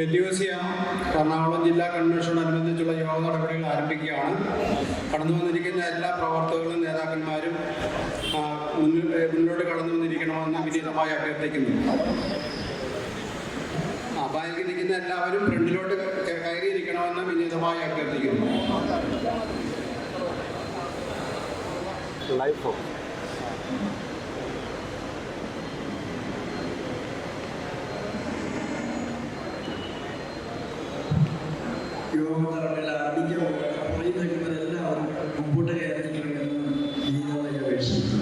KTUC Ernakulam ജില്ലാ കൺവെൻഷനോടനുബന്ധിച്ചുള്ള യോഗ നടപടികൾ ആരംഭിക്കുകയാണ്. കടന്നു വന്നിരിക്കുന്ന എല്ലാ പ്രവർത്തകരും നേതാക്കന്മാരും മുന്നോട്ട് കടന്നു വന്നിരിക്കണമെന്ന് വിനീതമായി അഭ്യർത്ഥിക്കുന്നു. ബാങ്കിൽ ഇരിക്കുന്ന എല്ലാവരും ഫ്രണ്ടിലോട്ട് കയറിയിരിക്കണമെന്ന് വിനീതമായി അഭ്യർത്ഥിക്കുന്നു. യോഗ നടപടികൾ ആരംഭിക്കാൻ എല്ലാവരും മുമ്പോട്ട് കയറിയിരിക്കണമെന്ന് വിനീതമായി അപേക്ഷിക്കുന്നു.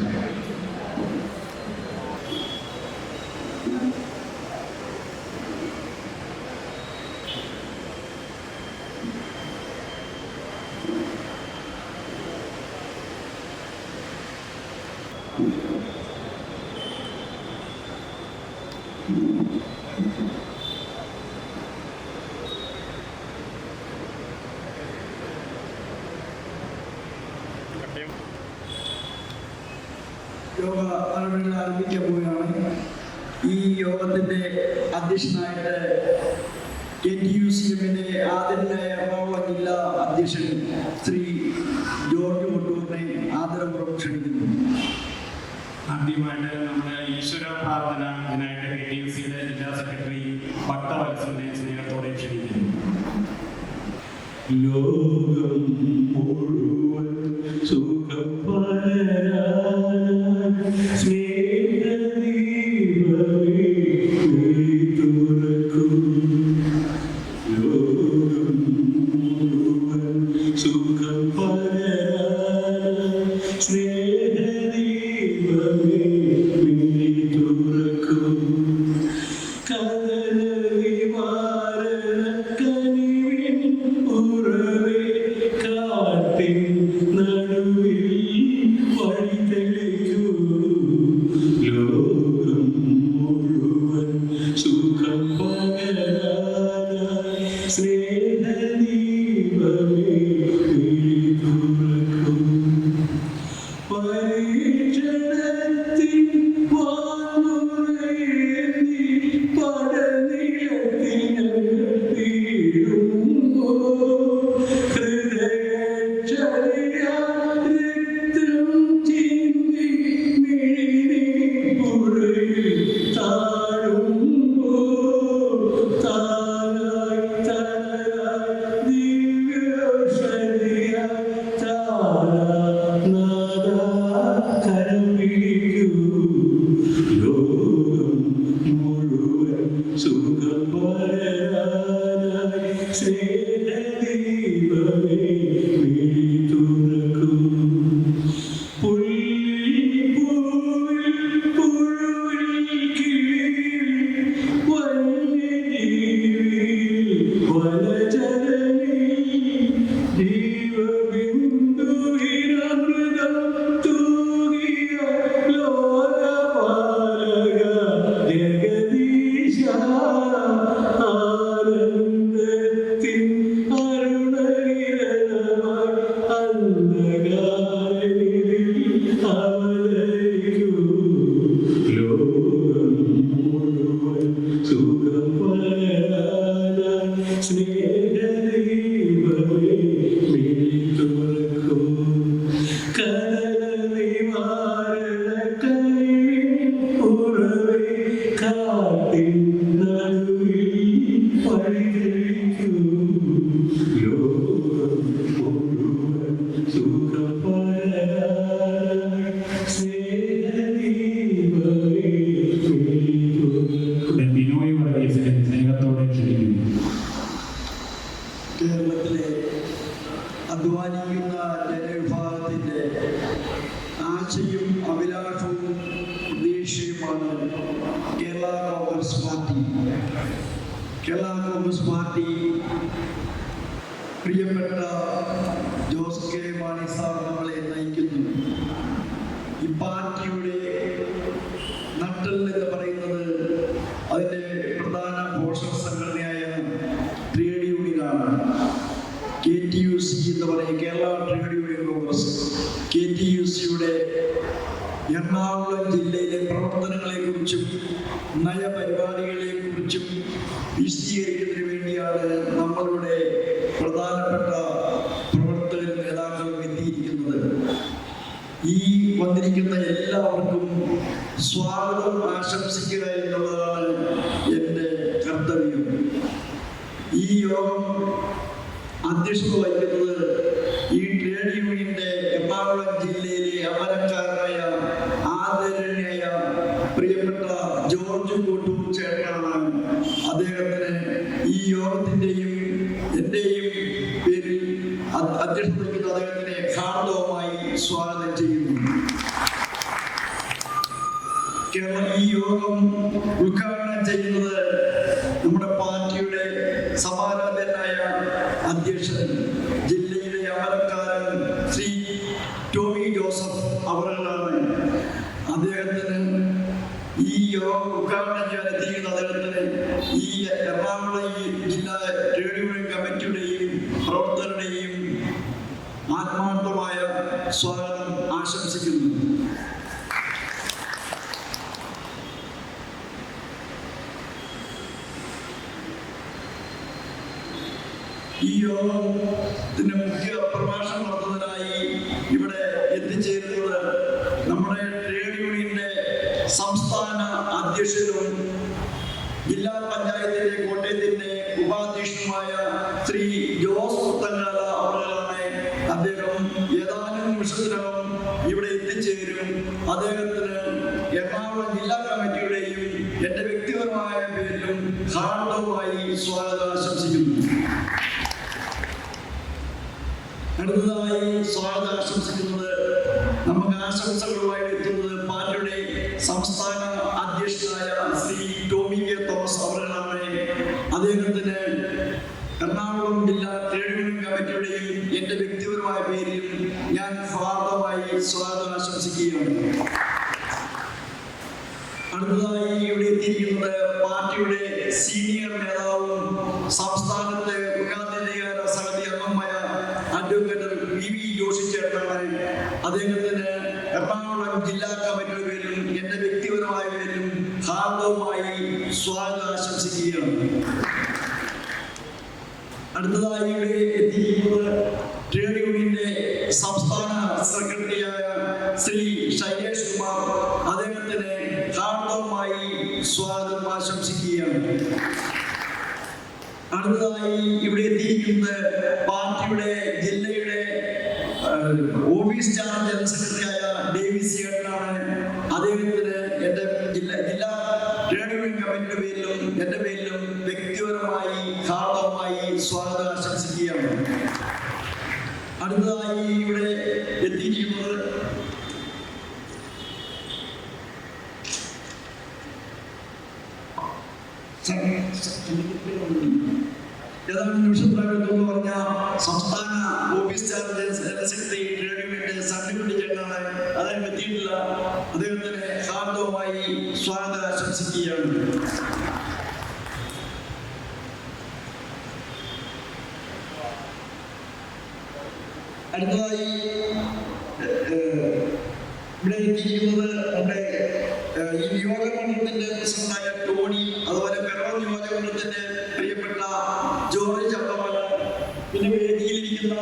യോഗ നടപടികൾ ആരംഭിക്കാൻ പോവുകയാണ്. ഈ യോഗത്തിന്റെ അധ്യക്ഷനായിട്ട് KTUCM-ന്റെ ആദരണീയ എറണാകുളം ജില്ലാ അധ്യക്ഷൻ ശ്രീ ജോർജ് ഒട്ടൂരിനെ ആദരപൂർവ്വം ക്ഷണിക്കുന്നു. ആദ്യമായിട്ട് നമ്മുടെ ഈശ്വര പ്രാർത്ഥന ഇതിനായിട്ട് KTUC-യുടെ ജില്ലാ സെക്രട്ടറി ഭക്തവത്സലിനെ സ്നേഹത്തോടെ ക്ഷണിക്കുന്നു. ലോകം മുഴുവൻ സുഖം കേരളത്തിലെ അധ്വാനിക്കുന്ന ജനവിഭാഗത്തിൻ്റെ ആശയും അഭിലാഷവും പ്രതീക്ഷയുമാണ് കേരള കോൺഗ്രസ് പാർട്ടി. കേരള കോൺഗ്രസ് പാർട്ടി പ്രിയപ്പെട്ട ജോസ് കെ മാണി സാർ നമ്മളെ നയിക്കുന്നു. ഈ പാർട്ടിയുടെ നട്ടൽ എന്ന് പറയുന്നത് അതിൻ്റെ പ്രധാന പോഷക സംഘടനയായ ട്രേഡ് യൂണിയനാണ്. KTUC എന്ന് പറയും, കേരള ട്രേഡ് യൂണിയൻ കോൺഗ്രസ്. KTUC-യുടെ എറണാകുളം ജില്ലയിലെ പ്രവർത്തനങ്ങളെക്കുറിച്ചും നയപരിപാടികളെക്കുറിച്ചും വിശദീകരിക്കുന്നതിന് വേണ്ടിയാണ് നമ്മളുടെ പ്രധാനപ്പെട്ട പ്രവർത്തകരും നേതാക്കളും എത്തിയിരിക്കുന്നത്. ഈ വന്നിരിക്കുന്ന എല്ലാവർക്കും സ്വാഗതം ആശംസിക്കുക എന്നുള്ളതാണ് എൻ്റെ കർത്തവ്യം. ഈ യോഗം അധ്യക്ഷത വഹിക്കുന്നത് ഈ ട്രേഡ് യൂണിയന്റെ എറണാകുളം ജില്ലയിലെ അമരക്കാരനായ ആദരണീയ പ്രിയപ്പെട്ട ജോർജ് കോട്ടൂർ ചേട്ടനാണ്. അദ്ദേഹത്തിന് ഈ യോഗത്തിന്റെയും എന്റെയും പേരിൽ അധ്യക്ഷത വഹിക്കുന്ന അദ്ദേഹത്തിനെ ഹാർദവമായി സ്വാഗതം ചെയ്യുന്നു. ഈ യോഗം ഉദ്ഘാടനം ചെയ്യുന്നത് നമ്മുടെ പാർട്ടിയുടെ സമാരാധനായ അധ്യക്ഷൻ ജില്ലയിലെ അമരക്കാരൻ ശ്രീ ടോമി ജോസഫ് അവர்களാണ്. അദ്ദേഹത്തിന് ഈ യോഗം ഉദ്ഘാടനം ചെയ്യാൻ എത്തിക്കുന്ന അദ്ദേഹത്തിന് ഈ എറണാകുളം ജില്ലാ ട്രേഡ് യൂണിയൻ കമ്മിറ്റിയുടെയും പ്രവർത്തകരുടെയും ആത്മാർത്ഥമായ സ്വാഗതം ആശംസിക്കുന്നു. ഈ യോഗത്തിന് മുഖ്യ പ്രഭാഷണം നടത്തുന്നതിനായി ഇവിടെ എത്തിച്ചേരുന്നത് നമ്മുടെ ട്രേഡ് യൂണിയന്റെ സംസ്ഥാന അധ്യക്ഷനും ജില്ലാ പഞ്ചായത്തിന്റെ കോട്ടയത്തിന്റെ ഉപാധ്യക്ഷനുമായ ശ്രീ ജോസ് പുത്തങ്ങാല അവர்களാണ്. അദ്ദേഹം ഏതാനും നിമിഷത്തിനകം ഇവിടെ എത്തിച്ചേരും. അദ്ദേഹത്തിന് എറണാകുളം ജില്ലാ കമ്മിറ്റിയുടെയും എന്റെ വ്യക്തിപരമായ പേരിലും ഹാർദവമായി സ്വാഗതം ആശംസിക്കുന്നു. അടുത്തതായി സ്വാഗതം ആശംസിക്കുന്നത് നമുക്ക് ആശംസകളുമായി എത്തുന്നത് പാർട്ടിയുടെ സംസ്ഥാന അധ്യക്ഷനായ ശ്രീ ടോമി കെ തോമസ് അവர்களാണ്. അദ്ദേഹത്തിന് എറണാകുളം ജില്ലാ ട്രേഡ് യൂണിയൻ കമ്മിറ്റിയുടെയും എന്റെ വ്യക്തിപരമായ പേരിൽ ഞാൻ ഹാർദവമായി സ്വാഗതം ആശംസിക്കുകയാണ്. അടുത്തതായി ഇവിടെ എത്തിയിരിക്കുന്നത് പാർട്ടിയുടെ സീനിയർ നേതാവും സംസ്ഥാനത്തെ ഉന്നതാധികാര സമിതി അംഗമായ അഡ്വക്കേറ്റ് വി ജോഷി ചേട്ടനാണ്. അദ്ദേഹത്തിന് എറണാകുളം ജില്ലാ കമ്മിറ്റിയുടെ പേരിലും എന്റെ വ്യക്തിപരമായ പേരിലും ഹാർദവമായി സ്വാഗതം ആശംസിക്കുകയാണ്. അടുത്തതായി ഇവിടെ എത്തിയിരിക്കുന്നത് ട്രേഡ് യൂണിയന്റെ സംസ്ഥാന സെക്രട്ടറിയായ ശ്രീ ശൈലേഷ് കുമാർ. അദ്ദേഹത്തിന് ഹാർദവമായി സ്വാഗതം ആശംസിക്കുകയാണ്. അടുത്തതായി ഇവിടെ എത്തിയിരിക്കുന്നത് പാർട്ടിയുടെ ജില്ലയുടെ ഓഫീസ് ചാർജ് ജനറൽ സെക്രട്ടറിയായ ഡേവിസ് ചേട്ടനാണ്. അദ്ദേഹത്തിന് എന്റെ ജില്ലാ ട്രേഡ് യൂണിയൻ കമ്മിറ്റിയുടെ പേരിലും എന്റെ പേരിലും വ്യക്തിപരമായി ഹാർദവമായി സ്വാഗതം ആശംസിക്കുകയാണ്. അടുത്തതായി ഇവിടെ എത്തിയിരിക്കുന്നത് ഏതാണ്ട് നിമിഷത്തിനകത്തെന്ന് പറഞ്ഞ സംസ്ഥാന office charge general secretary trade യൂണിയന്റെ സർട്ടിഫിക്കറ്റ് ചേട്ടനാണ്. അദ്ദേഹം എത്തിയിട്ടില്ല. അദ്ദേഹത്തിന് ഹാർദവമായി സ്വാഗതം ആശംസിക്കുകയാണ്. അടുത്തതായി ഇവിടെ എത്തിയിരിക്കുന്നത് നമ്മുടെ ഈ നിയോജകമണ്ഡലത്തിന്റെ പ്രസിഡന്റായ ടോണി, അതുപോലെ പിറവം നിയോജകമണ്ഡലത്തിന്റെ പ്രിയപ്പെട്ട ജോർജ് ചമ്പമല, പിന്നെ വേദിയിലിരിക്കുന്ന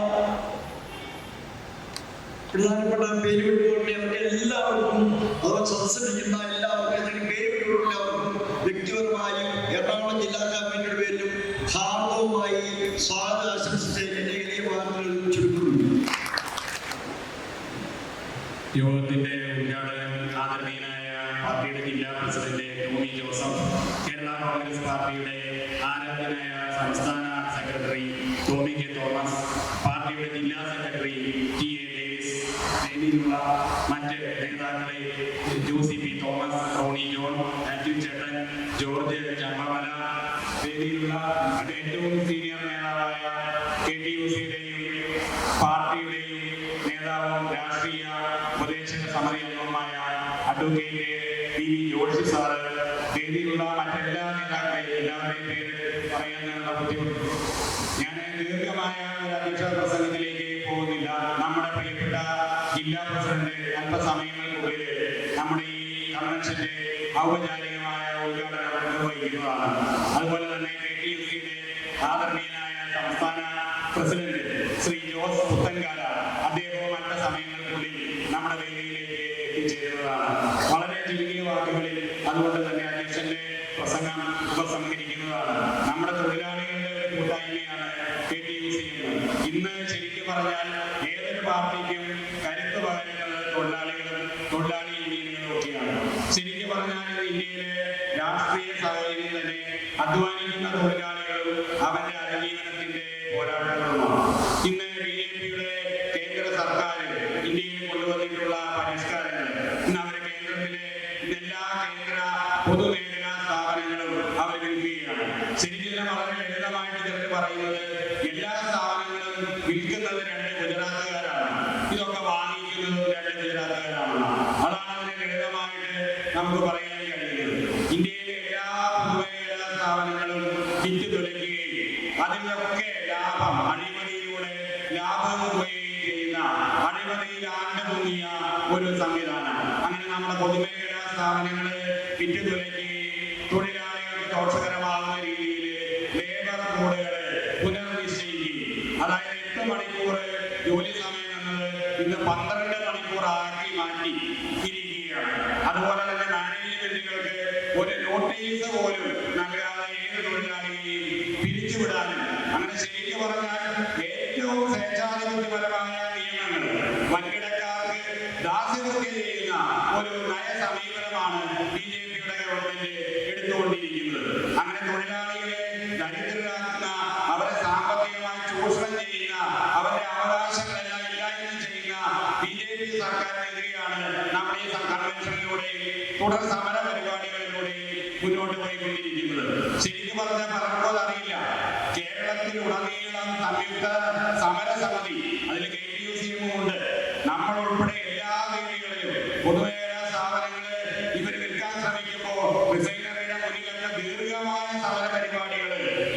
പ്രധാനപ്പെട്ട പേരുവിട്ടുകൊണ്ട് അവർക്ക് എല്ലാവർക്കും, അതുപോലെ സദസ്സിലിരിക്കുന്ന എല്ലാവർക്കും പേരുവിട്ടുകൊണ്ടവർക്കും വ്യക്തിപരമായും എറണാകുളം ജില്ലാ കമ്മിറ്റിയുടെ പേരിലും ഹാർദവമായി സ്വാഗതം ആശംസിച്ച് എന്റെ വലിയ വാക്കുകൾ ചുരുക്കുന്നു. യോഗത്തിന്റെ ഉദ്ഘാടകൻ ആദരണീയനായ പാർട്ടിയുടെ ജില്ലാ പ്രസിഡന്റ് ടോമി ജോസഫ്, കേരള കോൺഗ്രസ് പാർട്ടിയുടെ ആരാധനായ സംസ്ഥാന സെക്രട്ടറി ടോമി കെ തോമസ്, പാർട്ടിയുടെ ജില്ലാ സെക്രട്ടറി ടി എ ഡേവിസ്, വേദിയിലുള്ള മറ്റ് നേതാക്കളെ ജോസി പി തോമസ്, റോണി ജോൺ, ആന്റു ചേട്ടൻ, ജോർജ് ചമ്പമല, വേദിയിലുള്ള ഏറ്റവും സീനിയർ നേതാവായ KTUCയുടെയും പാർട്ടിയുടെയും നേതാവും രാഷ്ട്രീയ ഉപദേശക സമിതി അംഗവുമായ അഡ്വക്കേറ്റ് വി ജോഷി സാറ്, വേദിയിലുള്ള മറ്റെല്ലാ നേതാക്കളെയും എല്ലാവരുടെയും പേര് പറയാനുള്ള ബുദ്ധിമുട്ട്. ഞാൻ ദീർഘമായ ഒരു അധ്യക്ഷ പ്രസംഗത്തിലേക്ക് പോകുന്നില്ല. നമ്മുടെ പ്രിയപ്പെട്ട ജില്ലാ പ്രസിഡന്റ് അല്പസമയങ്ങൾക്കുള്ളിൽ നമ്മുടെ ഈ കൺവെൻഷന്റെ ഔപചാരികമായ ഉദ്ഘാടനം നിർവഹിക്കുന്നതാണ്. അതുപോലെ തന്നെ പുത്തൻകാല അദ്ദേഹവും അല്പ സമയങ്ങൾക്കുള്ളിൽ നമ്മുടെ വേദിയിലേക്ക് എത്തിച്ചേരുന്നതാണ്. വളരെ ചുരുങ്ങിയ വാക്കുകളിൽ അതുകൊണ്ട് തന്നെ അധ്യക്ഷന്റെ പ്രസംഗം ഉപസംഹരിക്കുന്നതാണ്. നമ്മുടെ തൊഴിലാളികളുടെ ഒരു കൂട്ടായ്മയാണ് KTUC എന്ന്. ഇന്ന് ശരിക്കും പറഞ്ഞാൽ ഏതൊരു പാർട്ടിക്കും കരുത്ത് പകരുന്നത് തൊഴിലാളികളും തൊഴിലാളി യൂണിയനുകളും ഒക്കെയാണ്. ശരിക്കും പറഞ്ഞാൽ ഇന്ത്യയിലെ രാഷ്ട്രീയ സാഹചര്യം തന്നെ അധ്വാനിക്കുന്ന തൊഴിലാളികളും അവന്റെ അതിജീവനത്തിന്റെ പോരാട്ടങ്ങളുമാണ്. ഇന്ന് BJPയുടെ കേന്ദ്ര സർക്കാർ ഇന്ത്യയിൽ കൊണ്ടുവന്നിട്ടുള്ള പരിഷ്കാരങ്ങൾ ഇന്ന് അവരെ കേന്ദ്രത്തിലെ എല്ലാ കേന്ദ്ര പൊതുമേഖലാ സ്ഥാപനങ്ങളും അവർ വിൽക്കുകയാണ്. ശരിക്കും വളരെ ലളിതമായിട്ട് ചിലർ പറയുന്നത് എല്ലാ സ്ഥാപനങ്ങളും വിൽക്കുന്നത് 2 ഗുജറാത്തുകാരാണ്, ഇതൊക്കെ വാങ്ങിക്കുന്നതും 2 ഗുജറാത്തുകാരാണ്. അതാണ് അതിനെ ലളിതമായിട്ട് നമുക്ക് പറയാൻ കഴിയുന്നത്. ഇന്ത്യയിലെ എല്ലാ പൊതുമേഖലാ സ്ഥാപനങ്ങളും വിറ്റ് തുലയ്ക്കുകയും അതിലൊക്കെ ലാഭം അഴിമതിയിലൂടെ ലാഭം ഉപയോഗിക്കുകയും ചെയ്യുന്ന അഴിമതിയിൽ ആണ്ടുമുങ്ങിയ ഒരു സംവിധാനം. അങ്ങനെ നമ്മുടെ പൊതുമേഖലാ സ്ഥാപനങ്ങള് വിറ്റ് തുലയ്ക്കുകയും തൊഴിലാളികൾക്ക് ദോഷകരമാകുന്ന രീതിയിൽ ലേബർ കോഡുകള് പുനർനിശ്ചയിക്കുകയും, അതായത് 8 മണിക്കൂർ ജോലി സമയം എന്നത് ഇന്ന് 12 മണിക്കൂറാക്കി മാറ്റി ഇരിക്കുകയാണ്. അതുപോലെ തന്നെ മാനേജ്മെന്റുകൾക്ക് ഒരു നോട്ടീസ് പോലും നൽകാതെ ഏത് തൊഴിലാളിയെയും പിരിച്ചുവിടാനും, അങ്ങനെ ശരിക്കും പറഞ്ഞാൽ ഏറ്റവും സ്വേച്ഛാധിപത്യപരമായ നിയമങ്ങൾ വൻകിടക്കാർക്ക് ദാസ്യവൃത്തി ചെയ്യുന്ന ഒരു നയ സമീപനമാണ് BJPയുടെ ഗവൺമെന്റ് എടുത്തുകൊണ്ടിരിക്കുന്നത്. അങ്ങനെ തൊഴിലാളികളെ ദരിദ്രരാക്കുന്ന, അവരെ സാമ്പത്തികമായി ചൂഷണം ചെയ്യുന്ന, അവരുടെ അവകാശങ്ങളെല്ലാം ഇല്ലായ്മ ചെയ്യുന്ന BJP സർക്കാരിനെതിരെയാണ് നമ്മൾ ഈ കൺവെൻഷനിലൂടെയും തുടർ സമര പരിപാടികളിലൂടെയും മുന്നോട്ട് പോയിക്കൊണ്ടിരിക്കുന്നത്. ശരിക്കും പറഞ്ഞാൽ പലർക്കും അറിയില്ല, കേരളത്തിൽ ഉടനീളം സംയുക്ത സമരസമിതി, അതിൽ KTUC ഉണ്ട്. നമ്മൾ ഉൾപ്പെടെ എല്ലാ വേദികളിലും പൊതുമേഖലാ സ്ഥാപനങ്ങള് ഇവർ വിൽക്കാൻ ശ്രമിക്കുമ്പോൾ റിഫൈനറിയുടെ മുന്നിലൊക്കെ ദീർഘമായ സമര പരിപാടികൾ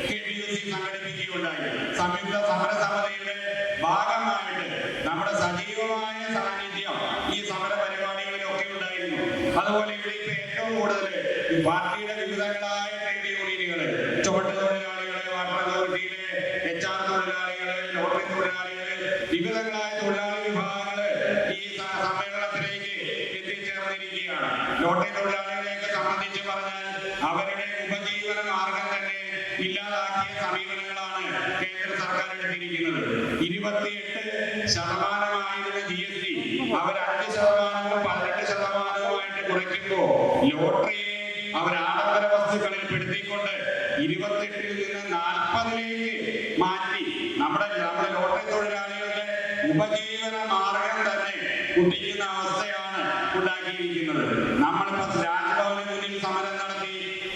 KTUC സംഘടിപ്പിക്കുകയുണ്ടായി. സംയുക്ത സമരസമിതിയുടെ ഭാഗമായിട്ട് നമ്മുടെ സജീവമായ സാന്നിധ്യം ഈ സമര പരിപാടികളിലൊക്കെ ഉണ്ടായിരുന്നു. അതുപോലെ ഇവിടെ ഇപ്പൊ ഏറ്റവും കൂടുതൽ പാർട്ടിയുടെ വിവിധങ്ങളായ ട്രേഡ് യൂണിയനുകള്, ചുവട്ട് തൊഴിലാളികള്, വാട്ടർ അതോറിറ്റിയിലെ HR തൊഴിലാളികള്, ലോട്ടറി തൊഴിലാളികള്, വിവിധങ്ങളായ തൊഴിലാളി വിഭാഗങ്ങള് ഈ സമ്മേളനത്തിലേക്ക് എത്തിച്ചേർന്നിരിക്കുകയാണ്. ലോട്ടറി തൊഴിലാളികളെയൊക്കെ സംബന്ധിച്ച് പറഞ്ഞാൽ അവരുടെ ഉപജീവന മാർഗം തന്നെ ഇല്ലാതാക്കിയ സമീപനങ്ങളാണ് കേന്ദ്ര സർക്കാർ എടുത്തിരിക്കുന്നത്. 28% GST അവർ 5%, 18% കുറയ്ക്കുമ്പോ ലോട്ടറിയെ അവർ ആഡംബര വസ്തുക്കളിൽ പെടുത്തിക്കൊണ്ട് 28-ൽ നിന്ന് 40-ലേക്ക് മാറ്റി നമ്മുടെ ലോട്ടറി തൊഴിലാളികളുടെ ഉപജീവന മാർഗം തന്നെ കുട്ടിക്കുന്ന അവസ്ഥയാണ് ഉണ്ടാക്കിയിരിക്കുന്നത്. നമ്മളിപ്പോ രാജ്ഭവന് മുന്നിൽ സമരം നടത്തി,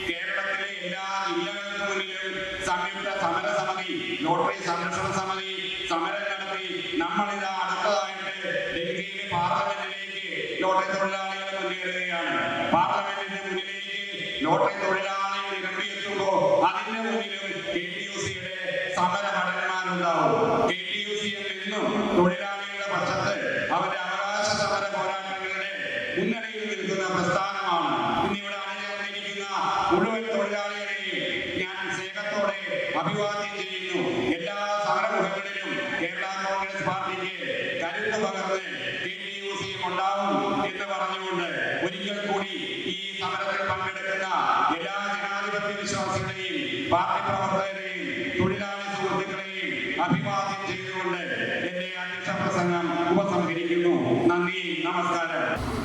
കേരളത്തിലെ എല്ലാ ജില്ലകൾക്ക് മുന്നിലും സംയുക്ത സമരസമിതി, ലോട്ടറി സംരക്ഷണ സമിതി സമരം നടത്തി. നമ്മളിതാ അടുത്തതായിട്ട് ഡൽഹിയിലെ പാർലമെന്റിലേക്ക് ലോട്ടറി തൊഴിലാളികൾ മുന്നേറുകയാണ്. പാർലമെന്റിന്റെ മുന്നിലേക്ക് ലോട്ടറി തൊഴിലാളികൾ ഇറങ്ങിയെത്തുമ്പോ അതിന്റെ മുന്നിലും KTUCയുടെ സമര ഭടന്മാരുണ്ടാവും. KTUC എന്നും തൊഴിലാളികളുടെ പക്ഷത്ത് അവരുടെ അവകാശ സമര പോരാട്ടങ്ങളുടെ മുന്നണിയിൽ നിൽക്കുന്ന പ്രസ്ഥാനമാണ്. ഇന്നിവിടെ അണിചേർന്നിരിക്കുന്ന മുഴുവൻ തൊഴിലാളികളെയും ഞാൻ സ്നേഹത്തോടെ അഭിവാദ്യം ചെയ്യുന്നു. എല്ലാ സമരമുഖങ്ങളിലും കേരള കോൺഗ്രസ് പാർട്ടിക്ക് കരുത്ത് പകർന്ന് KTUC ഉണ്ടാവും എന്ന് പറഞ്ഞുകൊണ്ട് ഒരിക്കൽ കൂടി ഈ സമരത്തിൽ പങ്കെടുക്കുന്ന എല്ലാ ജനാധിപത്യ വിശ്വാസികളെയും പാർട്ടി പ്രവർത്തകരെയും തൊഴിലാളി സുഹൃത്തുക്കളെയും അഭിവാദ്യം ചെയ്തുകൊണ്ട് എന്റെ അധ്യക്ഷ പ്രസംഗം ഉപസംഹരിക്കുന്നു. നന്ദി, നമസ്കാരം.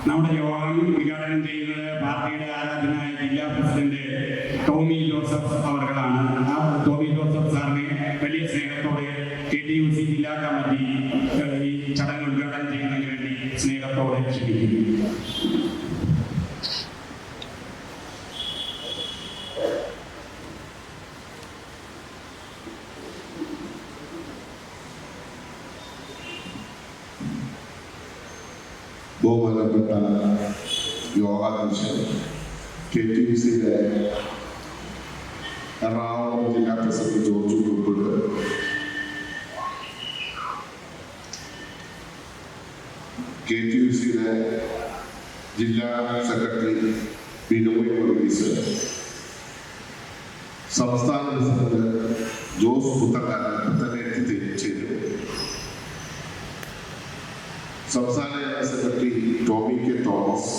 നമ്മുടെ യോഗം ഉദ്ഘാടനം ചെയ്യുന്നത് പാർട്ടിയുടെ ആരാധനായ ജില്ലാ പ്രസിഡന്റ് ടോമി ജോസഫ് അവർകളാണ്. ആ ടോമി ജോസഫ് സാറിനെ വലിയ സ്നേഹത്തോടെ KTUC ജില്ലാ കമ്മിറ്റി ഈ ചടങ്ങ് ഉദ്ഘാടനം ചെയ്യുന്നതിന് വേണ്ടി സ്നേഹത്തോടെ ക്ഷണിക്കുന്നു. ബഹുമാനപ്പെട്ട യോഗാധ്യക്ഷൻ, KTUCയുടെ എറണാകുളം ജില്ലാ പ്രസിഡന്റ് ജോർജ് കുറുപ്പിട്ട്, KTUCയുടെ ജില്ലാ സെക്രട്ടറി ബിനോയ് വർഗീസ്, സംസ്ഥാന പ്രസിഡന്റ് ജോസ് പുത്തനെ എത്തിച്ചേരും, സംസ്ഥാന general secretary Tomy K Thomas,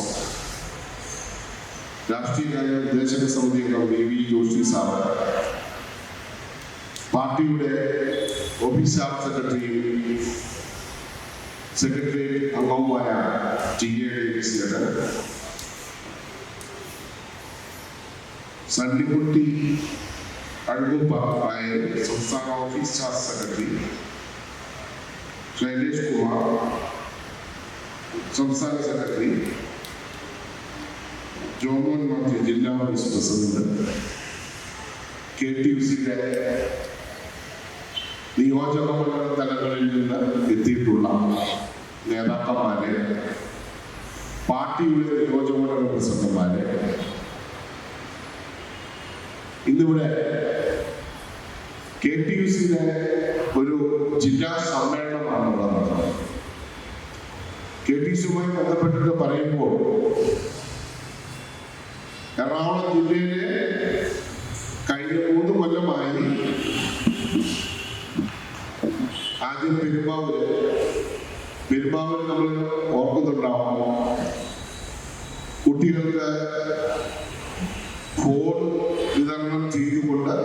രാഷ്ട്രീയകാര്യ നിർദ്ദേശക സമിതി അംഗം വി വി ജോഷി സാറ്, പാർട്ടിയുടെ ഓഫീസ് സ്റ്റാഫ് സെക്രട്ടറിയും സെക്രട്ടറി അംഗവുമായ ടി എ ഡേവിസിയുടെ, സണ്ണിക്കുട്ടി അഴുകുപ്പായ സംസ്ഥാന office staff secretary, Shailesh Kumar സംസ്ഥാന സെക്രട്ടറി, ജോമോൻ മാത്യു ജില്ലാ വൈസ് പ്രസിഡന്റ്, KTUCയുടെ നിയോജകമണ്ഡല തലങ്ങളിൽ നിന്ന് എത്തിയിട്ടുള്ള നേതാക്കന്മാരെ, പാർട്ടിയുടെ നിയോജകമണ്ഡല പ്രസിഡന്റുമാരെ, ഇന്നിവിടെ KTUCയുടെ ഒരു ജില്ലാ സമ്മേളനമാണ് നടന്നത്. KTUCയുമായി ബന്ധപ്പെട്ടിട്ട് പറയുമ്പോൾ എറണാകുളം ജില്ലയിലെ കഴിഞ്ഞ 3 കൊല്ലമായി ആദ്യം പെരുമ്പാവൂര് നമ്മൾ ഓർക്കുന്നുണ്ടാവും. കുട്ടികൾക്ക് ഫോൺ വിതരണം ചെയ്തുകൊണ്ട്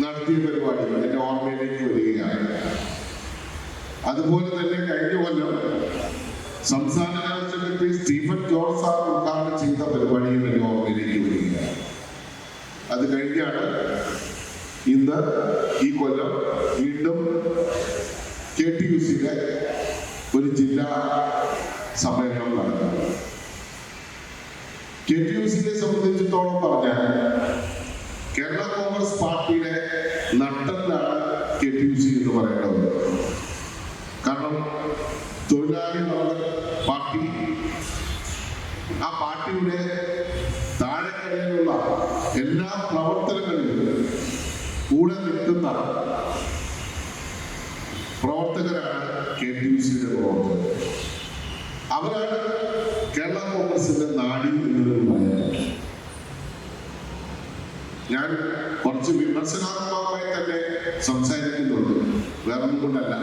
നടത്തിയ പരിപാടി എൻ്റെ ഓർമ്മയിലേക്ക് വരികയാണ്. അതുപോലെ തന്നെ കഴിഞ്ഞ കൊല്ലം സംസ്ഥാന general secretary Stephen George sir ഉദ്ഘാടനം ചെയ്ത പരിപാടിയും എൻ്റെ ഓർമ്മയിലേക്ക് വരികയാണ്. അത് കഴിഞ്ഞാണ് ഇന്ന് ഈ കൊല്ലം വീണ്ടും KTUCയുടെ ഒരു ജില്ലാ സമ്മേളനം നടക്കുന്നത്. KTUCയെ സംബന്ധിച്ചിടത്തോളം പറഞ്ഞാൽ കേരള കോൺഗ്രസ് പാർട്ടിയുടെ നട്ടെല്ലാണ് KTUC എന്ന് പറയേണ്ടത്. കാരണം തൊഴിലാളി പാർട്ടി, ആ പാർട്ടിയുടെ താഴെക്കടയിലുള്ള എല്ലാ പ്രവർത്തനങ്ങളിലും കൂടെ നിൽക്കുന്ന പ്രവർത്തകരാണ് KTUCയുടെ പ്രവർത്തകർ. അവരാണ് കേരള കോൺഗ്രസിന്റെ നാടി എന്ന് പറയുന്നത്. ഞാൻ കുറച്ച് വിമർശനാത്മകമായി തന്നെ സംസാരിക്കുന്നുണ്ട്, വേറൊന്നും കൊണ്ടല്ല.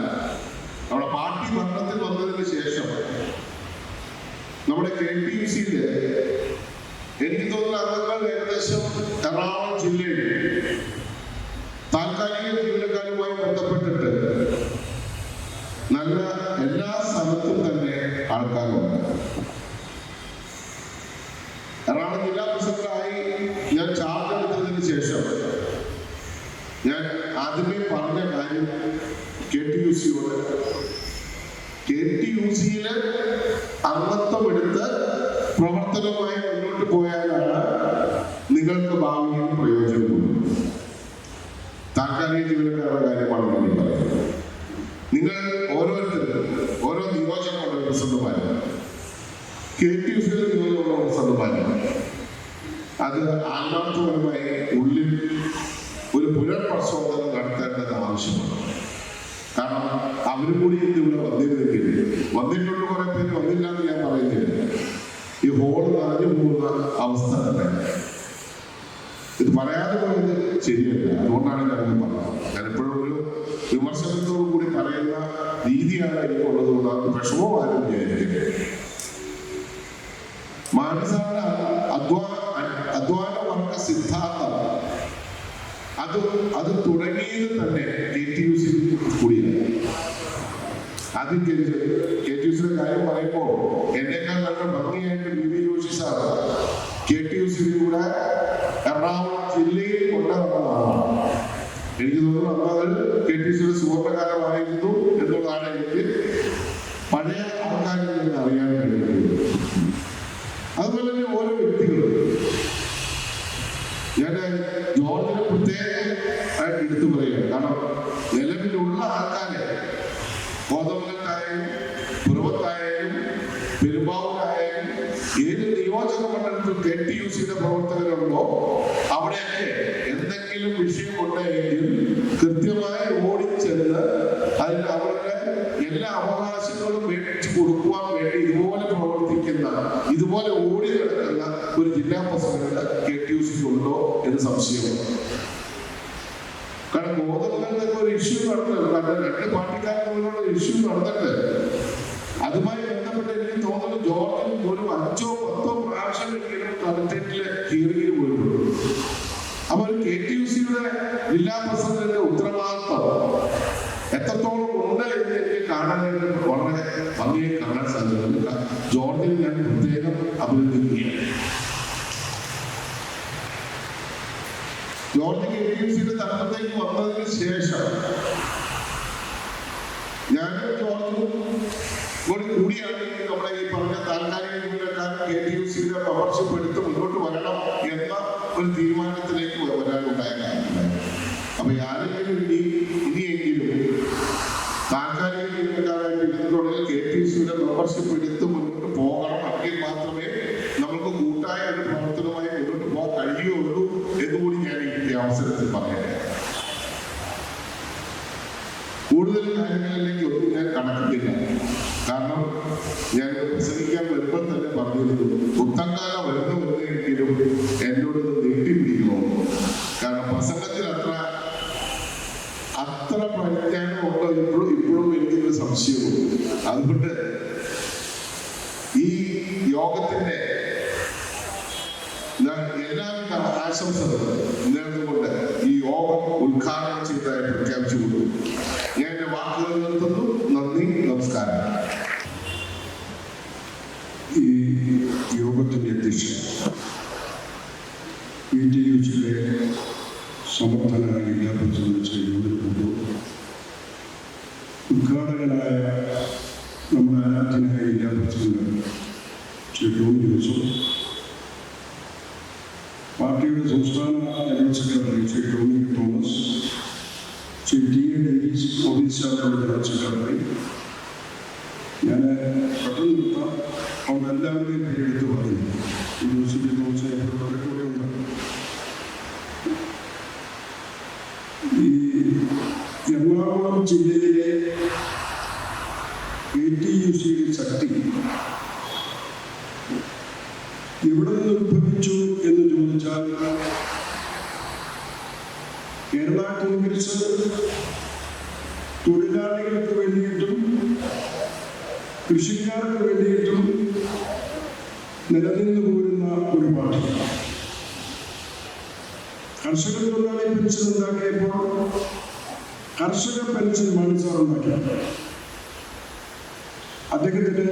നമ്മുടെ പാർട്ടി ഭരണത്തിൽ വന്നതിന് ശേഷം നമ്മുടെ KTUCയില് എനിക്ക് തോന്നുന്ന അംഗങ്ങൾ ഏകദേശം എറണാകുളം ജില്ലയിൽ താൽക്കാലിക ജീവനക്കാരുമായി ബന്ധപ്പെട്ടിട്ട് നല്ല എല്ലാ സ്ഥലത്തും തന്നെ ആൾക്കാരുണ്ട്. എറണാകുളം ജില്ലാ പ്രസിഡന്റായി ഞാൻ ചാർജ് എടുത്തതിന് ശേഷം ഞാൻ ആദ്യമേ പറഞ്ഞ കാര്യം KTUCയോട്, KTUCയില് അംഗത്വം എടുത്ത് പ്രവർത്തനവുമായി മുന്നോട്ട് പോയാലാണ് നിങ്ങൾക്ക് ഭാവിയിൽ പ്രയോജനപ്പെടും. താൽക്കാലിക ജീവനക്കാരുടെ കാര്യമാണ് ഞാൻ പറയുന്നത്. നിങ്ങൾ ഓരോരുത്തരും ഓരോ നിയോജകമണ്ഡല പ്രസിഡന്റുമാരും KTUCയിലെ നിയോജകമണ്ഡല പ്രസിഡന്റുമാരും അത് ആത്മാർത്ഥപരമായി ഉള്ളിൽ ഒരു പുനർപരിശോധന നടത്തേണ്ടത് ആവശ്യമാണ്. കാരണം അവരും കൂടി ഇവിടെ വന്നിരുന്നെങ്കിൽ, വന്നിട്ടുണ്ട് കുറെ പേര്, വന്നില്ല എന്ന് ഞാൻ പറയുന്നില്ല, ഈ ഹോൾ നിറഞ്ഞു പോകുന്ന അവസ്ഥ തന്നെ. ഇത് പറയാതെ പോയത് ശരിയല്ല. അതുകൊണ്ടാണ് ഞാനത് പറഞ്ഞത്. ഞാൻ എപ്പോഴും ഒരു വിമർശനത്തോടു കൂടി പറയുന്ന രീതിയാണ് എനിക്കുള്ളത്. കൊണ്ട് അത് വിഷമമാരും വിചാരിക്കുന്നത്. മാനസാണ് അധ്വാന വർഗ സിദ്ധാന്തം, അത് തുടങ്ങിയത് തന്നെ KTUC കൂടിയാണ്. ആദ്യം KTUCയുടെ കാര്യം പറയുമ്പോൾ എന്നേക്കാൾ നല്ല ഭംഗിയായിട്ട് വി വി ജോഷി സാർ KTUCയിലൂടെ എറണാകുളം ജില്ലയിൽ കൊണ്ടുവന്നതാണ്. എനിക്ക് തോന്നുന്നു അന്നത് KTUCയുടെ സുവർണകാലമായിരുന്നു എന്നുള്ളതാണ് എനിക്ക് പഴയ ആൾക്കാരിൽ നിന്ന് അറിയാൻ കഴിയുന്നത്. അതുപോലെ തന്നെ ഓരോ വ്യക്തികളും ഞാൻ ജോർജിനെ പ്രത്യേകമായിട്ട് എടുത്തു പറയുകയാണ്. കാരണം നിലവിലുള്ള ആൾക്കാരെ കോതമംഗലത്തായാലും പുറവത്തായാലും പെരുമ്പാവൂരായാലും ഏത് നിയോജക മണ്ഡലത്തിൽ KTUCയുടെ പ്രവർത്തകരുണ്ടോ അവിടെയൊക്കെ എന്തെങ്കിലും വിഷയമുണ്ടെങ്കിൽ കൃത്യമായി ഓടിച്ചെന്ന് അതിന് അവരുടെ എല്ലാ അവകാശങ്ങളും മേടിച്ചു കൊടുക്കുവാൻ വേണ്ടി ഇതുപോലെ പ്രവർത്തിക്കുന്ന, ഇതുപോലെ ഓടി നടക്കുന്ന ഒരു ജില്ലാ പ്രസിഡന്റ് KTUCക്ക് ഉണ്ടോ എന്ന് സംശയമാണ്. കാരണം ഗോതമ്പിന്റെ ഒരു ഇഷ്യൂ നടന്നിട്ട് രണ്ട് പാർട്ടിക്കാർ തമ്മിലുള്ള ഇഷ്യൂ നടന്നിട്ട് അതുമായി ബന്ധപ്പെട്ട് എനിക്ക് തോന്നുന്നു ജോർജിന് ഒരു 5 or 10 പ്രാവശ്യമെങ്കിലും കളക്ടറേറ്റിലെ ഹിയറിംഗിന് പോയിട്ടുള്ളൂ. അപ്പോൾ KTUCയുടെ ജില്ലാ പ്രസിഡന്റിന്റെ ഉത്തരവാദിത്വം എത്രത്തോളം ഉണ്ട് എന്ന് എനിക്ക് കാണാനായിട്ട് വളരെ ഭംഗിയായി കാണാൻ സാധിക്കുന്നുണ്ട്. ജോർജിനെ ഞാൻ പ്രത്യേകം അഭിനന്ദിക്കുകയാണ്. ജോർജ് KTUCയുടെ തലപ്പത്തേക്ക് വന്നതിന് ശേഷം ഞാനും ജോർജും കൂടിയാണ് നമ്മുടെ ഈ പറഞ്ഞ താൽക്കാലിക ജീവനക്കാരൻ KTUCയുടെ മെമ്പർഷിപ്പ് എടുത്ത് മുന്നോട്ട് വരണം എന്ന ഒരു തീരുമാനത്തിലേക്ക് വരാനുണ്ടായ കാരണം. അപ്പൊ ആരെങ്കിലും ഇനിയെങ്കിലും താൽക്കാലിക ജീവനക്കാരായിട്ട് ഇരുന്നുണ്ടെങ്കിൽ KTUCയുടെ മെമ്പർഷിപ്പ് എടുത്ത് മുന്നോട്ട് പോകണം. എങ്കിൽ മാത്രമേ നമുക്ക് കൂട്ടായ ഒരു പ്രവർത്തനമായി മുന്നോട്ട് പോകാൻ കഴിയുള്ളൂ എന്നുകൂടി ഞാൻ ഈ അവസരത്തിൽ പറയാം. കൂടുതൽ കാര്യങ്ങളിലേക്ക് ഒന്നും ഞാൻ കണക്കിട്ടില്ല. കാരണം ഞാൻ പ്രസംഗിക്കാൻ വരുമ്പോൾ തന്നെ പറഞ്ഞിരുന്നു, പുത്തൻകാല വരുന്നെങ്കിലും എന്നോടൊന്ന് നീട്ടിപ്പിടിക്കണോ. കാരണം പ്രസംഗത്തിൽ അത്ര പരിജ്ഞാനം ഉണ്ടോ ഇപ്പോഴും എനിക്കൊരു സംശയമുണ്ട്. അതുകൊണ്ട് ഈ യോഗത്തിന്റെ എല്ലാവിധ ആശംസകളും നേർന്നുകൊണ്ട് ഈ യോഗം ഉദ്ഘാടനം ചെയ്തതായി പ്രഖ്യാപിച്ചുകൊണ്ടു ഞാൻ എന്റെ വാക്കുകൾ നിർത്തുന്നു. നന്ദി, നമസ്കാരം. ഈ യോഗത്തിന്റെ അധ്യക്ഷൻ KTUCയുടെ സമർത്ഥനായ ജില്ലാ പ്രസിഡന്റ് ശ്രീ യോഗത്തിനു ഉദ്ഘാടകനായ നമ്മുടെ ആരാധ്യനായ ജില്ലാ പ്രസിഡന്റ് ശ്രീ ടോം ജോസഫ്, പാർട്ടിയുടെ സംസ്ഥാന general secretary Shri Tomy Thomas, Shri TA Davis ഓഫീസറുടെ ജനറൽ സെക്രട്ടറി, ഞാൻ പെട്ടെന്ന് നിർത്താം, അവിടെ എല്ലാവരുടെയും പേരെടുത്ത് പറയുന്നു. യൂണിവേഴ്സിറ്റി തോമസിനെ കൂടെ ഉണ്ട്. ഈ എറണാകുളം ജില്ലയിലെ KTUCയുടെ ശക്തി എവിടെ നിന്ന് ഉത്ഭവിച്ചു എന്ന് ചോദിച്ചാൽ, കേരള കോൺഗ്രസ് തൊഴിലാളികൾക്ക് വേണ്ടിയിട്ടും കൃഷിക്കാർക്ക് വേണ്ടിയിട്ടും നിലനിന്നു പോരുന്ന ഒരു പാർട്ടി. കർഷക തൊഴിലാളി പെൻഷൻ ഉണ്ടാക്കിയപ്പോൾ കർഷക പെൻഷൻ മാണിസാർ ഉണ്ടാക്കി. അദ്ദേഹത്തിന്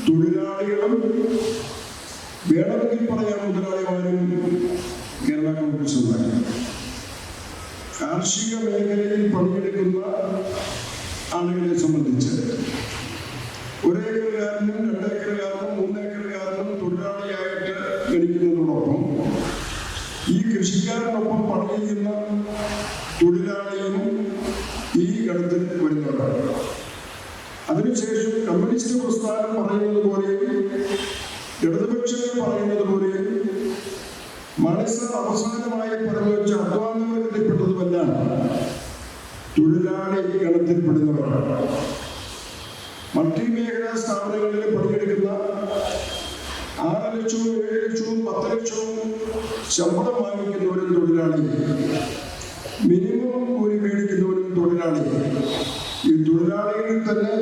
തൊഴിലാളികളും വേണമെങ്കിൽ പറയാൻ മുതലാളിമാരും കേരള കോൺഗ്രസ് ഉണ്ടാക്കി. കാർഷിക മേഖലയിൽ പണിയെടുക്കുന്ന ആളുകളെ സംബന്ധിച്ച് 1 ഏക്കറുകാരനും 2 ഏക്കറുകാരനും 3 ഏക്കറുകാരനും തൊഴിലാളിയായിട്ട് ഗണിക്കുന്നതോടൊപ്പം ഈ കൃഷിക്കാരനൊപ്പം പണി ചെയ്യുന്ന തൊഴിലാളിയും ഈ ഗണത്തിൽ വരുന്നവരാണ്. അതിനുശേഷം കമ്മ്യൂണിസ്റ്റ് പ്രസ്ഥാനം പറയുന്നത് പോലെയും ഇടതുപക്ഷങ്ങൾ പറയുന്നത് പോലെയും മാണിസാർ അവസാനമായി പറഞ്ഞു വെച്ച അധ്വാനത്തിൽപ്പെട്ടതുമെല്ലാം തൊഴിലാളി ഗണത്തിൽപ്പെടുന്നവരാണ്. മൾട്ടിമേഖലാ സ്ഥാപനങ്ങളിൽ പണിയെടുക്കുന്ന 6 ലക്ഷവും 7 ലക്ഷവും 10 ലക്ഷവും ശമ്പളം വാങ്ങിക്കുന്നവരും തൊഴിലാളി, മിനിമം കൂലി മേടിക്കുന്നവരും തൊഴിലാളി. ഈ തൊഴിലാളികളിൽ തന്നെ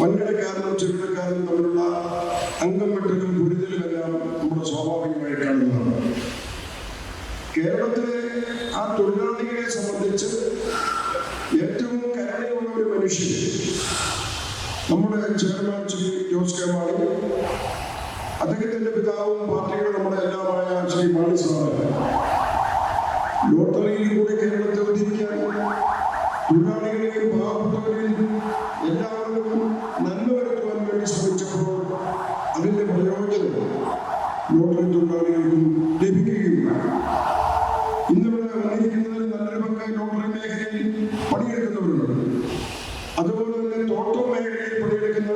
വൻകിടക്കാരനും ചെറുകിടക്കാരനും തമ്മിലുള്ള അംഗം വെട്ടലും പൊരുതലുമെല്ലാം നമ്മുടെ സ്വാഭാവികമായി കാണുന്നതാണ്. കേരളത്തിലെ ആ തൊഴിലാളികളെ സംബന്ധിച്ച് ഏറ്റവും കരുണയുള്ള ഒരു മനുഷ്യൻ നമ്മുടെ ചെയർമാൻ ശ്രീ ജോസ് കെ മാണി, അദ്ദേഹത്തിന്റെ പിതാവും പാർട്ടിയുടെ നമ്മുടെ എല്ലാമായ ശ്രീ മാണി സാറ് ലോട്ടറിയിൽ കൂടി കേരളത്തെ ഉദ്ധരിക്കാൻ തൊഴിലാളികളെയും പാവപ്പെട്ടവരെയും എല്ലാവർക്കും നന്മ വരുത്തുവാൻ വേണ്ടി ശ്രമിച്ചപ്പോൾ അതിന്റെ പ്രയോജനം ലോട്ടറി തൊഴിലാളികൾക്കും ലഭിക്കുകയില്ല. ഇന്നിവിടെ വന്നിരിക്കുന്നതിൽ നല്ലൊരു പങ്ക് ലോട്ടറി മേഖലയിൽ പണിയെടുക്കുന്നവരുണ്ട്. അതുപോലെ തന്നെ തോട്ടം മേഖലയിൽ പണിയെടുക്കുന്ന,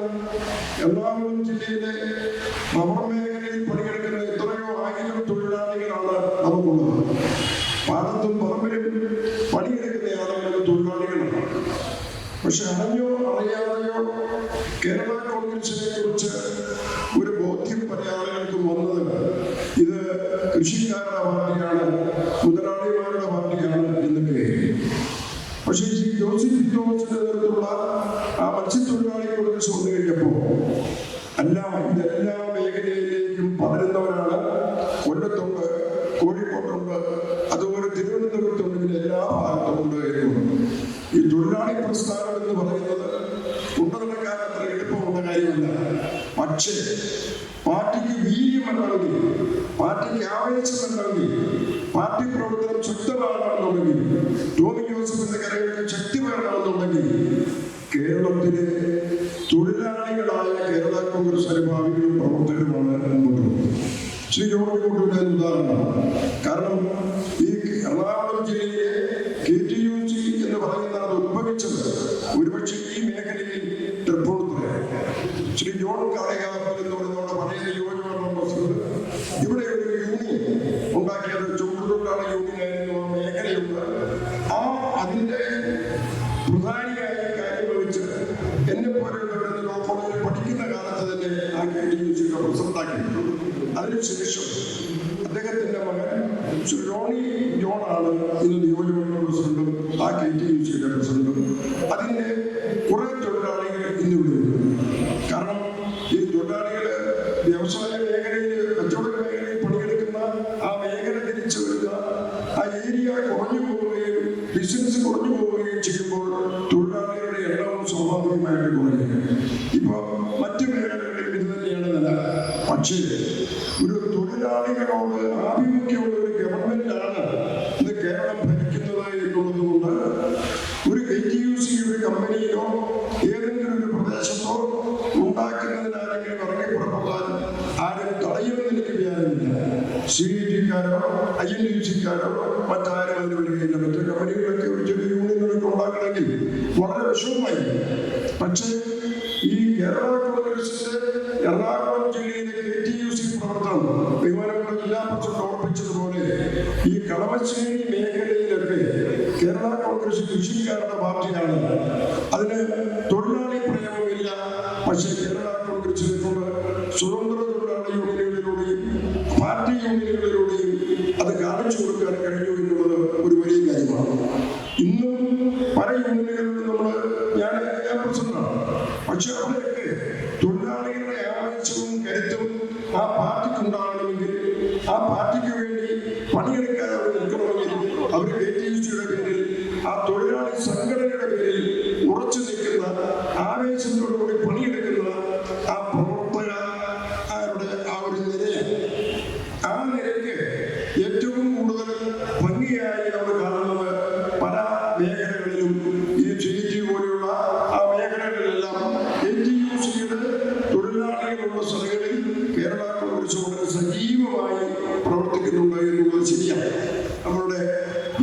എറണാകുളം ജില്ലയിലെ റബ്ബർ മേഖലയിൽ പണിയെടുക്കുന്ന എത്രയോ 1000 തൊഴിലാളികളാണ് നമുക്കുള്ളത്. പാടത്തും പറമ്പിലും പണിയെടുക്കുന്ന ആളുകൾ തൊഴിലാളികളാണ്. പക്ഷെ അറിഞ്ഞോ അറിയാതെയോ കേരള കോൺഗ്രസിനെ കുറിച്ച് ഒരു ബോധ്യം പല ആളുകൾക്കും വന്നത് ഇത് കൃഷിക്കാരുടെ പാർട്ടിയാണ്, മുതലാളിമാരുടെ പാർട്ടിയാണ് എന്നൊക്കെ. ജോസഫ് തോമസിന്റെ നേതൃത്വമുള്ള ആ മത്സ്യത്തൊഴിലാളി കോൺഗ്രസ് വന്നു കഴിഞ്ഞപ്പോൾ ഇതെല്ലാ മേഖലയിലേക്കും പടരുന്നവരാണ്. കൊല്ലത്തുണ്ട്, കോഴിക്കോട്ടുണ്ട്, അതുപോലെ തിരുവനന്തപുരത്തുണ്ട്, ഇതിന് എല്ലാ ഭാഗത്തുമുണ്ട് എന്നുണ്ട്. ഈ തൊഴിലാളി പ്രസ്ഥാനം എന്ന് പറയുന്നത് കൊണ്ടുനടക്കാൻ അത്ര എളുപ്പമുള്ള കാര്യമല്ല. പക്ഷേ പാർട്ടിക്ക് വീര്യമുണ്ടെങ്കിൽ, പാർട്ടിക്ക് ആവേശമുണ്ടെങ്കിൽ, പാർട്ടി പ്രവർത്തനം ശക്തമാണെന്നുണ്ടെങ്കിൽ, ടോമി ജോസഫിന്റെ കരകളിൽ ശക്തി വേണമെന്നുണ്ടെങ്കിൽ കേരളത്തിലെ തൊഴിലാളികളായ കേരള കോൺഗ്രസ് അനുഭാവികളും പ്രവർത്തകരുമാണ് മുമ്പോട്ട് പോകുന്നത്. ശ്രീ ജോർജ് കുട്ടിയുടെ ഉദാഹരണം. കാരണം ഈ എറണാകുളം ജില്ലയിലെ KTUC എന്ന് പറയുന്ന അത് ഉത്ഭവിച്ചത് ഒരുപക്ഷെ ഈ മേഖലയിൽ തൃപ്പൂണിത്തുറയാണ്. ശ്രീ ജോൺ കാളികാപ്പൻ എന്ന് പറയുന്ന പഴയ നിയോജകമണ്ഡലം പ്രസിഡന്റ് ഇവിടെ ഒരു യൂണിയൻ ഉണ്ടാക്കിയത് ചുമട്ടുതൊഴിലാളി യൂണിയനായിരുന്നു. ആ മേഖലയുണ്ട്. അതിന്റെ പ്രധാനിയായ കാര്യം വഹിച്ച് എന്നെ പോലെയുള്ളവരുടെ ലോ കോളേജിൽ പഠിക്കുന്ന കാലത്ത് തന്നെ ആ KTUC പ്രസിഡന്റാക്കിയിട്ടുണ്ട്. അതിനുശേഷം അദ്ദേഹത്തിന്റെ മകൻ റോണി ജോണാണ് ഇന്ന് നിയോജകമണ്ഡലം പ്രസിഡന്റും ആ KTUCയുടെ പ്രസിഡന്റും. അതിന്റെ കുറെ തൊഴിലാളികൾ ഇന്നിവിടെയുണ്ട്. കാരണം ഈ തൊഴിലാളികള് വ്യവസായ മേഖലയിൽ, കച്ചവട മേഖലയിൽ പണിയെടുക്കുന്ന ആ മേഖല തിരിച്ചു വരുന്ന ആ ഏരിയ കുറഞ്ഞു പോവുകയും ബിസിനസ് കുറഞ്ഞു പോവുകയും ചെയ്യുമ്പോൾ തൊഴിലാളികളുടെ എണ്ണവും സ്വാഭാവികമായിട്ട് കുറയുകയാണ്. ഇപ്പൊ മറ്റു മേഖലകളിൽ ഇത് തന്നെയാണ് നില. പക്ഷേ ഒരു തൊഴിലാളികളോട് ആഭിമുഖ്യമുള്ള ഒരു ഗവൺമെന്റാണ് ഇന്ന് കേരളം ഭരിക്കുന്നത് എന്നുള്ളതുകൊണ്ട് ഒരു KTUC ഒരു കമ്പനിയിലോ ഏതെങ്കിലും ഒരു പ്രദേശത്തോ ഉണ്ടാക്കുന്നതിന് ആരെങ്കിലും ഇറങ്ങിപ്പുറപ്പെടാൻ ആരും തടയുമെന്ന് എനിക്ക് വിചാരമില്ല. CET-ക്കാരോ INTUC-ക്കാരോ മറ്റാരും അതിന് വരികയില്ല. മറ്റു കമ്പനികളൊക്കെ ഒരു ചെറിയ യൂണിയനുകളൊക്കെ ഉണ്ടാക്കണമെങ്കിൽ വളരെ വിഷമമായിരിക്കും. പക്ഷേ ഈ കേരള കോൺഗ്രസിന്റെ എറണാകുളം ജില്ലയിലെ KTUC പ്രവർത്തനം ബഹുമാനപ്പെട്ട ജില്ലാ പ്രസിഡന്റ് ഓർപ്പിച്ചതുപോലെ ഈ കളമശ്ശേരി മേഖലയിലൊക്കെ കേരള കോൺഗ്രസ് കൃഷിക്കാരുടെ പാർട്ടിയാണ്. അതിന് തൊഴിലാളി പ്രയോഗമില്ല. പക്ഷേ കേരള കോൺഗ്രസിനെ കൊണ്ട് സ്വതന്ത്ര തൊഴിലാളി യൂണിയനുകളിലൂടെയും പാർട്ടി യൂണിയനുകളിലൂടെയും അത് കാണിച്ചു കൊടുക്കാൻ കഴിഞ്ഞു എന്നുള്ളത് ഒരു വലിയ കാര്യമാണ്. ഇന്നും പല യൂണിയനുകളിലും ഞാൻ പ്രസിഡന്റാണ്. പക്ഷെ അവിടെയൊക്കെ തൊഴിലാളികളുടെ ആവേശവും കരുത്തും ആ പാർട്ടിക്കുണ്ടാകണമെങ്കിൽ, ആ പാർട്ടിക്ക് വേണ്ടി പണിയെടുക്കാൻ അവർ നിൽക്കണമെങ്കിൽ അവർ KTUCയുടെ പേരിൽ, ആ തൊഴിലാളി സംഘടനയുടെ പേരിൽ ഉറച്ചു നിൽക്കുന്ന, ആവേശത്തോടുകൂടി പണിയെടുക്കുന്ന ആ പ്രവർത്തകരുടെ ആ ഒരു നിരയാണ്. ആ നിരയ്ക്ക് ഏറ്റവും കൂടുതൽ ഭംഗിയായി നമ്മൾ കാണുന്നത് പല മേഖലകളിലും ഈ CET പോലെയുള്ള ആ മേഖലകളിലെല്ലാം KTUCയുടെ തൊഴിലാളികളുള്ള സ്ഥലങ്ങളിൽ കേരള കോൺഗ്രസ് വളരെ സജീവമായി പ്രവർത്തിക്കുന്നുണ്ട് എന്നുള്ളത് ശരിയാണ്. നമ്മളുടെ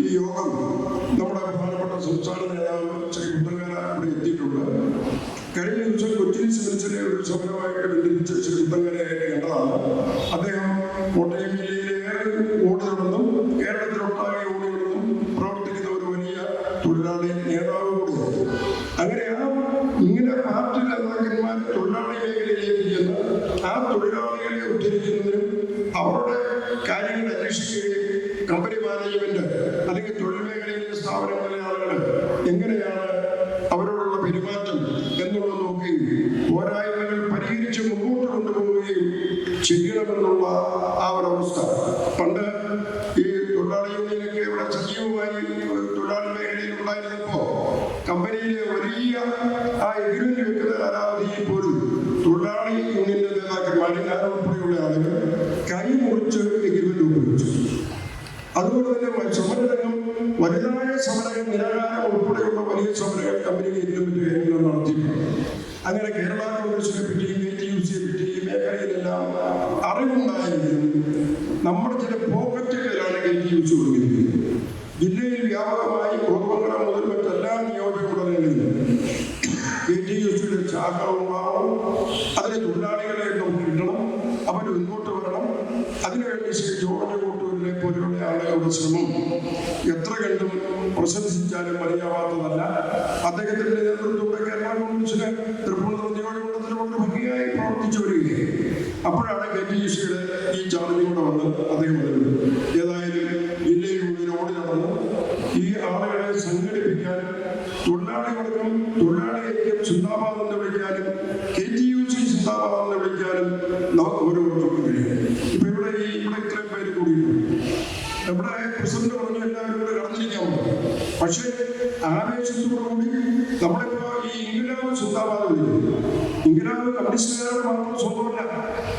ഈ യോഗം നമ്മുടെ പ്രധാനപ്പെട്ട സംസ്ഥാന നേതാവ് ശ്രീ കുട്ടങ്കര ഇവിടെ എത്തിയിട്ടുണ്ട്. കഴിഞ്ഞ ദിവസം കൊച്ചിൻ സിവിൽസിലെ ഒരു സമരമായിട്ട് ബന്ധിപ്പിച്ച ശ്രീ കുട്ടങ്കരയെ കണ്ടതാണ്. അദ്ദേഹം കോട്ടയം ജില്ലയിലെ ഏറെ ഓടുകളിലും കേരളത്തിലൊട്ടാകെ ഓടുകളിലും പ്രവർത്തിക്കുന്ന ഒരു വലിയ തൊഴിലാളി നേതാവ് കൂടിയാണ്. അങ്ങനെ ഇങ്ങനെ പാർട്ടി നേതാക്കന്മാർ തൊഴിലാളി മേഖലയിലേക്ക് ചെന്ന് ആ തൊഴിലാളികളെ ഉദ്ധരിക്കുന്നതിനും അവരുടെ കാര്യങ്ങൾ അന്വേഷിക്കുകയും കമ്പനി മാനേജ്മെന്റ് അല്ലെങ്കിൽ തൊഴിൽ മേഖലയിലെ സ്ഥാപനങ്ങളിലെ ആളുകൾ എങ്ങനെയാണ് അവരോടുള്ള പെരുമാറ്റം എന്നുള്ളത് നോക്കുകയും പോരായ്മകൾ പരിഹരിച്ച് മുമ്പോട്ട് കൊണ്ടുപോവുകയും ചെയ്യണമെന്നുള്ള ആ ഒരവസ്ഥ പണ്ട് ഈ തൊഴിലാളി യൂണിയനൊക്കെ ഇവിടെ സജീവമായി തൊഴിലാളി മേഖലയിൽ ഉണ്ടായിരുന്നപ്പോൾ കമ്പനിയിലെ വലിയ ആ എഗ്രിമെന്റ് വെക്കുന്ന കാലാവധിയിൽ പോലും തൊഴിലാളി യൂണിയന്റെ നേതാക്കന്മാരെ ഞാൻ ഉൾപ്പെടെയുള്ള ആളുകൾ കൈമുറിച്ച് എഗ്രിമെന്റ് ഉപയോഗിച്ചു. അതുപോലെ തന്നെ സമരരംഗം വലുതായ സമരങ്ങൾ, നിരാകാരം ഉൾപ്പെടെയുള്ള വലിയ സമരങ്ങൾ കമ്പനി എഗ്രിമെന്റ് കാര്യങ്ങളും നടത്തിയിട്ടുണ്ട്. അങ്ങനെ കേരള കോൺഗ്രസിനെ പറ്റിയും KTUCയെ പറ്റിയും ഈ മേഖലയിലെല്ലാം അറിവുണ്ടായെങ്കിലും നമ്മുടെ ചില പോക്കറ്റുകളിലാണ് KTUC ഒതുങ്ങിയിരിക്കുന്നത്. ജില്ലയിൽ വ്യാപകമായി കോതമംഗലം മുതൽ മറ്റെല്ലാ നിയോജകമണ്ഡലങ്ങളിലും KTUCയുടെ ശാഖ ഉണ്ടാവണം. അതിന് തൊഴിലാളികളെ നമുക്ക് കിട്ടണം, അവർ മുന്നോട്ട് വരണം. അതിനുവേണ്ടി ശ്രീ ജോർജ് കോട്ടൂരിനെ പോലെയുള്ള ആളുകളുടെ ശ്രമം എത്ര കണ്ടും പ്രശംസിച്ചാലും മതിയാവാത്തതല്ല. അദ്ദേഹത്തിന്റെ നേതൃത്വത്തിലൂടെ കേരള കോൺഗ്രസിന് തൃപ്പൂണിത്തുറ നിയോജകമണ്ഡലത്തിൽ വളരെ ഭംഗിയായി പ്രവർത്തിച്ചു വരികയും അപ്പോഴാണ് KTUCയുടെ ഈ ചാർജിലൂടെ വന്ന് അദ്ദേഹം വരുന്നത്. ഏതായാലും ജില്ലയിൽ മുഴുവൻ ഓടി നടന്നു ഈ ആളുകളെ സംഘടിപ്പിക്കാനും ചിന്താബാദം എന്ന് വിളിക്കാനും KTUC ചിന്താബാദം എന്ന് വിളിക്കാനും നമുക്ക് ഓരോരുത്തർക്കും കഴിയും. ഇപ്പൊ ഇവിടെ ഇത്രയും പേര് കൂടിയിട്ടുണ്ട്. നമ്മുടെ പ്രസിഡന്റ് പറഞ്ഞു എല്ലാവരും കൂടെ കടന്നിരിക്കാൻ പറ്റും. പക്ഷേ ആവേശത്തോടുകൂടി നമ്മളിപ്പോ ഈ ഇംഗിലാവ് ചിന്താബാദം വിളിക്കുന്നു. ഇംഗിലാവ് കമ്മ്യൂണിസ്റ്റുകാരുടെ മാത്രം സ്വന്തമല്ല.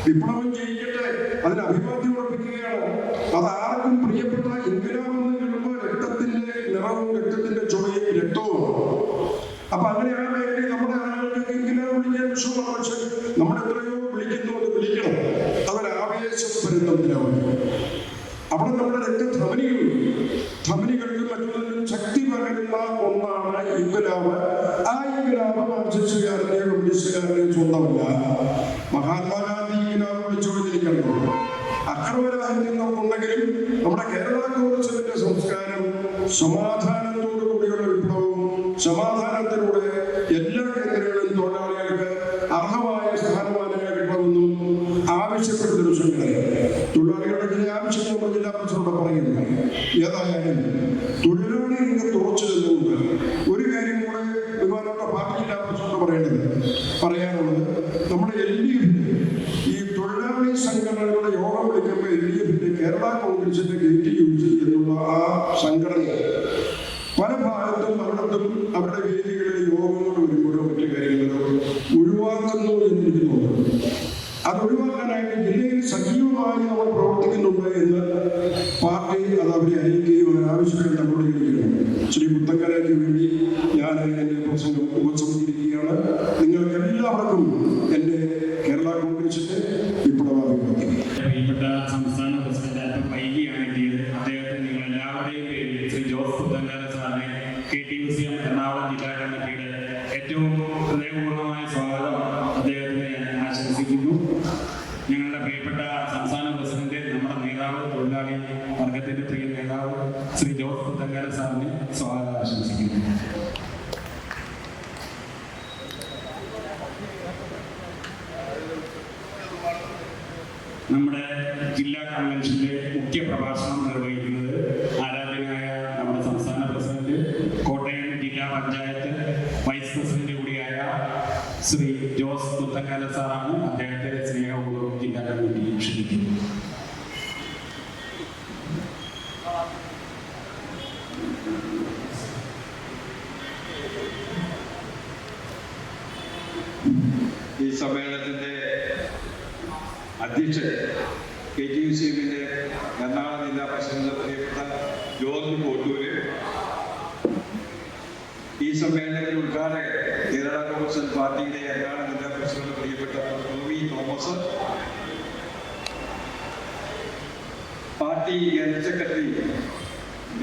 വിപ്ലവം ജയിക്കട്ടെ, അതിന് അഭിവാദ്യം ഉറപ്പിക്കുകയാണ്. അത് ആർക്കും പ്രിയപ്പെട്ട ഇംഗിലാവ് എന്ന് കേൾക്കുമ്പോൾ രക്തത്തിന്റെ നിറവും രക്തത്തിന്റെ ചുവയും രക്തവുമാണ്. അപ്പൊ അങ്ങനെയാണെങ്കിൽ നമ്മുടെ ആളുകൾക്ക് ഇംഗിലാവ് വിളിക്കാൻ വിഷമമാണ്. പക്ഷെ നമ്മൾ എത്രയോ വിളിക്കുന്നു, അത് വിളിക്കണം. അതൊരാവേശം വരുന്നതിനാവും. അവിടെ നമ്മുടെ ധമനികൾക്കും മറ്റുള്ളതിനും ശക്തി പകരുന്ന ഒന്നാണ് ഇംഗിലാവ്. ആ ഇംഗിലാവ് മാർക്സിസ്റ്റുകാരനെയോ കമ്മ്യൂണിസ്റ്റുകാരനെയോ സ്വന്തമല്ല. മഹാത്മാഗാന്ധി ഇംഗിലാവ് വിളിച്ചുകൊണ്ടിരിക്കുന്നു. അക്രമരാഹിത്യം നമുക്കുണ്ടെങ്കിലും നമ്മുടെ കേരള കോൺഗ്രസിന്റെ സംസ്കാരം സമാധാനത്തോടു കൂടിയുള്ള വിപ്ലവവും സമാധാനത്തിലൂടെ എല്ലാ കേന്ദ്രങ്ങളിലും തൊഴിലാളികൾക്ക് അർഹമായ സ്ഥാനമാനങ്ങൾ കിട്ടണമെന്നും ആവശ്യപ്പെട്ടൊരു സംഘടന. തൊഴിലാളികളുടെ ചില ആവശ്യം നമ്മൾ ജില്ലാ പ്രസിഡന്റ് പറയുന്നു. ഏതായാലും തൊഴിലാളി രംഗത്ത് ഉറച്ചു നിന്നുകൊണ്ട് ഒരു കാര്യം കൂടെ ബഹുമാനപ്പെട്ട പാർട്ടി ജില്ലാ പ്രസിഡന്റ് പറയാനുള്ളത്, നമ്മുടെ LDF ഈ തൊഴിലാളി സംഘടനകളുടെ യോഗം വിളിക്കുമ്പോൾ LDF കേരള കോൺഗ്രസിന്റെ KTUC എന്നുള്ള ആ സംഘടന പല ഭാഗത്തും പലയിടത്തും അവരുടെ വേദികളിൽ യോഗങ്ങൾ വരുമ്പോഴോ മറ്റു കാര്യങ്ങളോ ഒഴിവാക്കുന്നു എന്നെനിക്ക് തോന്നുന്നു. അത് ഒഴിവാക്കാനായിട്ട് ജില്ലയിൽ സജീവമായി നമ്മൾ പ്രവർത്തിക്കുന്നുണ്ട് എന്ന് പാർട്ടി അത് അവരെ അറിയിക്കുകയും അവരാവശ്യപ്പെട്ട് നടപടിയെടുക്കുകയാണ്. ശ്രീ പുത്തങ്കരയ്ക്ക് വേണ്ടി ഞാൻ എൻ്റെ പ്രസംഗം ഉപസംഹരിക്കുകയാണ്. നിങ്ങൾക്ക് എല്ലാവർക്കും എൻ്റെ കേരള കോൺഗ്രസിന്റെ വിപ്ലവാഭിവാദ്യം. പ്രിയപ്പെട്ട സംസ്ഥാന പ്രസിഡന്റ് അല്പം വൈകിയാണ് എത്തിയത്. അദ്ദേഹത്തെ നിങ്ങൾ എല്ലാവരുടെയും പേരിൽ ശ്രീ ജോസ് പുത്തങ്കര സാറിനെ KTUC എറണാകുളം ജില്ലാ കമ്മിറ്റിയുടെ ഏറ്റവും ഹൃദയപൂർണ്ണമായ സ്വാഗതം അദ്ദേഹത്തിന് ഞാൻ ആശംസിക്കുന്നു. ഞങ്ങളുടെ പ്രിയപ്പെട്ട സംസ്ഥാന പ്രസിഡന്റ്, നമ്മുടെ നേതാവ്, തൊഴിലാളി വർഗത്തിന്റെ പ്രിയ നേതാവ് ശ്രീ ജോസ് പുത്തങ്കര സാറിന് സ്വാഗതം ആശംസിക്കുന്നു. നമ്മുടെ ജില്ലാ കൺവെൻഷന്റെ മുഖ്യ പ്രഭാഷണം നിർവഹിക്കുന്നത് ആരാധ്യനായ നമ്മുടെ സംസ്ഥാന പ്രസിഡന്റ്, കോട്ടയം ജില്ലാ പഞ്ചായത്ത് വൈസ് പ്രസിഡന്റ് കൂടിയായ ശ്രീ ജോസ് പുത്തങ്കര സാറാണ്. അദ്ദേഹത്തെ സ്നേഹപൂർവ്വം ജില്ലാ കമ്മിറ്റി ക്ഷണിക്കുന്നു. ഈ സമ്മേളനത്തിന്റെ അധ്യക്ഷൻ KTUC-ന്റെ എറണാകുളം ജില്ലാ പ്രസിഡന്റ് പ്രിയപ്പെട്ട ജോർജ് കോട്ടൂര്, ഈ സമ്മേളനത്തിൽ ഉദ്ഘാടകൻ കേരള കോൺഗ്രസ് പാർട്ടിയുടെ എറണാകുളം ജില്ലാ പ്രസിഡന്റ് പ്രിയപ്പെട്ട Tomy Thomas, party general secretary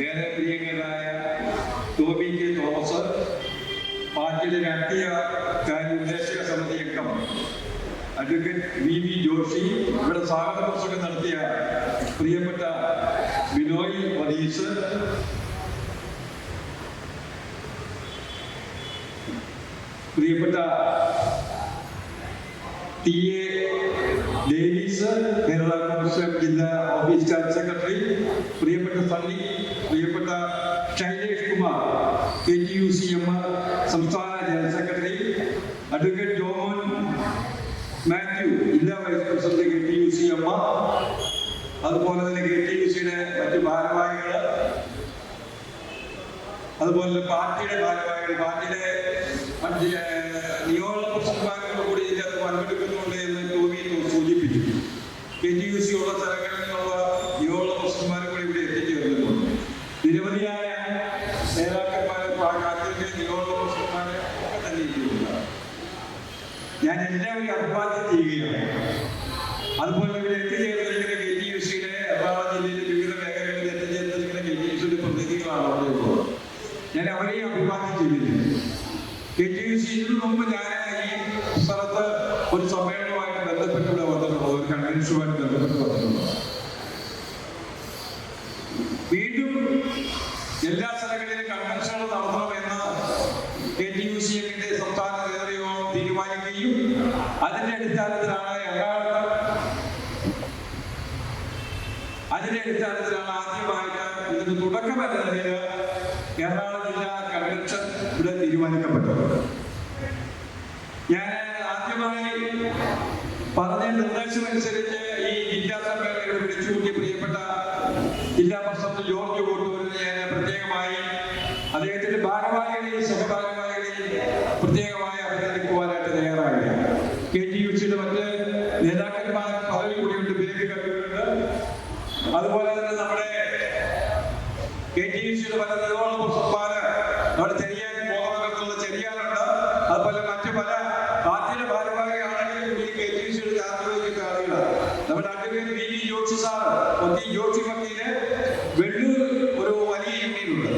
ഏറെ പ്രിയങ്കരായ ടോമി K. തോമസ്, പാർട്ടിയുടെ രാഷ്ട്രീയ കാര്യ ഉപദേശക സമിതി അംഗം അഡ്വക്കേറ്റ് VV ജോഷി, ഇവിടെ സ്വാഗത പ്രസംഗം നടത്തിയ പ്രിയപ്പെട്ട ബിനോയ് വർഗീസ്, പ്രിയപ്പെട്ട TA ഡേവിസ്, കേരള കോൺഗ്രസ് ജില്ലാ ഓഫീസ് ജനറൽ സെക്രട്ടറി, പ്രിയപ്പെട്ട സണ്ണി, പ്രിയപ്പെട്ട ശൈലേഷ് കുമാർ KTUC-M സംസ്ഥാന general secretary, advocate Jomon Mathew ജില്ലാ വൈസ് പ്രസിഡന്റ് KTUC-M, അതുപോലെ തന്നെ KTUC-യുടെ മറ്റ് ഭാരവാഹികൾ, അതുപോലെ പാർട്ടിയുടെ ഭാരവാഹികൾ, പാർട്ടിയുടെ നിയോജക പ്രസിഡന്റുമാരോട് കൂടി ഇതിനകത്ത് പങ്കെടുക്കുന്നുണ്ട് എന്ന് ടോമി സൂചിപ്പിച്ചു. KTUC ഉള്ള സ്ഥലങ്ങളിൽ നിന്നുള്ള നിയോജക പ്രസിഡന്റുമാരും കൂടി ഇവിടെ എത്തിച്ചേർന്നിട്ടുണ്ട്. നിരവധിയായ നേതാക്കന്മാരെ കാത്തിരിക്കുന്ന നിയോജക പ്രസിഡന്റുമാരെ ഒക്കെ തന്നെ ഇരിക്കുന്നുണ്ട്. ഞാൻ എല്ലാവരെയും അഭിവാദ്യം ചെയ്യുകയാണ്. അതുപോലെ ഇവിടെ എത്തിച്ചേർന്നിരിക്കുന്ന KTUC-യുടെ എറണാകുളം ജില്ലയിലെ വിവിധ മേഖലകളിൽ എത്തിച്ചേർന്നിരിക്കുന്ന KTUC-യുടെ പ്രതിനിധികളാണ് അവിടെ ഉള്ളത്. ഞാൻ അവരെയും അഭിവാദ്യം ചെയ്യുന്നില്ല. KTUC-ന് മുമ്പ് ഞാൻ ഈ സ്ഥലത്ത് ഒരു സമ്മേളനവുമായിട്ട് ബന്ധപ്പെട്ട് ഇവിടെ വന്നിട്ടുള്ളത്, ഒരു കൺവെൻഷനുമായിട്ട് ബന്ധപ്പെട്ട് വന്നിട്ടുള്ളത്. വീണ്ടും എല്ലാ സ്ഥലങ്ങളിലും കൺവെൻഷനുകൾ നടത്തണമെന്ന് KTUC-ന്റെ സംസ്ഥാന നേതൃയോഗം തീരുമാനിക്കുകയും അതിന്റെ അടിസ്ഥാനത്തിലാണ് ആദ്യമായിട്ട് ഇതിന് തുടക്കമെന്ന നിലയിൽ എറണാകുളം ജില്ലാ കൺവെൻഷൻ ഇവിടെ തീരുമാനിക്കപ്പെട്ടത്. അനുസരിച്ച് ഈ ജില്ലാ സമ്മേളനം വിളിച്ചുകൂട്ടിയ പ്രിയപ്പെട്ട ജില്ലാ പ്രസിഡന്റ് ജോർജ് കോട്ടൂരിനെ ഞാൻ പ്രത്യേകമായി അദ്ദേഹത്തിന്റെ ഭാരവാഹികളെയും സഹഭാരവാഹികളെയും പ്രത്യേകമായി അഭിനന്ദിക്കുവാനായിട്ട് തയ്യാറാകുകയാണ്. KTUCയുടെ മറ്റ് നേതാക്കന്മാർ പലരും കൂടിയുണ്ട്, ബേബി കവികളുണ്ട്. അതുപോലെ തന്നെ നമ്മുടെ KTUCയുടെ പല നേതാക്കളും പ്രസിഡന്മാര് നമ്മുടെ ചെറിയാൻ മോഹനകത്തുള്ള ചെറിയാനുണ്ട്. അതുപോലെ മറ്റു പല പാർട്ടിയുടെ ഭാരവാഹികളാണെങ്കിലും കൂടി KTUCയുടെ ചാർജ് വഹിക്കുന്ന ആളുകളാണ്. നമ്മുടെ advocate VV Joshi sir, Joshi വക്കീല് വെള്ളൂർ ഒരു വലിയ യൂണിയനുണ്ട്.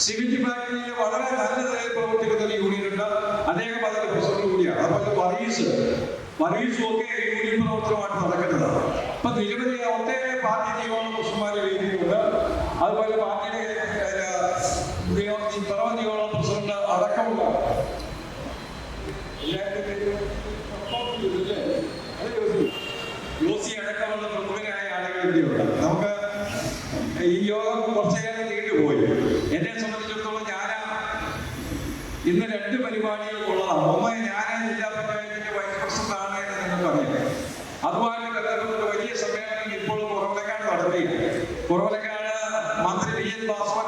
സിവിറ്റ് ഫാക്ടറിയിൽ വളരെ നല്ല നിലയിൽ പ്രവർത്തിക്കുന്ന ഒരു യൂണിയനുണ്ട്. അദ്ദേഹം അതിന്റെ പ്രസിഡന്റ് കൂടിയാണ്. അതുപോലെ വർഗീസും ഒക്കെ യൂണിയൻ പ്രവർത്തനമായിട്ട് നടക്കുന്നതാണ്. അപ്പൊ നിരവധി ഒട്ടേറെ പാർട്ടി നിയമ പ്രസിഡന്മാരെ വേദിയിലുണ്ട്. അതുപോലെ പാർട്ടിയുടെ പിറവ നിയമ പ്രസിഡന്റ് അടക്കമുള്ള യോസി അടക്കമുള്ള പ്രമുഖരായ ആളുകൾ ഇവിടെയുണ്ട്. നമുക്ക് ഈ യോഗം കുറച്ചേറെ നീണ്ടുപോയി. എന്നെ സംബന്ധിച്ചിടത്തോളം ഇന്ന് 2 പരിപാടികൾ ഉള്ളതാണ്. ഒന്ന്, ഞാൻ ജില്ലാ പഞ്ചായത്തിന്റെ വൈസ് പ്രസിഡന്റാണ് എന്ന് നിങ്ങൾക്കറിയാം. അതുമായി ബന്ധപ്പെട്ട വലിയ സമ്മേളനം ഇപ്പോൾ കുറവലക്കാട് നടത്തുകയാണ്. കുറവലക്കാട് മന്ത്രി VN വാസവൻ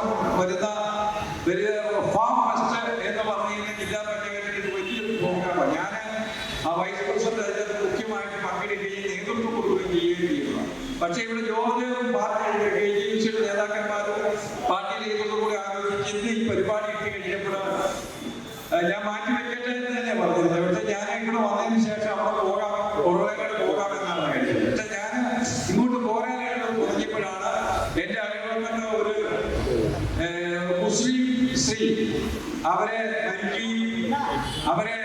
വരുന്ന ഫാം ഫെസ്റ്റ് എന്ന് പറഞ്ഞിരുന്ന ജില്ലാ പഞ്ചായത്തിന്റെ വലിയൊരു പ്രോഗ്രാമാണ്. ഞാൻ ആ വൈസ് പ്രസിഡന്റ് അതിനകത്ത് മുഖ്യമായിട്ട് പങ്കെടുക്കുകയും നേതൃത്വം കൊടുക്കുകയും ചെയ്യുകയും ചെയ്യുന്നു. പക്ഷേ ഇവിടെ ജോർജ് പാർട്ടി KTUCയുടെ നേതാക്കന്മാരും പാർട്ടി നേതൃത്വം കൂടി ആലോചിച്ച് ഈ പരിപാടി ഇട്ട് കഴിഞ്ഞപ്പോൾ ഞാൻ മാറ്റിവെക്കട്ടെ എന്ന് തന്നെ പറഞ്ഞിരുന്നത്. പക്ഷേ ഞാൻ ഇവിടെ വന്നതിന് ശേഷം അവിടെ കുറവലക്കാട് പോകാമെന്നാണ് കഴിച്ചത്. പക്ഷെ ഞാൻ ഇങ്ങോട്ട് പോരാനായിട്ട് തുടങ്ങിയപ്പോഴാണ് എന്റെ അറിവുള്ള ഒരു മുസ്ലിം സ്ത്രീ അവരെ മരിക്കുകയും അവരെ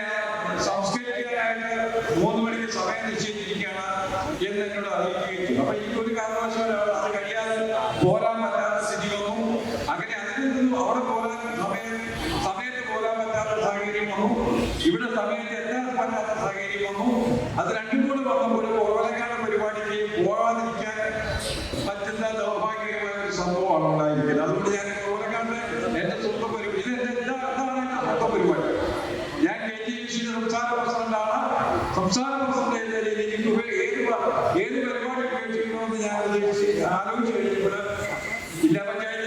സംസ്കരിക്കാനായിട്ട് 3 മണിക്ക് സമയം നിശ്ചയിച്ചിരിക്കുകയാണ് എന്ന് എന്നോട് അറിയിക്കുകയും ചെയ്തു. അപ്പൊ എനിക്കൊരു കാരണവശാലും അത് കഴിയാതെ പോരാൻ പറ്റാത്ത സ്ഥിതി വന്നു. അങ്ങനെ അതിൽ നിന്നും അവിടെ പോരാൻ സമയത്ത് പോരാൻ പറ്റാത്ത സാഹചര്യം വന്നു. ഇവിടെ സമയത്ത് എത്താൻ പറ്റാത്ത സാഹചര്യം വന്നു. അത് രണ്ടും കൂടി വന്നപ്പോൾ കുറവലക്കാട് പരിപാടിക്ക് പോകാതിരിക്കാൻ പറ്റുന്ന ദൗർഭാഗ്യകരമായ ഒരു സംഭവമാണ് ഉണ്ടായിരിക്കുന്നത്. അതുകൊണ്ട് ഞാൻ കുറവലക്കാട് എന്റെ സ്വന്തം പരിപാടി സ്വന്തം പരിപാടി. ഞാൻ KTUCയുടെ സംസ്ഥാന പ്രസിഡന്റാണ്. സംസ്ഥാന പ്രസിഡന്റ് എന്ന രീതിയിൽ ഏത് പരിപാടി ഉപയോഗിക്കണമെന്ന് ഞാൻ ആലോചിച്ച് കഴിഞ്ഞപ്പോൾ ജില്ലാ പഞ്ചായത്തിൽ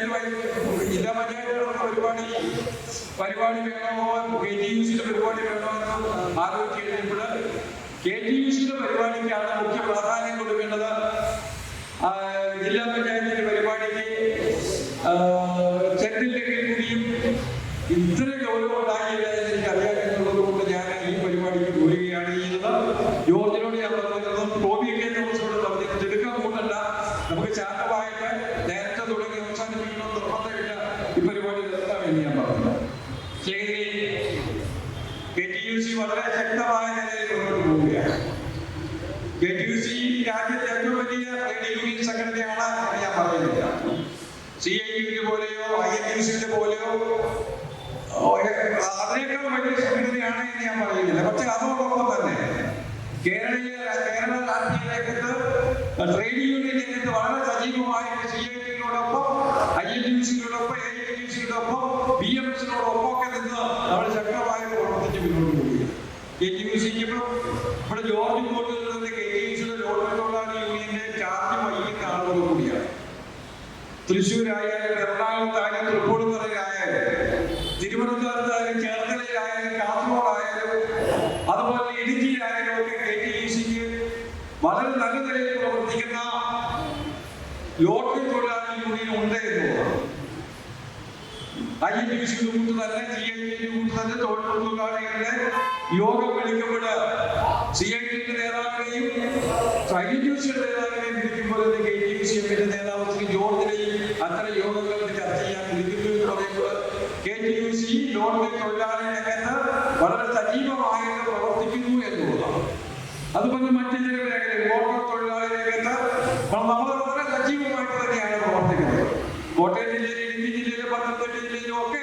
പരിപാടി വേണമോ KTUCയുടെ പരിപാടി വേണമോ എന്ന് ആലോചിച്ച് കഴിഞ്ഞപ്പോൾ KTUCയുടെ പരിപാടിക്കാണ് മുഖ്യ പ്രാധാന്യം കൊടുക്കേണ്ടത്. ജില്ലാ പഞ്ചായത്തിന്റെ പരിപാടിക്ക് ചെന്നില്ലെങ്കിൽ കൂടിയും ഇത്ര ഗൗരവം ഉണ്ടാകില്ല എന്ന് എനിക്കറിയാം എന്നുള്ളത് കൊണ്ട് ഞാൻ ഈ പരിപാടിക്ക് പോരുകയാണ് ചെയ്യുന്നത്. ജോർജിനോട് ഞാൻ പറഞ്ഞിരുന്നത് ടോബിയൊക്കെ ദിവസത്തോട് പറഞ്ഞിട്ട് തിടുക്കം കൂട്ടല്ല, നമുക്ക് ചാട്ടമായിട്ട് നേരത്തെ തുടങ്ങി അവസാനിപ്പിക്കണമെന്ന് നിർബന്ധമില്ല, ഈ പരിപാടി നിർത്താമെന്ന് ഞാൻ പറഞ്ഞു. ശരി, KTUC വളരെ ശക്തമായ നിലയിൽ മുന്നോട്ട് പോവുകയാണ്. KTUC രാജ്യത്തെ ഏറ്റവും വലിയ ട്രേഡ് യൂണിയൻ സംഘടനയാണ് എന്ന് ഞാൻ പറയുന്നില്ല. CITU പോലെയോ INTUC പോലെയോ അതിനേക്കാൾ വലിയ സംഘടനയാണ് എന്ന് ഞാൻ പറയുന്നില്ല. പക്ഷെ അതോടൊപ്പം തന്നെ കേരള രാഷ്ട്രീയ രംഗത്ത് ട്രേഡ് യൂണിയൻ രംഗത്ത് വളരെ സജീവമായ CITUവിനോടൊപ്പം INTUC-യോടൊപ്പം AITUC-യോടൊപ്പം BMS-നോടൊപ്പം ഒക്കെ നിന്ന് നമ്മൾ ശക്തമായി പ്രവർത്തിച്ച് മുന്നോട്ട് പോവുകയാണ്. KTUC-ക്ക് ഇവിടെ ജോർജ് കോട്ടൂരിൽ KTUC-യുടെ ലോട്ടറി തൊഴിലാളി യൂണിയന്റെ ചാർജ് വഹിക്കുന്ന ആളുകൾ കൂടിയാണ്. തൃശ്ശൂരായാലും എറണാകുളത്തായാലും തൃപ്പൂണിത്തുറയിലായാലും തിരുവനന്തപുരത്തായാലും ചേർത്തലയിലായാലും കാസർഗോഡായാലും അതുപോലെ ഇടുക്കിയിലായാലും ഒക്കെ KTUC-ക്ക് വളരെ നല്ല നിലയിൽ പ്രവർത്തിക്കുന്ന ലോട്ടറി തൊഴിലാളി യൂണിയൻ ഉണ്ട് എന്നുള്ളതാണ്. INTUC-യുടെ കൂട്ട് തന്നെ CITU-യുടെ കൂട്ട് തന്നെ തൊഴിലാളികളുടെ യോഗം വിളിക്കുമ്പോൾ CITU-യുടെ നേതാക്കളെയും INTUC-യുടെ നേതാക്കളെയും വിളിക്കുമ്പോൾ KTUC-യുടെ നേതാവ് ശ്രീ ജോർജിനെയും അത്തരം യോഗങ്ങളിൽ ചർച്ച ചെയ്യാൻ വിളിക്കുന്നു എന്ന് പറയുമ്പോൾ KTUC ലോട്ടറി തൊഴിലാളി രംഗത്ത് വളരെ സജീവമായിട്ട് പ്രവർത്തിക്കുന്നു എന്നുള്ളതാണ്. അതുപോലെ മറ്റു ചില മേഖലയിൽ മോട്ടോർ തൊഴിലാളി രംഗത്ത് നമ്മൾ വളരെ സജീവമായിട്ട് തന്നെയാണ് പ്രവർത്തിക്കുന്നത്. കോട്ടയം ജില്ലയിലും ഇടുക്കി ജില്ലയിലും പത്തനംതിട്ട ജില്ലയിലും ഒക്കെ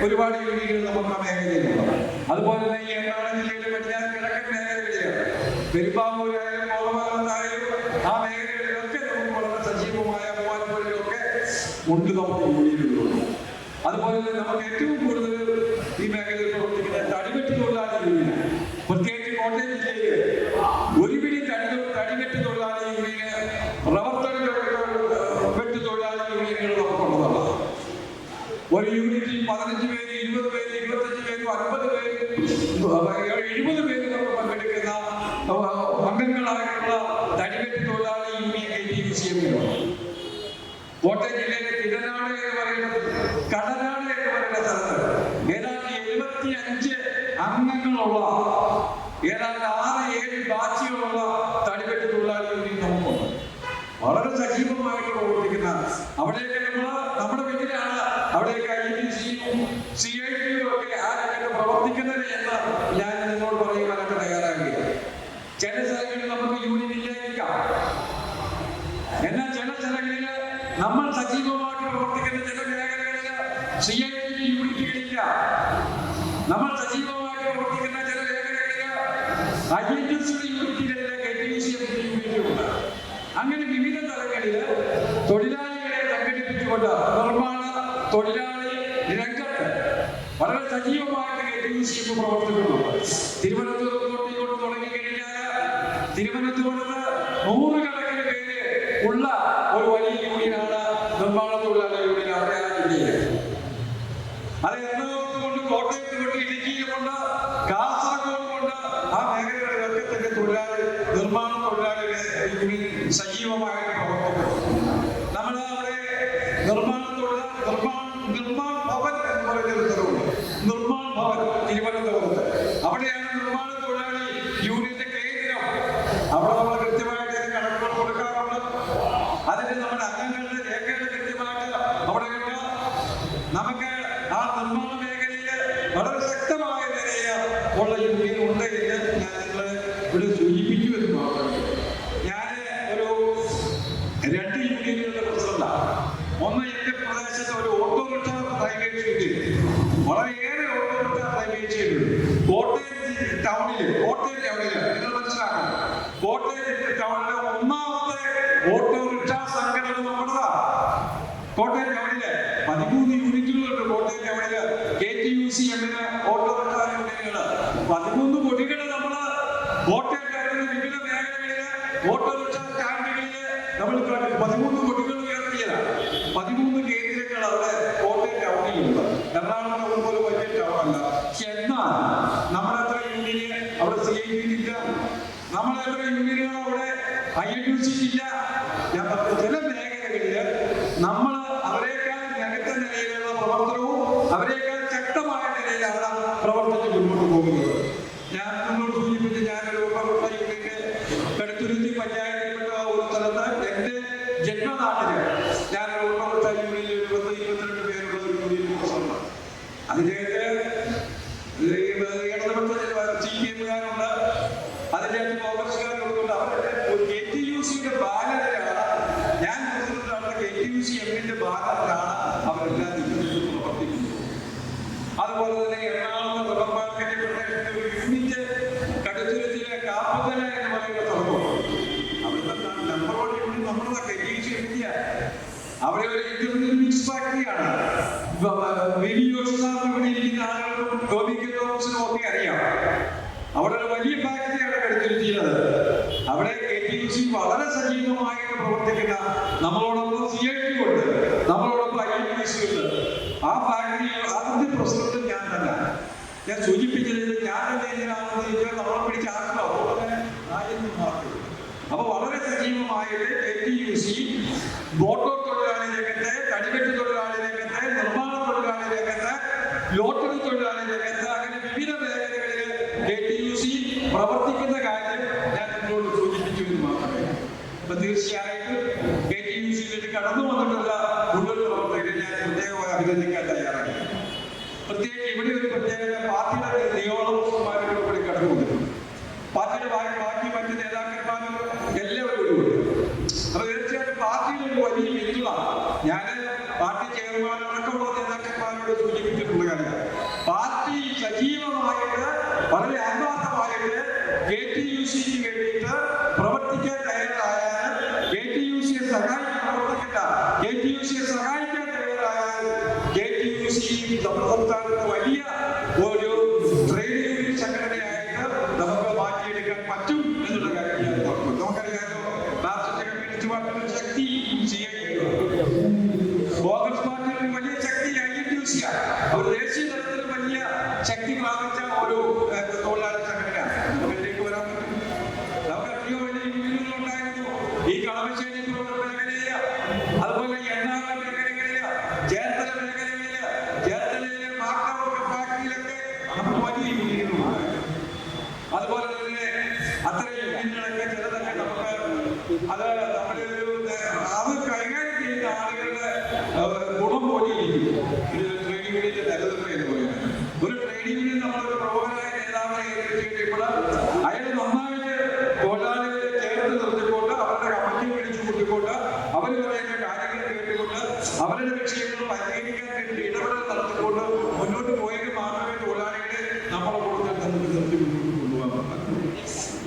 ഒരുപാട് യൂണിയനുകൾ നമുക്ക് ആ മേഖലയിലുണ്ട്. അതുപോലെ തന്നെ ഈ എറണാകുളം ജില്ലയിലെ പടിഞ്ഞാറ് കിഴക്കൻ മേഖലകളിലാണ് പെരുമ്പാവൂരായാലും കോതമംഗലത്തായാലും ആ മേഖലകളിലൊക്കെ നമുക്ക് വളരെ സജീവമായ മൂവാറ്റുപുഴയിലൊക്കെ ഉണ്ട് നമുക്ക് യൂണിയനുകളുണ്ട്. അതുപോലെ തന്നെ നമുക്ക് ഏറ്റവും കൂടുതൽ ഈ മേഖലയിൽ പ്രവർത്തിക്കുന്ന തടിവെട്ട് തൊഴിലാളി യൂണിയനാണ്. പ്രത്യേകിച്ച് കോട്ടയം ജില്ലയിൽ ഒരുപിടി തടിവെട്ട് 70 പേര് പങ്കെടുക്കുന്ന അംഗങ്ങളായിട്ടുള്ള തടിവെട്ട് തൊഴിലാളി യൂണിയൻ KTUCM കോട്ടയം ജില്ലയിലെ കിടനാട് എന്ന് പറയുന്നത് കടനാട് എന്ന് പറയുന്ന സ്ഥലത്ത് ഏതാണ്ട് 75 അംഗങ്ങളുള്ള ഏതാണ്ട് 6-7 ബാച്ചുകളുള്ള തടിവെട്ട് തൊഴിലാളി യൂണിയൻ നമുക്കുണ്ട്. വളരെ സജീവമായിട്ട് പ്രവർത്തിക്കുന്ന അവിടെയൊക്കെ നമ്മുടെ വീട്ടിലാണ് അവിടെയൊക്കെ INTC-യും CIT-യും ഒക്കെ ആ രംഗത്ത് പ്രവർത്തിക്കുന്നത് എന്ന് ഞാൻ നിങ്ങളോട് പറയുവാനൊക്കെ തയ്യാറാകുകയാണ്. ചില സ്ഥലങ്ങളിൽ നമുക്ക് യൂണിയൻ ഇല്ലായിരിക്കാം, എന്നാൽ ചില സ്ഥലങ്ങളിൽ നമ്മൾ സജീവമായിട്ട് പ്രവർത്തിക്കുന്ന ചില മേഖലകളിൽ CIT യൂണിറ്റുകളില്ല. നമ്മൾ സജീവമായിട്ട് പ്രവർത്തിക്കുന്ന ചില മേഖലകളിൽ INTC യൂണിറ്റുകളിലെ KTUCM യൂണിറ്റുണ്ട്. അങ്ങനെ വിവിധ തലങ്ങളിൽ തൊഴിലാളികളെ സംഘടിപ്പിച്ചുകൊണ്ട് നിർമ്മാണ തൊഴിലാളി രംഗത്ത് വളരെ സജീവമായിട്ട് KTUCM പ്രവർത്തിക്കുന്നുണ്ട്. തിരുവനന്തപുരത്ത് തൊട്ടിക്കൊണ്ട് തുടങ്ങിക്കഴിഞ്ഞാൽ തിരുവനന്തപുരത്ത് 100 കണക്കിന് പേര് ഉള്ള ഒരു വലിയ യൂണിയനാണ് നിർമ്മാണ തൊഴിലാളി യൂണിയൻ. അവിടെ ആ ജില്ലയിൽ അത് എറണാകുളത്ത് കൊണ്ട്, കോട്ടയത്ത് കൊണ്ട്, ഇടുക്കിയിൽ കൊണ്ട്, കാസർഗോഡ് കൊണ്ട് ആ മേഖലകളിലൊക്കെ തൊഴിലാളി നിർമ്മാണ തൊഴിലാളികളെ യൂണിയൻ സജീവമായിട്ട് പ്രവർത്തിക്കുന്നു. നമ്മൾ അവിടെ നിർമ്മാൺ ഭവൻ എന്ന് പറയുന്ന സ്ഥലമുണ്ട്. നിർമ്മാൺ ഭവൻ തിരുവനന്തപുരത്ത്, അവിടെയാണ് നിർമ്മാണ തൊഴിലാളി യൂണിയന്റെ കേന്ദ്രം. അവിടെ നമ്മൾ കൃത്യമായിട്ട് കണക്കുകൾ കൊടുക്കാറുണ്ട്. അതിന് നമ്മുടെ അംഗങ്ങളുടെ രേഖകൾ കൃത്യമായിട്ട് അവിടെ നമുക്ക് ആ നിർമ്മാണ മേഖലയിൽ വളരെ ശക്തമായ നിലയിൽ ഉള്ള യൂണിയൻ ഉണ്ട് എന്ന് ഞാൻ നിങ്ങളെ ഇവിടെ സൂചിപ്പിച്ചു എന്ന് മാത്രമേ. ഞാൻ ഒരു 2 യൂണിയനുകളുടെ പ്രസിഡന്റാണ്. ഒന്ന് എന്റെ പ്രദേശത്ത് ഒരു ഓട്ടോറിക്ഷ പ്രൈവേറ്റ് യൂണിയൻ, വളരെയേറെ ഓട്ടോറിക്ഷ പ്രൈവേറ്റ് യൂണിയൻ കോട്ടയം ടൗണില് നിങ്ങൾ മനസ്സിലാക്കണം, കോട്ടയം ടൗണിലെ 1ാമത്തെ ഓട്ടോറിക്ഷ സംഘടന നമ്മുടേതാണ്. കോട്ടയം ടൗണില് 13 യൂണിറ്റുകളുണ്ട്. കോട്ടയം ടൗണില് KTUCM-ന് ഓട്ടോറിക്ഷ യൂണിയനുകൾ 13 കൊടികൾ നമ്മൾ കോട്ടയം ടൗണിലെ വിവിധ മേഖലകളില് ഓട്ടോറിക്ഷ സ്റ്റാൻഡുകളില് നമ്മൾ 13 കൊടികൾ ഉയർത്തിയതാണ്. 13 കേന്ദ്രങ്ങൾ അവിടെ കോട്ടയം ടൗണിലുണ്ട്. എറണാകുളം പോലെ വലിയ ടൗണല്ല. എന്നാൽ നമ്മളെത്ര യൂണിയന് അവിടെ CIT ഇല്ല, നമ്മളെത്ര യൂണിയനുകൾ അവിടെ INTC ഇല്ല. ഞാൻ പറഞ്ഞ ചില മേഖലകളില് നമ്മൾ അവരെക്കാൾ മികച്ച നിലയിലുള്ള പ്രവർത്തനവും അവരെക്കാൾ ശക്തമായ നിലയിലാണ് പ്രവർത്തിച്ച് മുന്നോട്ട് പോകുന്നത്. ഞാൻ നിങ്ങളോട് സൂചിപ്പിച്ച് ഞാനൊരു ഓട്ടോറിക്ഷ യൂണിയന്റെ കടുത്തുരുത്തി പഞ്ചായത്തിൽപ്പെട്ട ഒരു സ്ഥലത്ത് എന്റെ ജന്മനാട്ടില് ഞാനൊരു ഓട്ടോറിക്ഷ യൂണിയനിൽ 22 പേരുള്ള ഒരു യൂണിയൻ പ്രസിഡന്റ്. അതിലേക്ക് ഇടതുപക്ഷ CPM-കാരുണ്ട്, അതിന്റെ കോൺഗ്രസ്സുകാരുണ്ട്. അവരുടെ KTUC-യുടെ ബാനറിലാണ് ഞാൻ പ്രസിഡന്റാണ്. KTUCM-ന്റെ ബാനറിലാണ് അവരെല്ലാം പ്രവർത്തിക്കുന്നത്. അതുപോലെ തന്നെ എറണാകുളം റബ്ബർ മാർക്കറ്റ് പ്രദേശത്തെ ഒരു യൂണിറ്റ് കടുത്തുരുത്തിയിലെ കാപ്പത്തല എന്ന് പറയുന്ന സ്ഥലമുണ്ട്. അവിടുത്തെ നമ്പർ 1 യൂണിറ്റ് നമ്മുടെ KTUCM. അവിടെ ഒരു ഇന്റർനാഷണൽ മിക്സ് ഫാക്ടറിയാണ്. ഇവിടെ ഇരിക്കുന്ന ആളുകൾക്കും ടോമിക്കും തോമസിനും ഒക്കെ അറിയാം. അവിടെ ഒരു വലിയ ഫാക്ടറിയാണ് കടുത്തുരുത്തിയുള്ളത്. അവിടെ KTUC വളരെ സജീവമായിട്ട് പ്രവർത്തിക്കുന്ന നമ്മളോടൊപ്പം CIT ഉണ്ട്, നമ്മളോടൊപ്പം INTC ഉണ്ട്. ആ ഫാക്ടറി അതിന്റെ പ്രസിഡന്റ് ഞാൻ തന്നെ. ഞാൻ സൂചിപ്പിച്ചത് ഞാൻ തന്നെ എന്തിനാണെന്ന് ചോദിച്ചാൽ നമ്മളെ പിടിച്ച് ആക്കണം. അതുപോലെ ആയിരുന്നു മാത്രമേ. അപ്പൊ വളരെ സജീവമായിട്ട് KTUC ഓട്ടോ തൊഴിലാളി രംഗത്ത്, തടിവെട്ട് തൊഴിലാളി രംഗത്ത്, നിർമ്മാണ തൊഴിലാളി രംഗത്ത്, ലോട്ടറി തൊഴിലാളി രംഗത്ത്, അങ്ങനെ വിവിധ മേഖലകളിൽ KTUC പ്രവർത്തിക്കുന്ന കാര്യം ഞാൻ നിങ്ങളോട് സൂചിപ്പിച്ചു എന്ന് മാത്രമേ. അപ്പൊ തീർച്ചയായിട്ടും KTUC-യിലേക്ക് കടന്നു വന്നിട്ടുള്ള മുഴുവൻ പ്രവർത്തകരെ ഞാൻ പ്രത്യേകമായി അഭിനന്ദിക്കാൻ തയ്യാറാണ്. പ്രത്യേകിച്ച് ഇവിടെ ഒരു പ്രത്യേകത, പാർട്ടിയുടെ നിയമമാരുടെ കൂടി കടന്നു വന്നിട്ടുണ്ട്. പാർട്ടിയുടെ ബാക്കി മറ്റ് നേതാക്കന്മാരും എല്ലാവരും ഉണ്ട്. അപ്പൊ തീർച്ചയായിട്ടും പാർട്ടിയുടെ ഒരു വലിയ പിന്തുണ ഞാൻ പാർട്ടി ചെയർമാൻ അടക്കമുള്ള നേതാക്കന്മാരോട് സൂചിപ്പിച്ചിട്ടുള്ള കാര്യം. പാർട്ടി സജീവമായിട്ട് വളരെ ആത്മാർത്ഥമായിട്ട് KTUC-ക്ക് വേണ്ടിയിട്ട് പ്രവർത്തിക്കാൻ തയ്യാറായാൽ, KTUC-യെ സഹായിക്കാൻ തയ്യാറായാൽ KTUC നമ്മുടെ സംസ്ഥാനത്ത് വലിയ ഒരു ട്രേഡ് യൂണിയൻ സംഘടനയായിട്ട് നമുക്ക് മാറ്റിയെടുക്കാൻ പറ്റും എന്നുള്ള കാര്യം നമുക്കറിയാമല്ലോ. രാഷ്ട്രീയ കമ്മ്യൂണിസ്റ്റ് പാർട്ടിയുടെ ശക്തി കോൺഗ്രസ് പാർട്ടിയുടെ വലിയ ശക്തി INTC-യാണ്. അവർ ദേശീയ തലത്തിൽ വലിയ ശക്തി പ്രാപിച്ച ഒരു ആനുകൂല്യങ്ങളൊക്കെ ചിലതൊക്കെ നമുക്ക് അത് നമ്മുടെ അത് കൈകാര്യം ചെയ്യുന്ന ആളുകളുടെ ഗുണം പോലെ ഇരിക്കും. ഒരു ട്രേഡ് യൂണിയന്റെ നിലനിൽപ്പ് എന്ന് പറയുന്നത്. ഒരു ട്രേഡ് യൂണിയൻ നമ്മളൊരു പ്രമുഖനായ നേതാവിനെ ഏൽപ്പിച്ചിട്ട് അയാൾ നന്നായിട്ട് തൊഴിലാളികളെ ചേർത്ത് നിർത്തിക്കൊണ്ട് അവരുടെ കമ്മിറ്റി വിളിച്ചു കൂട്ടിക്കൊണ്ട് അവർ പറയുന്ന കാര്യങ്ങൾ കേട്ടുകൊണ്ട് അവരുടെ വിഷയങ്ങൾ പരിഹരിക്കാൻ വേണ്ടി ഇടപെടൽ നടത്തിക്കൊണ്ട് മുന്നോട്ട് പോയെങ്കിൽ മാത്രമേ തൊഴിലാളികളെ നമ്മുടെ കൂടുതൽ നിർത്തി മുന്നോട്ട് കൊണ്ടുപോകാൻ പറ്റൂ.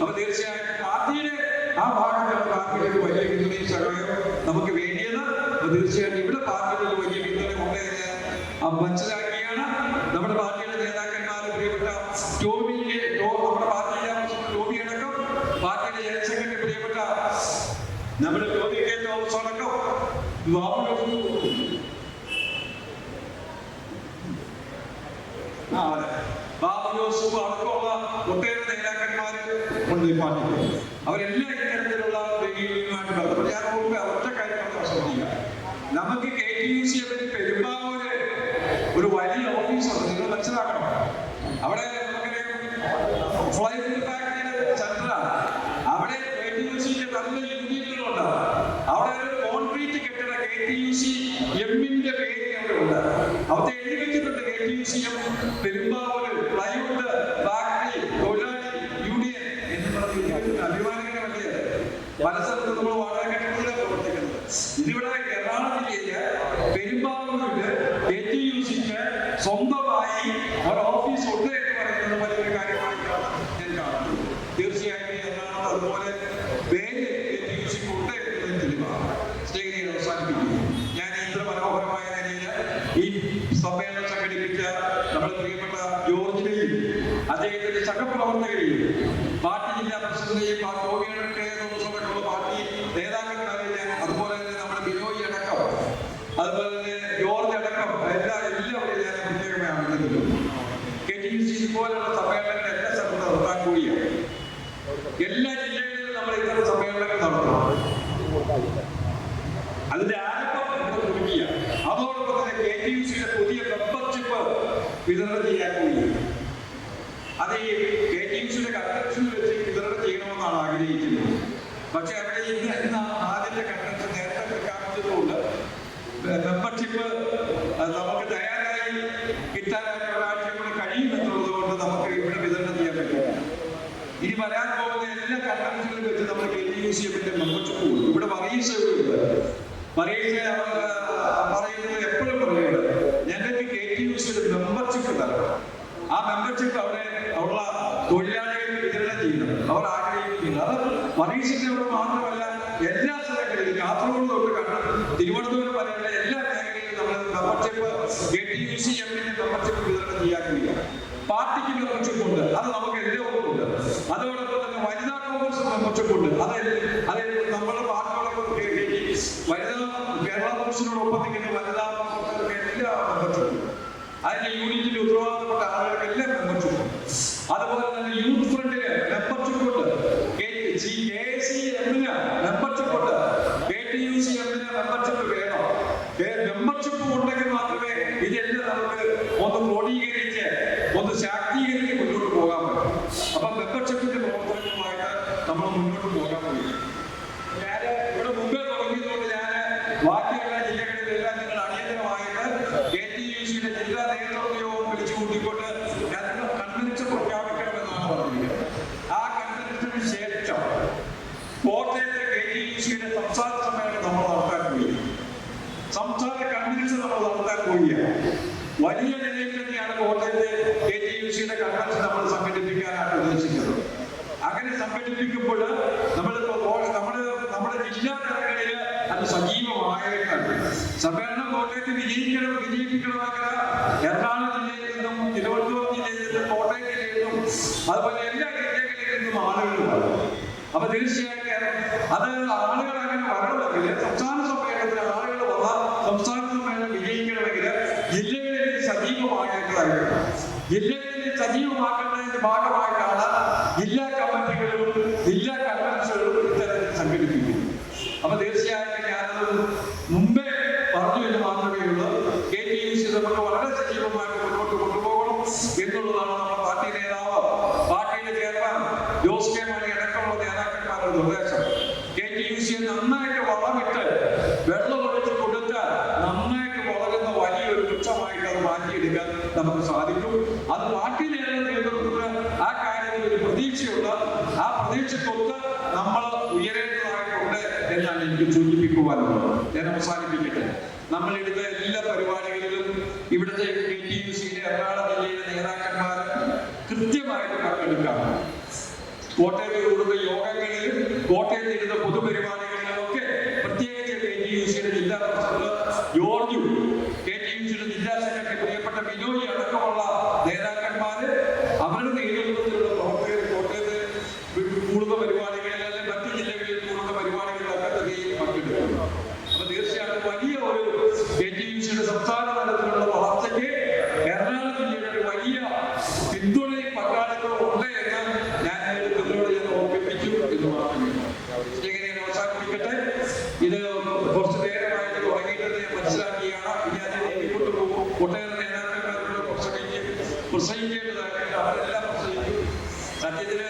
അപ്പൊ തീർച്ചയായിട്ടും പാർട്ടിയുടെ ആ ഭാഗത്തുള്ള പാർട്ടിയുടെ വലിയ പിന്തുണയും സഹായവും നമുക്ക് വേണ്ടിയത്. അപ്പൊ തീർച്ചയായിട്ടും ഇവിടെ പാർട്ടിയുടെ വലിയ പിന്തുണ കൊണ്ടുവരാൻ മനസ്സിലാക്കിയാണ് നമ്മുടെ പാർട്ടിയുടെ നേതാക്കന്മാർ പ്രിയപ്പെട്ട ടോമിയെ നമ്മുടെ പാർട്ടിയിലെ ടോമി അടക്കം പാർട്ടിയുടെ ജനറൽ സെക്രട്ടറി പ്രിയപ്പെട്ട നമ്മുടെ ടോമി കെ തോമസ് അടക്കം ബാബു ജോസഫ് അടക്കമുള്ള ഒട്ടേറെ നേതാക്കന്മാർ ഉണ്ട് ഈ പാർട്ടിക്ക്. അവരെല്ലാം ഇത്തരത്തിലുള്ള വെല്ലുവിളിയുമായിട്ട് ബന്ധപ്പെട്ട് ഞാൻ മുമ്പ് ഒറ്റ കാര്യം ശ്രദ്ധിക്കുക. നമുക്ക് KTUC പെരുമ്പാവൂര് ഒരു വലിയ ഓഫീസുണ്ട്. നിങ്ങൾ മനസ്സിലാക്കണം. അവിടെ ഫ്ലൈറ്റ് ഫാക്ടറിയുടെ സെന്ററാണ്. അവിടെ KTUCന്റെ നല്ല യൂണിറ്റുകളുണ്ട്. അവിടെ ഒരു കോൺക്രീറ്റ് കെട്ടിട KTUC എമ്മിന്റെ പേര് അവിടെ ഉണ്ട്. അവിടെ എഴുതി വെച്ചിട്ടുണ്ട് KTUC പെരുമ്പാവൂര് പ്ലൈവുഡ് ഫാക്ടറി തൊഴിലാളി യൂണിയൻ എന്ന് പറഞ്ഞ അഭിമാനകര വണ്ടിയാണ്. പല സ്ഥലത്ത് നമ്മൾ വാടക കെട്ടിടത്തിലാണ് പ്രവർത്തിക്കുന്നത്. ഇതിവിടെ എറണാകുളം ജില്ലയില് പെരുമ്പാവൂരില് KTUCക്ക് സ്വന്തമായി ഒരു ഓഫീസ് ഉണ്ട് എന്ന് പറയുന്നത് വലിയൊരു കാര്യമായിട്ടാണ് ഞാൻ കാണുന്നത്. തീർച്ചയായിട്ടും എറണാകുളം അതുപോലെ പേര് KTUCക്ക് ഉണ്ട് എന്നതിന് തെളിവാണ്. സ്റ്റേജിൽ അവസാനിപ്പിക്കുന്നു. ഞാൻ ഇത്ര മനോഹരമായ നിലയിൽ ഈ സമ്മേളനം സംഘടിപ്പിച്ച നമ്മുടെ പ്രിയപ്പെട്ട ജോർജിനെയും അദ്ദേഹത്തിന്റെ സഹപ്രവർത്തകരെയും പാർട്ടി ജില്ലാ പ്രസിഡന്റിനെയും ടോമിയുടെ പാർട്ടി നേതാക്കന്മാരെയും ഞാൻ അതുപോലെ തന്നെ നമ്മുടെ ബിനോയി അടക്കം അതുപോലെ തന്നെ ജോർജ് അടക്കം എല്ലാവരെയും ഞാൻ പ്രത്യേകമായി അഭിനന്ദിക്കുന്നു. KTUC ഇതുപോലുള്ള സമ്മേളനങ്ങൾ എല്ലാ സ്ഥലത്തും നടത്താൻ കൂടിയാണ്. എല്ലാ ജില്ലകളിലും നമ്മൾ ഇത്തരം സമ്മേളനങ്ങൾ നടത്തണം. അതിന്റെ ആരംഭം തുടങ്ങിയ അതോടൊപ്പം തന്നെ KTUCയുടെ പുതിയ മെമ്പർഷിപ്പ് വിതരണം ചെയ്യാൻ കൂടിയാണ്. അത് ഈ KTUCയുടെ കൺവെൻഷനിൽ വെച്ച് വിതരണം ചെയ്യണമെന്നാണ് ആഗ്രഹിക്കുന്നത്. പക്ഷെ അവിടെ ഇന്ന് ആദ്യത്തെ കൺവെൻഷൻ നേരത്തെ പ്രഖ്യാപിച്ചതുകൊണ്ട് മെമ്പർഷിപ്പ് നമുക്ക് തയ്യാറായി കിട്ടാനായിട്ട് ഒരാഴ്ച കൂടെ കഴിയുമെന്നുള്ളത് കൊണ്ട് നമുക്ക് ഇവിടെ വിതരണം ചെയ്യാൻ പറ്റില്ല. ഇനി വരാൻ പോകുന്ന എല്ലാ കൺവെൻഷനിലും വെച്ച് നമ്മൾ KTUCയുടെ മെമ്പർഷിപ്പ് കൊടുക്കും. ഇവിടെ പരീക്ഷ പറയുന്നത് എപ്പോഴും പറയുന്നത് ഞങ്ങൾക്ക് KTUCയുടെ മെമ്പർഷിപ്പ് തരണം. ആ മെമ്പർഷിപ്പ് അവിടെ ഉള്ള തൊഴിലാളികൾക്ക് വിതരണം ചെയ്യണം. അവർ ആഗ്രഹിക്കുന്നത് അത് പരീക്ഷയ്ക്ക് മാത്രമല്ല എല്ലാ സ്ഥലങ്ങളിലും കാസർഗോഡ് തൊട്ട് കണ്ട് തിരുവനന്തപുരം വരെയുള്ള എല്ലാ മേഖലയിലും നമ്മൾ മെമ്പർഷിപ്പ് KTUC മെമ്പർഷിപ്പ് വിതരണം ചെയ്യാൻ കഴിയും. പാർട്ടിക്ക് മെമ്പർഷിപ്പ് ഉണ്ട്. അത് നമുക്ക് എല്ലാവർക്കും ഉണ്ട്. അതോടൊപ്പം തന്നെ വനിതാ കോൺഗ്രസ് മെമ്പർഷിപ്പ് ഉണ്ട്. അത് നമ്മുടെ പാർട്ടിയോടൊപ്പം വനിതാ കേരള കോൺഗ്രസിനോടൊപ്പം നിൽക്കുന്ന വനിതാ കോൺഗ്രസ് എല്ലാ മെമ്പർഷിപ്പും അതിന്റെ യൂണിറ്റിന്റെ ഉത്തരവാദിത്തപ്പെട്ട ആളുകൾക്ക് എല്ലാം മെമ്പർഷിപ്പ്. അതുപോലെ തന്നെ യൂത്ത് ഫ്രണ്ടിന് മെമ്പർഷിപ്പ് ഉണ്ട്. KCM-ന് മെമ്പർഷിപ്പ് ഉണ്ട്. KTUC-ന് മെമ്പർഷിപ്പ് വേണം. മെമ്പർഷിപ്പ് ഉണ്ടെങ്കിൽ മാത്രമേ ഇതെല്ലാം നമുക്ക് ഒന്ന് ക്രോഡീകരിച്ച് ഒന്ന് ശാക്തീകരിച്ച് മുന്നോട്ട് പോകാൻ പറ്റും. അപ്പൊ മെമ്പർഷിപ്പിന്റെ പ്രവർത്തനങ്ങളുമായിട്ട് നമ്മൾ മുന്നോട്ട് പോകാൻ കഴിയും. ഞാൻ ഇവിടെ മുമ്പേ തുടങ്ങിയതുകൊണ്ട് ഞാൻ ബാക്കിയുള്ള ജില്ലകളിലെല്ലാം നിങ്ങൾ അടിയന്തരമായിട്ട് KTUC-യുടെ ജില്ലാ നേതൃത്വ യോഗം വിളിച്ചു കൂട്ടിക്കൊണ്ട് കൺവെൻഷൻ പ്രഖ്യാപിക്കണമെന്നാണ് പറഞ്ഞിരിക്കുന്നത്. ആ കൺവെൻഷന് ശേഷം കോട്ടയത്തെ KTUC-യുടെ സംസ്ഥാന സമ്മേളനം നമ്മൾ നടത്താൻ പോയി. സംസ്ഥാന കൺവെൻഷൻ നമ്മൾ നടത്താൻ പോവുകയാണ്. വലിയ നിലയിൽ തന്നെയാണ് കോട്ടയത്തെ KTUC-യുടെ കൺവെൻഷൻ നമ്മൾ സംഘടിപ്പിക്കാനാണ് ഉദ്ദേശിക്കുന്നത്. അങ്ങനെ സംഘടിപ്പിക്കുമ്പോൾ നമ്മുടെ ജില്ലാ തലങ്ങളിൽ അത് സജീവമായിട്ടാണ്. സമ്മേളനം കോട്ടയത്ത് വിജയിപ്പിക്കണമെങ്കിൽ എറണാകുളം ജില്ലയിൽ നിന്നും തിരുവനന്തപുരം ജില്ലയിൽ നിന്നും കോട്ടയം ജില്ലയിൽ നിന്നും അതുപോലെ എല്ലാ ജില്ലകളിൽ നിന്നും ആളുകൾ വരും. അപ്പൊ തീർച്ചയായിട്ടും അത് ആളുകൾ അങ്ങനെ വരണമെങ്കിൽ സംസ്ഥാന സമ്മേളനത്തിന് ആളുകൾ വന്നാൽ സംസ്ഥാന സമ്മേളനം വിജയിക്കണമെങ്കിൽ ജില്ലകളിൽ സജീവമാക്കേണ്ടതായിരുന്നു. ജില്ലകളിൽ സജീവമാക്കുന്നതിന്റെ ഭാഗമായിട്ടാണ് ജില്ലാ കമ്മിറ്റികളും ജില്ലാ കൺവെൻഷനുകളും ഇത്തരത്തിൽ സംഘടിപ്പിക്കുന്നത്. അപ്പൊ തീർച്ചയായിട്ടും ഞാനത് മുമ്പേ പറഞ്ഞു എന്ന് മാത്രമേ ഉള്ളൂ. KTUC നമുക്ക് വളരെ സജീവമായിട്ട് മുന്നോട്ട് കൊണ്ടുപോകണം എന്നുള്ളതാണ് നമ്മുടെ പാർട്ടി നേതാവ്, പാർട്ടിയുടെ ചെയർമാൻ ജോസ് കെ മാണി അടക്കമുള്ള നേതാക്കൾ നമ്മളെടുത്ത എല്ലാ പരിപാടികളിലും ഇവിടുത്തെ KTUCയിലെ എറണാകുളം ജില്ലയിലെ നേതാക്കന്മാർ കൃത്യമായിട്ട് പങ്കെടുക്കാറ്. കോട്ടയത്ത് കൂടുന്ന യോഗങ്ങളിലും കോട്ടയത്ത് ഇരുന്ന പൊതുപരിപാടികളിലും ഒക്കെ പ്രത്യേകിച്ച് KTUCയുടെ ജില്ലാ പ്രസിഡന്റ് ജോർജു, KTUCയുടെ ജില്ലാ സെക്രട്ടറി പ്രിയപ്പെട്ട ബിനോയ് അടക്കമുള്ള നേതാക്കന്മാര് അവരുടെ നേതൃത്വത്തിലുള്ള പ്രവർത്തകർ കോട്ടയത്ത് കൂടുന്ന പരിപാടികളിൽ അല്ലെങ്കിൽ മറ്റു ജില്ലകളിൽ കൂടുന്ന പരിപാടികളിലൊക്കെ തന്നെ പങ്കെടുക്കുന്നു. അപ്പൊ തീർച്ചയായിട്ടും വലിയ ഒരു KTUCയുടെ സംസ്ഥാന തലത്തിലുള്ള വളർച്ചയ്ക്ക് എറണാകുളം ജില്ലയുടെ ഒരു വലിയ പിന്തുണയും പങ്കാളിത്തവും ഉണ്ട് എന്ന് ഞാൻ ഓർമ്മിപ്പിച്ചു എന്ന് മാത്രമേ. ഇങ്ങനെ അവസാനിപ്പിക്കട്ടെ. ഇത് കുറച്ച് നേരമായിട്ട് തുടങ്ങിയിട്ടെന്ന് ഞാൻ മനസ്സിലാക്കിയാണ്. ഇനി അതിനെ മുന്നോട്ട് പോകും. ഒട്ടേറെ നേതാക്കന്മാരോട് പ്രസംഗിക്കേണ്ടതായിട്ട് അവരെല്ലാം പ്രസംഗിക്കും. സത്യത്തില്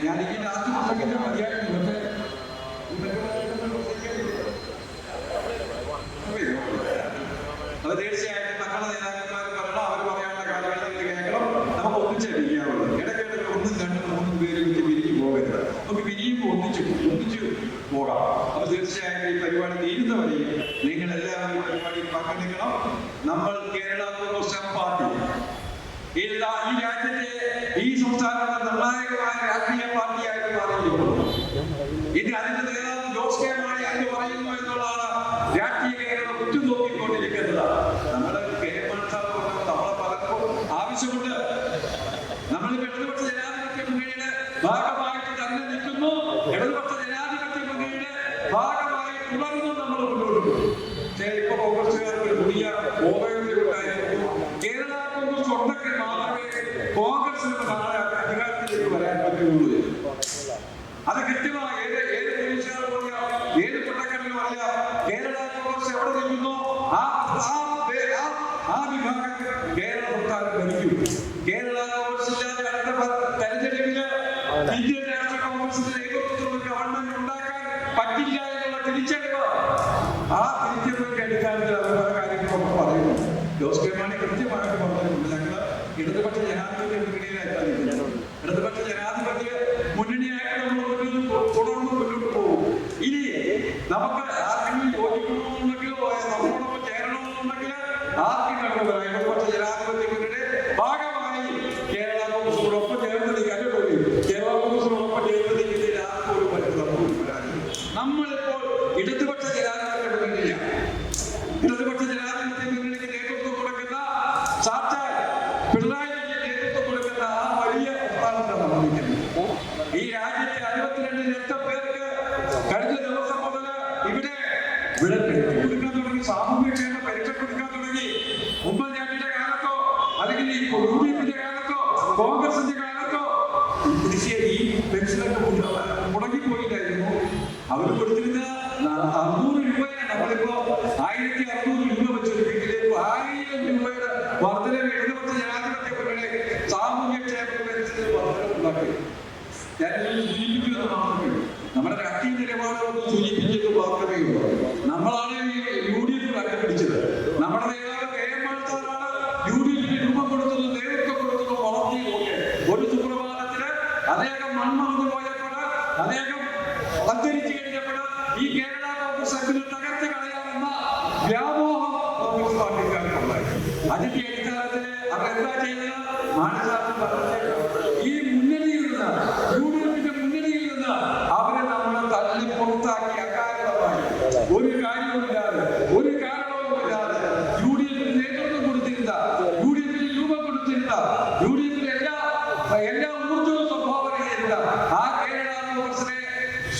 ഞാനിങ്ങനെ ലാസ്റ്റ് പ്രസംഗിച്ച മതിയായിരുന്നു. അത് തീർച്ചയായിട്ടും നമ്മുടെ നേതാക്കന്മാർ പറയണം. അവർ പറയാനുള്ള കാര്യങ്ങൾ നിങ്ങൾ കേൾക്കണം. നമുക്ക് ഒന്നിച്ചേ പിരിയാവുള്ളൂ. ഇടയ്ക്കിടയ്ക്ക് ഒന്നും രണ്ടും മൂന്നും പേര് പിരിഞ്ഞു പോകരുത്. നമുക്ക് പിരിയുമ്പോൾ ഒന്നിച്ചു പോകാം. അപ്പൊ തീർച്ചയായിട്ടും ഈ പരിപാടി തീരുന്നവരെയും നിങ്ങൾ എല്ലാവരും ഈ പരിപാടിയിൽ പങ്കെടുക്കണം. നമ്മൾ കേരള കോൺഗ്രസ് പാർട്ടി ഈ രാജ്യത്തെ ഈ സംസ്ഥാനത്തെ നിർണായകമായ രാഷ്ട്രീയ പാർട്ടിയായിട്ട് മാറിയിരിക്കുന്നു. ഇത് അതിന്റെ നേതാവ് ജോസ് കെ മാണി എന്ന് പറയുന്നു എന്നുള്ളതാണ് രാഷ്ട്രീയ കേരളം ഉറ്റുനോക്കിക്കൊണ്ടിരിക്കുന്നത്. നമ്മുടെ നമ്മളെ പലർക്കും ആവശ്യമുണ്ട്. നമ്മളിപ്പോ ഇടതുപക്ഷ ജനാധിപത്യ മുന്നണിയുടെ ഭാഗമായിട്ട് തന്നെ നിൽക്കുന്നു. ഇടതുപക്ഷ ജനാധിപത്യ മുന്നണിയുടെ ഭാഗമായി തുടർന്നും നമ്മൾ മുന്നോട്ട് പോകും. പക്ഷേ ഇപ്പൊ കോൺഗ്രസുകാർക്ക് ഒരു പുതിയ ഓർമ്മയുണ്ടായിരുന്നു. കേരള കോൺഗ്രസ് ഉണ്ടെങ്കിൽ മാത്രമേ കോൺഗ്രസിന് നാളെ അധികാരത്തിലേക്ക് വരാൻ പറ്റുള്ളൂ. അത് കൃത്യമായി ഏത് പോലീസുകാർ പറയാം, ഏത് പൊട്ടക്കടലും അറിയാം. കേരള കോൺഗ്രസ് എവിടെ നിൽക്കുന്നു ആ വിഭാഗം കേരള സർക്കാർ ഭരിക്കും. കേരള കോൺഗ്രസ് ഇല്ലാതെ അടുത്ത തെരഞ്ഞെടുപ്പില് ഇന്ത്യൻ രാഷ്ട്രീയ കോൺഗ്രസിന്റെ നേതൃത്വത്തിലുള്ള ഗവൺമെന്റ് ഉണ്ടാക്കാൻ പറ്റില്ല എന്നുള്ള തിരിച്ചറിവ്, ആ തിരിച്ചറിവിന്റെ അടിസ്ഥാനത്തിൽ അവർ പല കാര്യങ്ങളൊക്കെ പറയുന്നു. ജോസ് കെ മാണി കൃത്യമായിട്ട് പറഞ്ഞിട്ടുണ്ട്. ഞങ്ങൾ ഇടതുപക്ഷ ജനാധിപത്യ മുന്നണിയിലായിരിക്കും. ഇടതുപക്ഷ ജനാധിപത്യ മുന്നണിയായിട്ട് നമ്മൾ തുടർന്ന് മുന്നോട്ട് പോകും. ഇനി നമുക്ക് ആർക്കെങ്കിലും യോജിക്കണമെന്നുണ്ടെങ്കിലോ നമ്മളോടൊപ്പം ചേരണമെന്നുണ്ടെങ്കിൽ ആർക്കും കണ്ടുവരാം. ഇടതുപക്ഷ ജനാധിപത്യ മുന്നണിയുടെ ഭാഗമായി കേരള കോൺഗ്രസിനോടൊപ്പം ചേർന്ന് നിൽക്കാനും കേരള കോൺഗ്രസിനോടൊപ്പം ചേർന്ന് നിൽക്കുന്നതിൽ ആർക്കും ഒരു പറ്റും. നമ്മളിപ്പോൾ ഇടതുപക്ഷ ജനാധിപത്യ മുന്നണിയാണ്. ഇടതുപക്ഷ ജനാധിപത്യ മുന്നണിക്ക് നേതൃത്വം കൊടുക്കുന്ന സാക്ഷാൽ പിണറായി നേതൃത്വം കൊടുക്കുന്ന ആ വലിയ പ്രസ്ഥാനത്താണ് നടന്നിരിക്കുന്നത്. ഈ രാജ്യത്തെ 62 ലക്ഷം പേർക്ക് കഴിഞ്ഞ ദിവസം മുതൽ ഇവിടെ കൊടുക്കാൻ തുടങ്ങി. സാമൂഹ്യക്ഷേമ പെൻഷൻ കൊടുക്കാൻ തുടങ്ങി. ഉമ്മൻചാണ്ടിയുടെ കാലത്തോ അല്ലെങ്കിൽ UDFിന്റെ കാലത്തോ കോൺഗ്രസിന്റെ കാലത്തോ ഈ പെൻഷനൊക്കെ മുടങ്ങിപ്പോയിട്ടായിരുന്നു. അവർ കൊടുത്തിരുന്ന 600 രൂപയാണ്. നമ്മളിപ്പോ 1600 രൂപ വെച്ചൊരു വീട്ടിലേക്ക് 1000 രൂപയുടെ വർധനവ് ഇടതുപക്ഷ ജനാധിപത്യ മുന്നണി സാമൂഹ്യക്ഷേമ പെൻഷനിൽ വർധനവുണ്ടാക്കി. ഞാൻ സൂചിപ്പിക്കുന്നത് മാത്രമേ ഉള്ളൂ. നമ്മുടെ രാഷ്ട്രീയ നിലപാടുകളൊന്നും സൂചിപ്പിച്ചത് മാത്രമേ ഉള്ളൂ. നമ്മളാണ് UDF കണ്ടുപിടിച്ചത്. നമ്മുടെ നേതാവ് KM മാണിസാറാണ് UDFിന് രൂപം കൊടുത്തതും നേതൃത്വം കൊടുത്തതും വളർത്തിയതൊക്കെ. ഒരു സുപ്രഭാതത്തില് അദ്ദേഹം മൺമറന്നു പോയപ്പോൾ, അദ്ദേഹം അന്തരിച്ചു കഴിഞ്ഞപ്പോൾ ഈ കേരള കോൺഗ്രസ് അംഗങ്ങൾ തകർത്ത് കളയാമെന്ന വ്യാമോഹം കോൺഗ്രസ് പാർട്ടിക്കാർക്കുണ്ടായി. അതിന്റെ അടിസ്ഥാനത്തിൽ അവരെന്താ ചെയ്തത്? മാണിസാറിന് ഈ മുന്നണിയിൽ നിന്ന്, UDFിന്റെ മുന്നണിയിൽ നിന്ന് അവരെ നമ്മളെ തള്ളി പുറത്താക്കി അകാരണമായി ഒരു കാര്യവുമില്ലാതെ, ഒരു കാരണവുമില്ലാതെ UDFിന് നേതൃത്വം കൊടുത്തിരുന്ന, UDFിന് രൂപം കൊടുത്തിരുന്ന, UDFിന് എല്ലാ ഊർജ്ജവും സംഭാവന ചെയ്തിരുന്ന ആ കേരള കോൺഗ്രസിനെ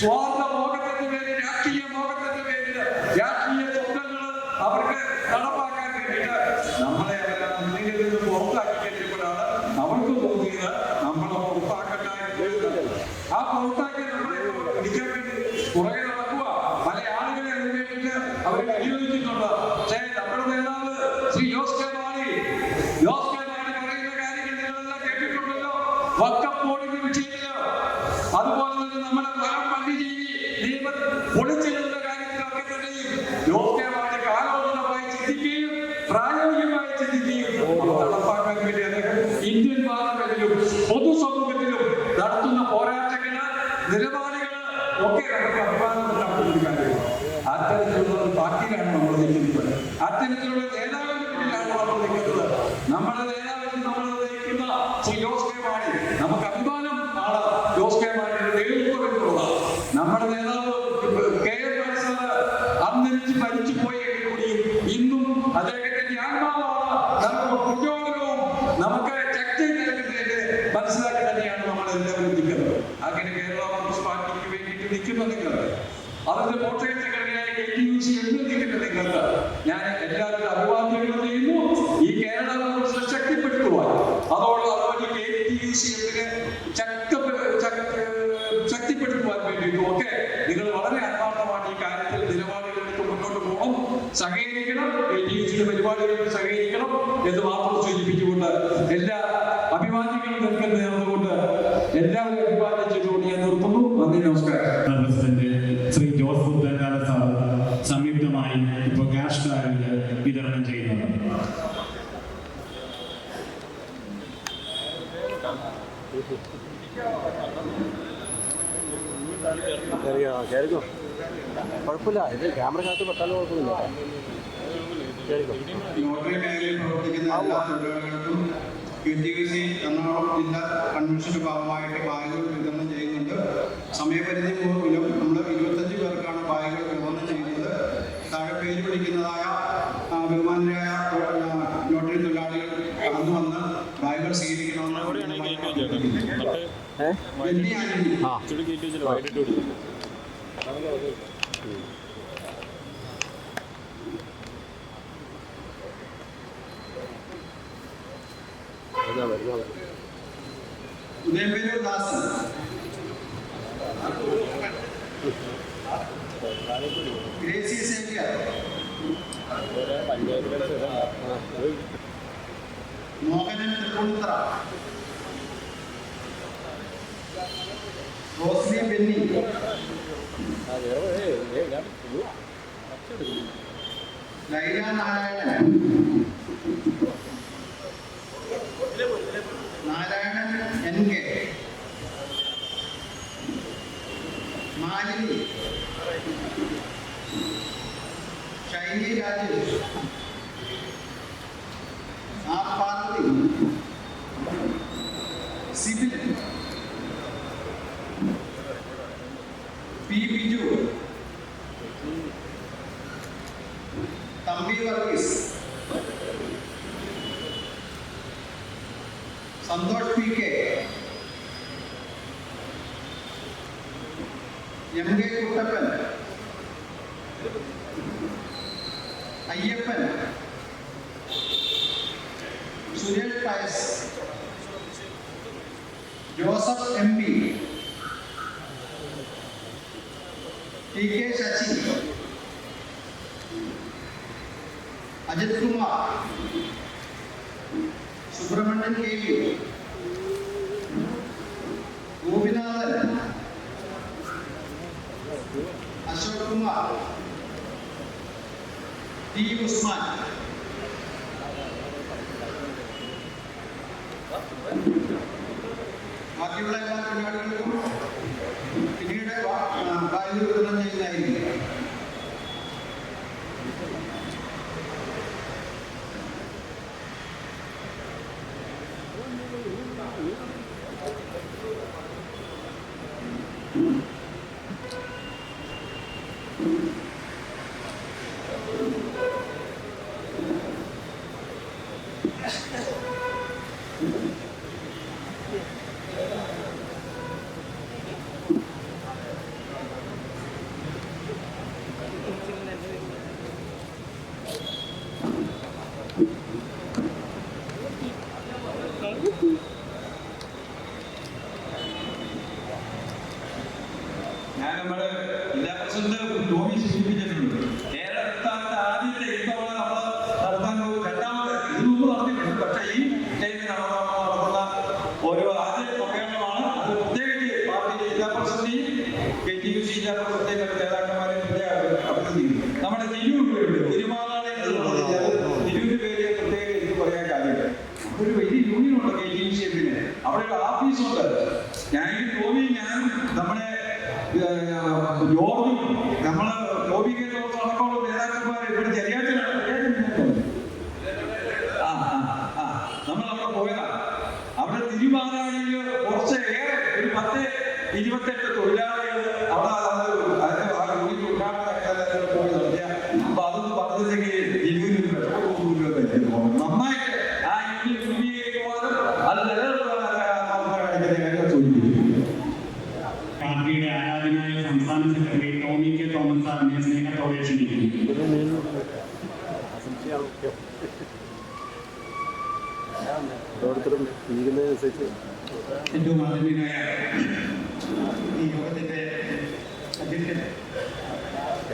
സ്വാർത്ഥ മോഹത്തിന്റെ പേരിൽ, രാഷ്ട്രീയ മോഹത്തിന്റെ പേരിൽ, രാഷ്ട്രീയ സ്വപ്നങ്ങൾ അവർക്ക് നടപ്പാക്കാൻ വേണ്ടിയിട്ട് നമ്മളെ അവരുടെ മുന്നിൽ നിന്ന് പുറത്താക്കി കഴിഞ്ഞപ്പോഴാണ് അവർക്ക് തോന്നിയത് നമ്മളെ പുറത്താക്കണ്ട. ആ പുറത്താക്കി നമ്മളെ പിടിക്കാൻ വേണ്ടി പുറകെ നടക്കുക. പല ആളുകളെ അതിന് വേണ്ടിയിട്ട് അവർ വിനിയോഗിക്കുന്നുണ്ട്. പക്ഷേ നമ്മുടെ നേതാവ് ശ്രീ ജോസ് കെ മാണി പറയുന്ന കാര്യങ്ങൾ നിങ്ങളെല്ലാം കേട്ടിട്ടുണ്ടല്ലോ. വഖഫ് ബോർഡിന്റെ വിഷയത്തില്, അതുപോലെ തന്നെ നമ്മുടെ വന്യജീവി നിയമം പൊളിച്ചെഴുതുന്ന കാര്യത്തിലൊക്കെ തന്നെയും ജോസ് കെ മാണി കാലോചിതമായി ചിന്തിക്കുകയും പ്രായോഗികമായി ചിന്തിക്കുകയും നടപ്പാക്കാൻ വേണ്ടി അദ്ദേഹം ഇന്ത്യൻ പാർലമെന്റിലും പൊതുസമൂഹത്തിലും നടത്തുന്ന പോരാട്ടങ്ങള്, നിലപാടുകള് ഒക്കെ നമുക്ക് അഭിമാനം നടത്തുന്ന ഒരു കാര്യമാണ്. അത്തരത്തിലുള്ള ഒരു പാർട്ടിയിലാണ് അത്തരത്തിലുള്ള നേതാവിന്റെ പിന്നിലാണ് നമ്മൾ നിൽക്കുന്നത്. നമ്മുടെ നേതാവിന് നമ്മൾ നയിക്കുന്ന ശ്രീ ജോസ് കെ മാണി, നമുക്ക് അഭിമാനം ആണ് ജോസ് കെ മാണിയുടെ നേതൃത്വം എന്നുള്ളത്. നമ്മുടെ നേതാവ് കെ എം മാണി സാറ് അന്തരിച്ച് മരിച്ചു പോയെങ്കിൽ കൂടിയും ഇന്നും അദ്ദേഹത്തിന്റെ ആത്മാവാണ് നമുക്ക് പ്രചോദനവും നമുക്ക് ശക്തിയും നൽകുന്നതിന് മനസ്സിലാക്കി തന്നെയാണ് നമ്മൾ എല്ലാവരും നിൽക്കുന്നത്. അങ്ങനെ കേരള കോൺഗ്രസ് പാർട്ടിക്ക് വേണ്ടിയിട്ട് നിൽക്കുന്ന നിങ്ങൾ, അതിന്റെ പോർട്ടേറ്റ് സെക്രട്ടറിയായ KTUC നിൽക്കുന്ന നിങ്ങൾക്ക് ഞാൻ എല്ലാവരും അഭിവാദ്യങ്ങൾ ചെയ്യുന്നു. ഈ കേരള കോൺഗ്രസ് ശക്തിപ്പെടുത്തുവാൻ അതുവഴി KTUC ശക്തിപ്പെടുത്തുവാൻ വേണ്ടിയിട്ടും ഒക്കെ നിങ്ങൾ വളരെ ആത്മാർത്ഥമാണ് ഈ കാര്യത്തിൽ നിലപാടുകളിലേക്ക് മുന്നോട്ട് പോകണം, സഹകരിക്കണം, KTUCയുടെ പരിപാടികളിൽ സഹകരിക്കണം എന്ന് മാത്രം സൂചിപ്പിച്ചുകൊണ്ട് എല്ലാ അഭിവാദ്യങ്ങളും നിൽക്കുന്ന നേർന്നുകൊണ്ട് എല്ലാവരും അഭിവാദ്യം ചെയ്തുകൊണ്ട് ഞാൻ നിർത്തുന്നു. നന്ദി, നമസ്കാരം. പ്രസിഡന്റ് ശ്രീ ജോസ് പുത്തൻകാല സാർ സംയുക്തമായി ഇപ്പോൾ ക്യാഷ് ബാഗിൽ വിതരണം ചെയ്യുന്നത്. കുഴപ്പമില്ല, ഇത് ക്യാമറക്കകത്ത് പെട്ടാലും കുഴപ്പമില്ല. നോട്ടറി മേഖലയിൽ പ്രവർത്തിക്കുന്ന എല്ലാ തൊഴിലാളികൾക്കും KTUC എറണാകുളം ജില്ലാ കൺവെൻഷന്റെ ഭാഗമായിട്ട് ബാഗുകൾ വിതരണം ചെയ്യുന്നുണ്ട്. സമയപരിധി മൂലം നമ്മൾ 25 പേർക്കാണ് ബാഗുകൾ വിതരണം ചെയ്യുന്നത്. താഴെ പേര് വിളിക്കുന്നതായ ബഹുമാനരായ നോട്ടറി തൊഴിലാളികൾ കടന്നു വന്ന് ബാഗുകൾ സ്വീകരിക്കണമെന്ന് Udayamperoor Dasan, Gracy Xavier, Mohanan Thrippunithura, Rosly Benny, Laila Narayanan, Narayanan NK, Malini, Shiny Rajesh, R Parvathy, Sybil, P Biju, Thampi Varghese, Santhosh PK, MK Kuttappan, Ayyappan, Suresh Pius, Joseph MB, TK Sasi, Ajith Kumar, Subramanian KV, Gopinathan, Ashok Kumar, T Usman, ബാക്കിയുള്ള എല്ലാ തൊഴിലാളികൾക്കും പിന്നീട് ബാഗ് വിതരണം ചെയ്യുന്നതായിരിക്കും. ഞാൻ നമ്മുടെ ജില്ലാ പ്രസിഡന്റ് ടോമി സൂചിപ്പിച്ചിട്ടുണ്ട്. കേരളത്തിൽ ആദ്യത്തെ ഇത്തവണ നമ്മൾ നടത്താൻ രണ്ടാമത്തെ ഇതിനു മുമ്പ് നടത്തിയിട്ടുണ്ട്. പക്ഷേ ഈ ടൈമിൽ നടത്തുന്ന ഒരു ആദ്യ സമ്മേളനമാണ്. അത് പ്രത്യേകിച്ച് പാർട്ടി ജില്ലാ പ്രസിഡന്റിനെയും KTUC ജില്ലാ പ്രസിഡന്റിന്റെ നേതാക്കന്മാരെ അഭിനന്ദിക്കുന്നു. നമ്മുടെ തിരുവിന്റെ പേര് പ്രത്യേകം എനിക്ക് പറയാൻ കാര്യമില്ല. ഒരു വലിയ യൂണിയൻ ഉണ്ട് KTUC. അവിടെ ഒരു ഓഫീസുണ്ട്. ഞാൻ ടോമി, ഞാൻ നമ്മുടെ ജോർജും നമ്മള് ടോബി കെ ജോർജ് അടക്കമുള്ള നേതാക്കന്മാർ ഇവിടെ ചെറിയാച്ചനാണ് 28 തൊഴിലാളികൾ അവിടെ അതിന്റെ ആ യൂണിറ്റ് ഉദ്ഘാടനം പോയി നടത്തിയ അപ്പൊ അതൊന്നും പറഞ്ഞില്ലെങ്കിൽ നന്നായിട്ട് ആ യൂണിറ്റ് രൂപീകരിക്കുവാനും അത് നിലനിർത്തുവാനും സൂചിപ്പിക്കുന്നു. പാർട്ടിയുടെ ആരാധനായ സംസ്ഥാന സെക്രട്ടറി ടോമി കെ തോമസ് സാറിനെ സ്നേഹത്തോടെ ക്ഷണിക്കുന്നു. ഓരോരുത്തരും ഇരിക്കുന്നതിനനുസരിച്ച് ഏറ്റവും ആദരണീയനായ ഈ യോഗത്തിന്റെ അധ്യക്ഷൻ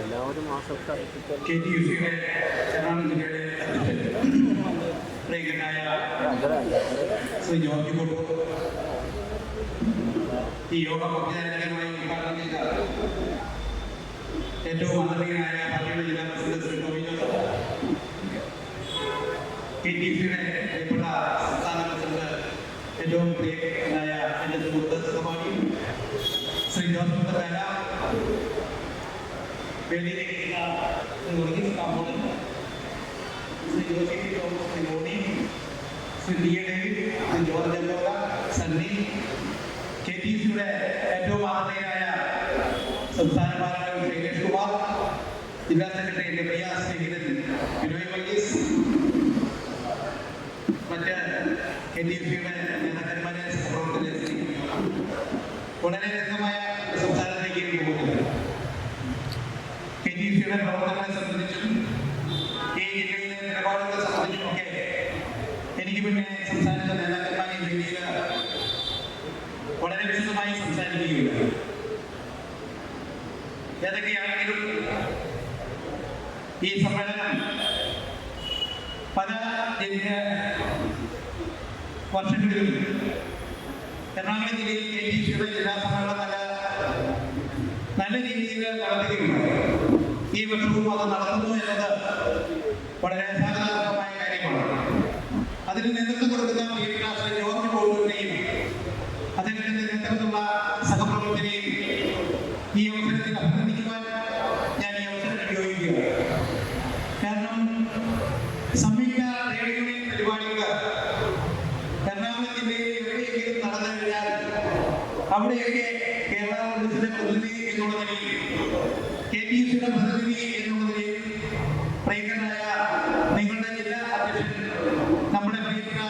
എല്ലാവരും ആ സർക്കാർ KTUCയുടെ എറണാകുളം ജില്ലയുടെ അധ്യക്ഷൻ പ്രിയങ്കരനായ ശ്രീ ജോർജ് കുട്ടു, ഈ യോഗം ഔപചാരികമായി ഉദ്ഘാടനം ചെയ്ത ഏറ്റവും ആദരണീയനായ പാർട്ടിയുടെ ജില്ലാ പ്രസിഡന്റ് ശ്രീ ടോമി ജോസഫ്, KTUCയുടെ പ്രിയപ്പെട്ട സംസ്ഥാന പ്രസിഡന്റ് ഏറ്റവും പ്രിയനായ എൻ്റെ സുഹൃത്ത് സഹപാഠി ശ്രീ ജോസഫ് തേല, വേദിയിലിരിക്കുന്ന ശ്രീ വർഗീസ് കാമ്പോളൻ, ശ്രീ ജോസി പി തോമസ്, ശ്രീ മോണി, ശ്രീ ടി എ ഡേവിഡ്, ശ്രീ ജോർജ് അലോല, സണ്ണി, KTUCയുടെ ഏറ്റവും ആദരണീയനായ സംസ്ഥാന ഭാരവാഹി ശൈലേഷ് കുമാർ, ജില്ലാ സെക്രട്ടറി എൻ്റെ പ്രിയ സ്നേഹിതൻ വിനോയ് വർഗീസ്, മറ്റ് KTUCയുടെ നേതാക്കന്മാരെ സഹപ്രവർത്തകരെ വളരെ രസമായ സംസാരത്തിലേക്ക് പോകുന്നത്. KTUCയുടെ പ്രവർത്തനങ്ങളെ സംബന്ധിച്ചും ഈ ജില്ലയിലെ നിലപാടുകളെ സംബന്ധിച്ചുമൊക്കെ എനിക്ക് പിന്നെ സംസാരിച്ച നേതാക്കന്മാരെ വേദിയിൽ വളരെ വിശദമായി സംസാരിക്കുകയുണ്ട്. ഏതൊക്കെയാണെങ്കിലും ഈ സമ്മേളനം പല വർഷങ്ങളിലും എറണാകുളം ജില്ലയിൽ KTUCയുടെ ജില്ലാ സമ്മേളനം നല്ല രീതിയിൽ നടത്തുകയുണ്ട്. ഈ വർഷവും അത് നടത്തുന്നു എന്നത് വളരെ സ്വാഗതാർഹമായ കാര്യമാണ്. അതിന് നേതൃത്വം കൊടുക്കുന്ന പ്രിയപ്പെട്ട ശ്രീ ജോർജ് പോളിനെയും അദ്ദേഹത്തിന്റെ നേതൃത്വത്തിലുള്ള സഹപ്രവർത്തകരെയും ഈ അവസരത്തിൽ അഭിനന്ദിക്കുവാൻ ഞാൻ ഈ അവസരം ഉപയോഗിക്കുകയാണ്. കാരണം സംയുക്ത ട്രേഡ് യൂണിയൻ പരിപാടികൾ എറണാകുളം ജില്ലയിൽ എവിടെയെങ്കിലും നടന്നു കഴിഞ്ഞാൽ അവിടെയൊക്കെ കേരള കോൺഗ്രസിന്റെ പ്രതിനിധി എന്നുള്ള നിലയിൽ, KTUCയുടെ പ്രതിനിധി എന്നുള്ള നിലയിൽ പ്രിയങ്കരനായ നിങ്ങളുടെ ജില്ലാ അധ്യക്ഷൻ, നമ്മുടെ പ്രിയപ്പെട്ട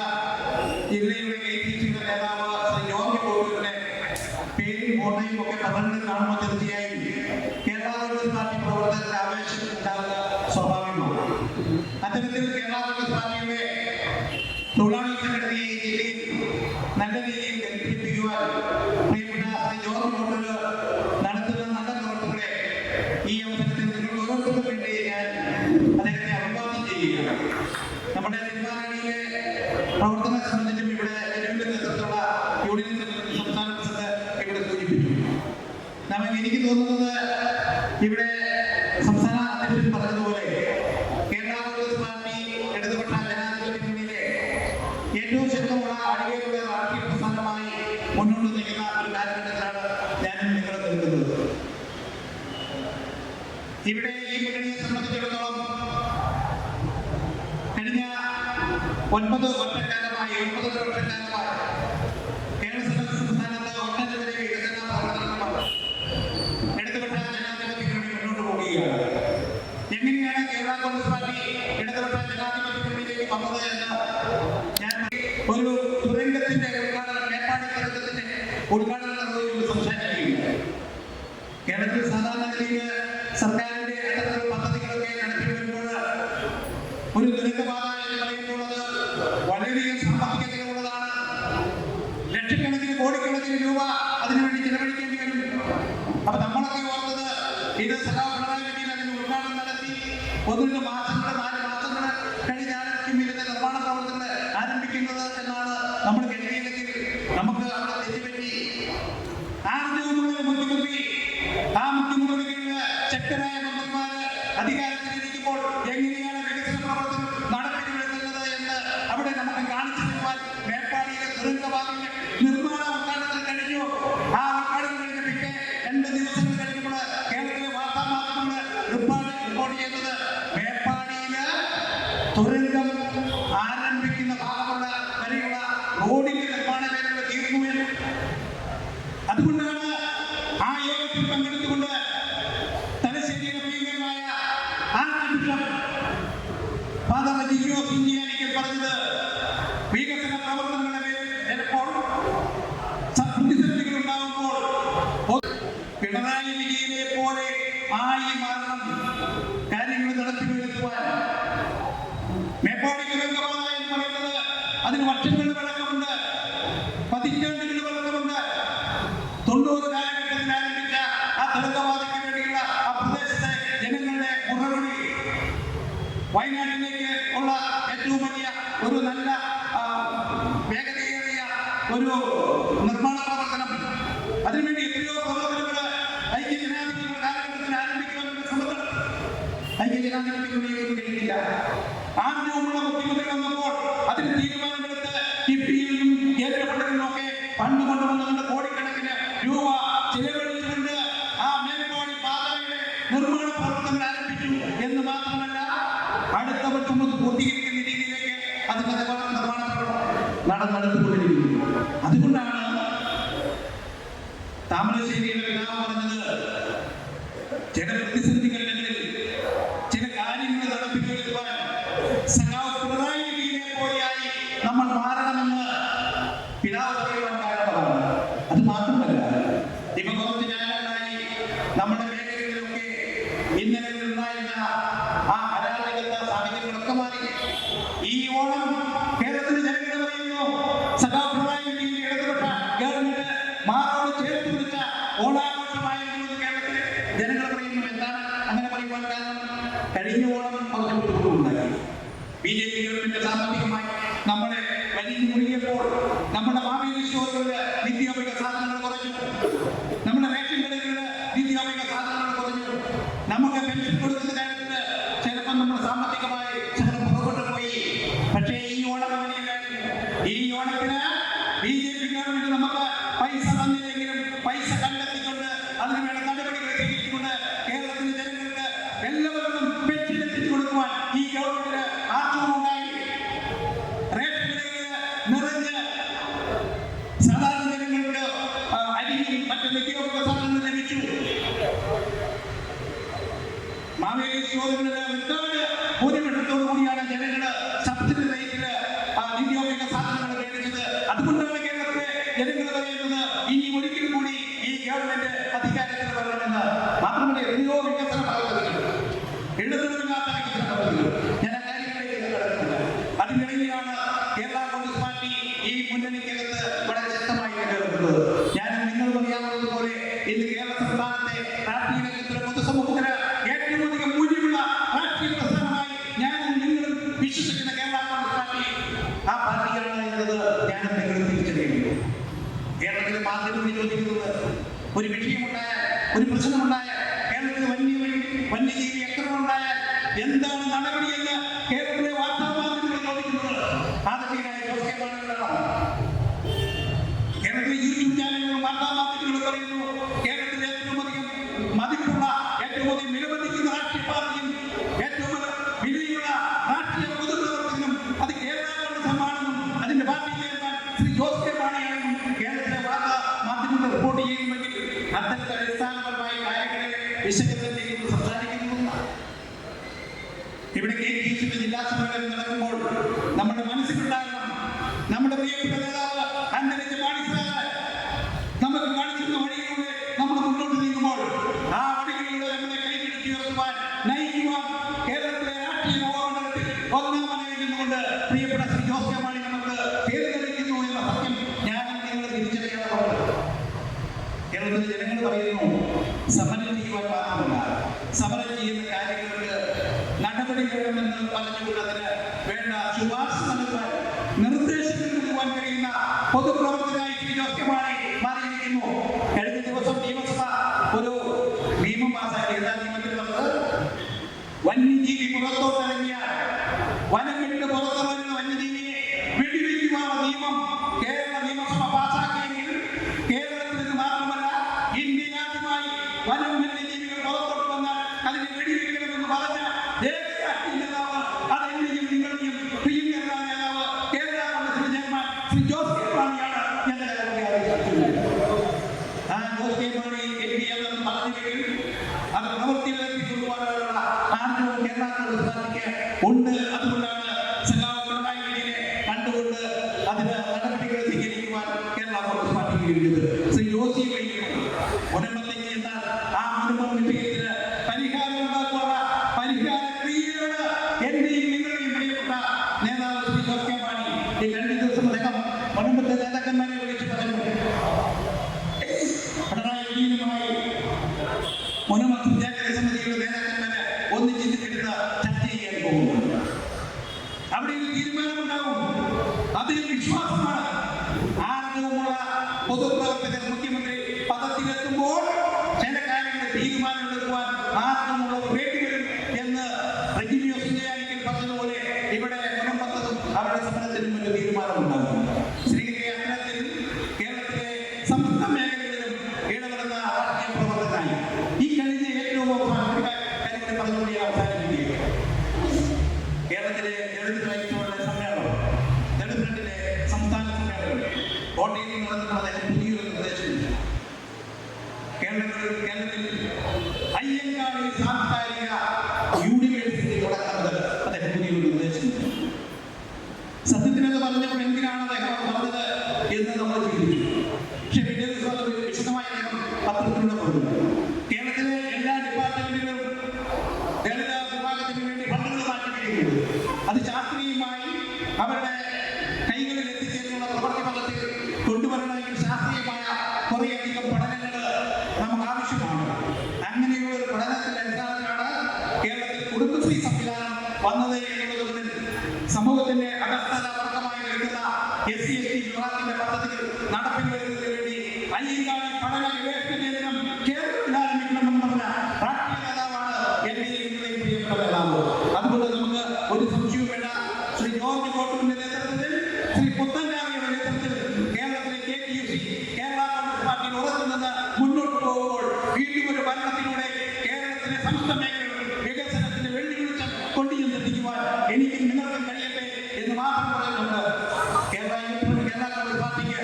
ജില്ലയുടെ KTUCയുടെ നേതാവ് ശ്രീ ജോർജ് കോട്ടൂരിന്റെ പേരും ഫോട്ടോയും ഒക്കെ പത്രങ്ങളിൽ കാണുമ്പോൾ തീർച്ചയായും കേരള കോൺഗ്രസ് പാർട്ടി പ്രവർത്തകരുടെ ആവേശം ഉണ്ടാകുക സ്വാഭാവികമാണ്. അത്തരത്തിൽ കേരള കോൺഗ്രസ് പാർട്ടിയുടെ തൊഴിലാളി സംഘടനയെ ഈ ജില്ലയിൽ നല്ല രീതിയിൽ ഘടിപ്പിക്കുവാൻ പ്രിയപ്പെട്ട ശ്രീ ജോർജ് കോട്ടൂർ നടത്തുന്ന നല്ല പ്രവർത്തനങ്ങളെ ഈ അവസരത്തിൽ നിങ്ങൾ ഓരോരുത്തർക്കും വേണ്ടി ഞാൻ അദ്ദേഹത്തെ അഭിവാദ്യം ചെയ്യുകയാണ്. നമ്മുടെ തിരുവാതിരയിലെ പ്രവർത്തനം സംബന്ധിച്ചും ഇവിടെ ജനുവിന്റെ നേതൃത്വമുള്ള യൂണിയൻ സംസ്ഥാന പ്രസിഡന്റ് ഇവിടെ സൂചിപ്പിച്ചു. എനിക്ക് തോന്നുന്നത് ഇവിടെ സംസ്ഥാന അധ്യക്ഷൻ പറഞ്ഞതുപോലെ കേരള കോൺഗ്രസ് പാർട്ടി ഇടതുപക്ഷ ജനാധിപത്യ മുന്നണിയിലെ ഏറ്റവും ശക്തമുള്ള അടിവേറുള്ള രാഷ്ട്രീയ പ്രസ്ഥാനമായി മുന്നോട്ട് നിൽക്കുന്ന ഒരു കാലഘട്ടത്തിലാണ് ഞാനും നിങ്ങളും നിൽക്കുന്നത്. ഇവിടെ ഈ മുന്നണിയെ സംബന്ധിച്ചിടത്തോളം കഴിഞ്ഞ 9 വർഷക്കാലമായി കേരള സംസ്ഥാനത്ത് ഒട്ടനവധി വികസന പ്രവർത്തനങ്ങളാണ് ഇടതുപക്ഷ ജനാധിപത്യ മുന്നണി മുന്നോട്ട് പോവുകയാണ്. എങ്ങനെയാണ് കേരള കോൺഗ്രസ് പാർട്ടി ഇടതുപക്ഷ ജനാധിപത്യ മുന്നണിയിലേക്ക് വന്നത് എന്ന് ഞാൻ ഒരു തുരങ്കത്തിന്റെ ഉദ്ഘാടനം, മേപ്പാടി തുരങ്കത്തിന്റെ ഉദ്ഘാടനം നടന്നുകൊണ്ട് സംസാരിക്കുകയാണ്. കേരളത്തിൽ സാധാരണ ഗതിയിൽ സർക്കാരിന്റെ അത്തരം പദ്ധതികളൊക്കെ നടത്തി വരുമ്പോൾ ഒരു ദുരന്തപാത എന്ന് പറയുമ്പോൾ അത് വളരെയധികം സാമ്പത്തിക ചെലവുള്ളതാണ്. ലക്ഷക്കണക്കിന് കോടിക്കണക്കിന് രൂപ അതിനുവേണ്ടി ചെലവഴിക്കേണ്ടി വരും. അപ്പൊ നമ്മളൊക്കെ ഓർത്തത് ഇത് പിണറായി വിജയൻ അതിന് ഉദ്ഘാടനം നടത്തി 1 മാസങ്ങൾ 4 മാസങ്ങൾ കഴിഞ്ഞാലും ഇതിന്റെ നിർമ്മാണ പ്രവർത്തനങ്ങൾ ആരംഭിക്കുന്നത് എന്നാണ് നമ്മൾ കരുതിയതെങ്കിൽ നമുക്ക് അവിടെ തെറ്റുപറ്റി. ആ മുഖ്യമന്ത്രിക്ക് ശക്തരായ മന്ത്രിമാര് അധികാരത്തിലിരിക്കുമ്പോൾ എങ്ങനെയാണ് വികസന പ്രവർത്തനം നടത്തി വരുന്നത് എന്ന് അവിടെ നമുക്ക് കാണിച്ചു തരുവാൻ മേപ്പാടിയിലെ തുരങ്കപാതയുടെ നിർമ്മാണ ഉദ്ഘാടനം കഴിഞ്ഞു. ആ ഉദ്ഘാടനം കഴിഞ്ഞ പിന്നെ 2 ദിവസങ്ങൾ കഴിഞ്ഞപ്പോൾ കേരളത്തിലെ വാർത്താ മാധ്യമങ്ങൾ റിപ്പോർട്ട് ചെയ്യുന്നത് മേപ്പാടിയില് തുരങ്കം ആരംഭിക്കുന്ന ഭാഗമുള്ള വരെയുള്ള റോഡിന്റെ നിർമ്മാണ വേലകൾ തീർന്നു. അതുകൊണ്ടാണ് 90 കാലഘട്ടത്തിൽ ആരംഭിച്ച ആ ദളിതവാദിക്ക് വേണ്ടിയുള്ള ആ പ്രദേശത്തെ ജനങ്ങളുടെ മുറവിളി വയനാട്ടിലേക്ക് ഉള്ള ഏറ്റവും വലിയ ഒരു നല്ല വേഗതയേറിയ ഒരു നിർമ്മാണ പ്രവർത്തനം, അതിനുവേണ്ടി എത്രയോ പ്രവർത്തനങ്ങൾ ഐക്യജനാധിപത്യ കാലഘട്ടത്തിൽ ആരംഭിക്കുവാനുള്ള ശ്രമങ്ങൾ ഐക്യജനാധിപത്യം കഴിഞ്ഞില്ല. ആദ്യമുള്ള മുഖ്യമന്ത്രി വന്നപ്പോൾ അതിന് തീരുമാനമെടുത്ത് കിഫ്ബിയിൽ നിന്നും കേന്ദ്ര ഫണ്ടിൽ നിന്നൊക്കെ ഫണ്ട് കൊണ്ടുവന്നുകൊണ്ട് കോടിക്കണക്കിന് രൂപ ചെലവഴിച്ചുകൊണ്ട് ആ മേൽപ്പാടി പാതയുടെ നിർമ്മാണ പ്രവർത്തനങ്ങൾ ആരംഭിച്ചു എന്ന് മാത്രമല്ല അടുത്ത വർഷം പൂർത്തീകരിക്കുന്ന രീതിയിലേക്ക് അതിന്റെ നിർമ്മാണ പ്രവർത്തനം നടത്തിക്കൊണ്ടിരിക്കുന്നു. അതുകൊണ്ടാണ് താമരശ്ശേരിയുടെ പിതാവ് പറഞ്ഞത്, ചില പ്രതിസന്ധികളിൽ ചില കാര്യങ്ങൾ നടപ്പിലെടുക്കുവാൻ സഖാവ് പിണറായി വിജയനെ പോലെയായി നമ്മൾ മാറണമെന്ന് പിതാവ് പറയുവാൻ കാരണമാണ്. അത് മാത്രമല്ല, ഇപ്പൊ കുറച്ച് ഞാനുണ്ടായി നമ്മുടെ മേഖലകളിലൊക്കെ ഇന്നലെ ഉണ്ടായിരുന്ന ആ അരാജകത സാഹചര്യങ്ങളൊക്കെ മാറി. ഈ ഓണം കേരളത്തിലെ ജനങ്ങൾ പറയുന്നു, സഖാവ് പിണറായി വിജയന്റെ ഇടതുപെട്ട ഗവൺമെന്റ് മാറോട് ചേർത്ത് പിടിച്ച ഓണാഘോഷമായിരുന്നു കേരളത്തിലെ ജനങ്ങൾ പറയുന്നു. എന്താണ് അങ്ങനെ പറയുവാൻ കാരണം? കഴിഞ്ഞ ഓണം കുറച്ച് ബുദ്ധിമുട്ടുണ്ടായി. BJP ഗവൺമെന്റ് സാമ്പത്തികമായി നമ്മളെ വലിയ മുഴുകിയപ്പോൾ നമ്മുടെ മാവേലി സ്റ്റോറുകളിൽ നിത്യോപയോഗ സാധനങ്ങൾ കുറഞ്ഞു, നമ്മുടെ റേഷൻ കടകളിൽ നിത്യോപയോഗ സാധനങ്ങൾ കുറഞ്ഞു, നമുക്ക് പെൻഷൻ കൊടുക്കുന്ന കാര്യത്തിൽ ചിലപ്പോൾ നമ്മൾ സാമ്പത്തികമായി പുറകോട്ട് പോയി. പക്ഷേ ഈ ഓണം അങ്ങനെയല്ലായിരുന്നു. ഈ ഓണത്തിന് BJP ഗവൺമെന്റ് നമുക്ക് പൈസ തന്നില്ലെങ്കിലും പൈസ കണ്ടെത്തിക്കൊണ്ട് അതിനുവേണ്ട നടപടികൾ സ്വീകരിച്ചുകൊണ്ട് കേരളത്തിലെ ജനങ്ങൾക്ക് എല്ലാവർക്കും പെൻഷൻ എത്തിച്ചു കൊടുക്കുവാൻ ഈ ഗവൺമെന്റിന് ആർജവമുണ്ടായി. റേഷൻ കടകളിൽ നിറഞ്ഞ് സാധാരണ ജനങ്ങൾക്ക് അരിയും മറ്റു നിത്യോപയോഗ സാധനങ്ങൾ ലഭിച്ചു. മാവേലി സ്റ്റോറുകളിൽ ഒരുപാട് ഭൂരിപക്ഷത്തോടു കൂടിയാണ് ജനങ്ങൾ സബ്സിഡി റേറ്റിൽ നിത്യോപയോഗ സാധനങ്ങൾ മേടിച്ചത്. അതുകൊണ്ടാണ് കേരളത്തിലെ ജനങ്ങൾ പറയുന്നത്, ഇനി ഒരിക്കൽ കൂടി ഈ ഗവൺമെന്റ് അധികാരത്തിൽ വരണമെന്ന്. മാത്രമല്ല, എത്രയോ വികസന പദ്ധതികൾ, എഴുതുന്നതിനകത്ത വികസന പദ്ധതികൾ, ഞാൻ ആ കാര്യങ്ങളിലേക്ക് കടക്കുന്നില്ല. അതിനിടയിലാണ് കേരള കോൺഗ്രസ് പാർട്ടി ഈ മുന്നണിക്കകത്ത് വളരെ ശക്തമായി നിലനിൽക്കുന്നത്. ഞാനും നിങ്ങൾ അറിയാവുന്നതുപോലെ ഇന്ന് കേരള സംസ്ഥാനത്തെ രാഷ്ട്രീയ രംഗത്തിലെ പൊതുസമൂഹത്തിന് ഏറ്റവും അധികം മൂല്യമുള്ള രാഷ്ട്രീയ പ്രസ്ഥാനമായി ഞാനും നിങ്ങളും വിശ്വസിക്കുന്ന കേരള കോൺഗ്രസ് പാർട്ടി ആ പാർട്ടിയാണ് എന്നത് ഞാനും നിങ്ങളും തിരിച്ചറിയുന്നു. കേരളത്തിലെ മാധ്യമങ്ങൾ ചോദിക്കുന്നത്, ഒരു വിഷയമുണ്ടായാൽ, ഒരു പ്രശ്നമുണ്ടായാൽ, കേരളത്തിൽ വന്യജീവി അക്രമമുണ്ടായാൽ എന്താണ് നടപടിയെന്ന് കേരളത്തിലെ വാർത്താ മാധ്യമങ്ങൾ ചോദിക്കുന്നത് ആദ്യത്തെ ജോസ് കെ മാണികളാണ്. കേരളത്തിലെ യൂട്യൂബ് ചാനലുകളും വാർത്താ മാധ്യമങ്ങളും പറയുന്നു, കേരളത്തിലെ ഏറ്റവും അധികം മതിപ്പുള്ള, ഏറ്റവും അധികം വിലമതിക്കുന്ന രാഷ്ട്രീയ പാർട്ടിയും ഏറ്റവും വിലയുള്ള രാഷ്ട്രീയ പൊതുപ്രവർത്തനം അത് കേരള കോൺഗ്രസ്സാണെന്നും അതിന്റെ പാർട്ടി ചെയർമാൻ ശ്രീ ജോസ് കെ മാണിയാണെന്നും കേരളത്തിലെ വാർത്താ മാധ്യമങ്ങൾ റിപ്പോർട്ട് ചെയ്യുമെങ്കിൽ അത്തരത്തിൽ അടിസ്ഥാനപരമായ കാര്യങ്ങളെ വിശകലനം ചെയ്ത് സംസാരിക്കുന്നു. ഇവിടെ KTUC ജില്ലാ സമ്മേളനം നടക്കുമ്പോൾ നമ്മുടെ മനസ്സിലുണ്ടാകണം, നമ്മുടെ പ്രിയപ്പെട്ട നേതാവ് അന്തരിച്ച മാണി സാറ് നമുക്ക് കാണിച്ചിരുന്ന വഴിയിലൂടെ നമ്മൾ മുന്നോട്ട് നീങ്ങുമ്പോൾ ആ വഴികളിലൂടെ നമ്മളെ കൈപിടിച്ചുയർത്തുവാൻ നയിക്കുവാൻ കേരളത്തിലെ രാഷ്ട്രീയ ഉപമണ്ഡലത്തിൽ ഒന്നാമനായി നിന്നുകൊണ്ട് പ്രിയപ്പെട്ട ശ്രീ ജോസ് കെ മാണി നമുക്ക് തേർന്നെടുക്കുന്നു എന്ന സത്യം ഞാനും നിങ്ങൾ തിരിച്ചറിയാറുണ്ട്. കേരളത്തിലെ ജനങ്ങൾ പറയുന്നു, സമരം ചെയ്യുവാൻ മാത്രമല്ല, സമരം ചെയ്യുന്ന കാര്യങ്ങൾക്ക് നടപടി വേണമെന്ന് പറഞ്ഞുകൊണ്ട് അതിന് വേണ്ട ശുപാർശ നൽകുവാൻ, നിർദ്ദേശങ്ങൾ നൽകുവാൻ കഴിയുന്ന പൊതുപ്രവർത്തകനായി ശ്രീ ജോസ് കെ മാണി മാറിയിരിക്കുന്നു. കഴിഞ്ഞ ദിവസം നിയമസഭ ഒരു നിയമം പാസാക്കി. എന്താ നിയമത്തിൽ പറഞ്ഞത്? വന്യജീവി പുറത്തോട്ടിറങ്ങിയാൽ, വനം വിട്ട് പുറത്തിറങ്ങുന്ന വന്യജീവിയെ വെടിവെക്കുവാനുള്ള നിയമം കേരള നിയമസഭ പാസാക്കിയെങ്കിൽ കേരളത്തിൽ നിന്ന് മാത്രമല്ല ഇന്ത്യയിലാദ്യമായി വനം വന്യജീവികൾ പുറത്തോട്ട് വന്നാൽ അതിനെ വെടിവെക്കണമെന്ന് പറഞ്ഞ നേതാവ് അതെന്നെയും നിങ്ങളെയും പ്രിയങ്കരനായ നേതാവ് കേരള കോൺഗ്രസിന്റെ ചെയർമാൻ ശ്രീ ജോസ് കെ മാണിയാണ്. ആ ജോസ് കെ മാണി എന്ന് പറഞ്ഞെങ്കിൽ അത് പ്രവൃത്തിയിലേക്ക് കൊണ്ടുപോകാനുള്ള ആർജവം കേരള കോൺഗ്രസ് പാർട്ടിക്ക് ഉണ്ട്. അതുകൊണ്ടാണ് സഖാവ് പിണറായി വിജയനെ കണ്ടുകൊണ്ട് അതിന് നടപടികൾ സ്വീകരിക്കുവാൻ കേരള കോൺഗ്രസ് പാർട്ടിക്ക് കഴിഞ്ഞത്. ശ്രീ ജോസി ഉടമ്പത്തേക്ക് എന്നാൽ ആ കുടുംബ വിഷയത്തിന് പരിഹാരം ഉണ്ടാക്കുക, പരിഹാര ക്രിയയോട് എന്റെയും നിങ്ങളുടെയും പ്രിയപ്പെട്ട നേതാവ് ശ്രീ ജോസ് കെ മാണി ഈ 2 ദിവസം അദ്ദേഹം ഉടമ്പത്തെ നേതാക്കന്മാരെ വിളിച്ചു പറഞ്ഞു, നിൽക്കുമ്പോൾ ചില കാര്യങ്ങൾ തീരുമാനമെടുക്കുവാൻ ആർക്കുമുള്ളത് വേണ്ടിവരും എന്ന് പറഞ്ഞതുപോലെ ഇവിടെ മുൻപത്തതും അവരുടെ സമരത്തിനും ഒരു തീരുമാനമുണ്ടാകും. ശ്രീകരി അത്തരത്തിൽ കേരളത്തിലെ സമസ്ത മേഖലകളിലും ഇടപെടുന്ന രാഷ്ട്രീയ പ്രവർത്തകനായി ഈ കഴിഞ്ഞ ഏറ്റവും കാര്യങ്ങൾ പറഞ്ഞുകൊണ്ട് അവസാനിപ്പിക്കുക. കേരളത്തിലെ ദളിത് ക്രൈസ്തവരുടെ സമ്മേളനം, ദളിത് ഫ്രണ്ടിലെ സംസ്ഥാന സമ്മേളനം കോട്ടയിൽ നടത്തുന്നത് അദ്ദേഹം പുതിയൊരു നിർദ്ദേശമില്ല. കേരളത്തിൽ അയ്യങ്കാളി സാംസ്കാരിക യൂണിവേഴ്സിറ്റി തുടങ്ങുന്നത് അദ്ദേഹം പുതിയൊരു നിർദ്ദേശമില്ല. സത്യത്തിനത് പറഞ്ഞപ്പോൾ എന്തിനാണ് അദ്ദേഹം പറഞ്ഞത് എന്ന് നമ്മൾ ചിന്തിച്ചു. പക്ഷെ പിന്നീട് വിശദമായി അദ്ദേഹം പത്രത്തിലൂടെ പറഞ്ഞു. കേരളത്തിലെ എല്ലാ ഡിപ്പാർട്ട്മെന്റുകളും ദളിത് വിഭാഗത്തിന് വേണ്ടി ഫണ്ടുകൾ മാറ്റിവെക്കുന്നുണ്ട്. അത് ശാസ്ത്രീയമായി അവരുടെ കൈകളിൽ എത്തിച്ചേരുന്ന പ്രവർത്തി പദ്ധതി കൊണ്ടുവരണമെങ്കിൽ ശാസ്ത്രീയമായ കുറേയധികം പഠനങ്ങൾ നമുക്ക് ആവശ്യമാണ്. അങ്ങനെയുള്ള ഒരു പഠനത്തിന്റെ അടിസ്ഥാനത്തിലാണ് കേരളത്തിൽ കുടുംബശ്രീ സംവിധാനം വന്നത് എന്നുള്ളതുകൊണ്ട് സമൂഹത്തിന്റെ അകസ്ഥല വർഗമായി നിൽക്കുന്ന SC/ST വിഭാഗത്തിന്റെ പദ്ധതികൾ നടപ്പിൽ വരുന്നതിന് വേണ്ടി അയ്യങ്കാളി പഠന ഗവേഷണ കേന്ദ്രം കേരളത്തിൽ ആരംഭിക്കണമെന്ന് പറഞ്ഞ രാഷ്ട്രീയ നേതാവാണ് എന്റെ പ്രിയപ്പെട്ട നേതാവ്. അതുകൊണ്ട് നമുക്ക് ഒരു സംശയവും വേണ്ട. ശ്രീ ജോർജ് കോട്ടൂരിന്റെ നേതൃത്വത്തിൽ, ശ്രീ പുത്തൻചാമിയുടെ നേതൃത്വത്തിൽ കേരളത്തിലെ KTUC കേരള കോൺഗ്രസ് പാർട്ടിയിൽ ഉറച്ചുനിന്ന് മുന്നോട്ട് പോകുമ്പോൾ വീണ്ടും ഒരു ഭരണത്തിലൂടെ കേരളത്തിലെ സമസ്ത മേഖലകളിൽ വികസനത്തിന്റെ വെള്ളിവെളിച്ചം കൊണ്ടുചെന്നെത്തിക്കുവാൻ എനിക്കും നിങ്ങൾക്കും കഴിയട്ടെ എന്ന് മാത്രം പറയുന്നുണ്ട്. കേരള കോൺഗ്രസ് പാർട്ടിക്ക്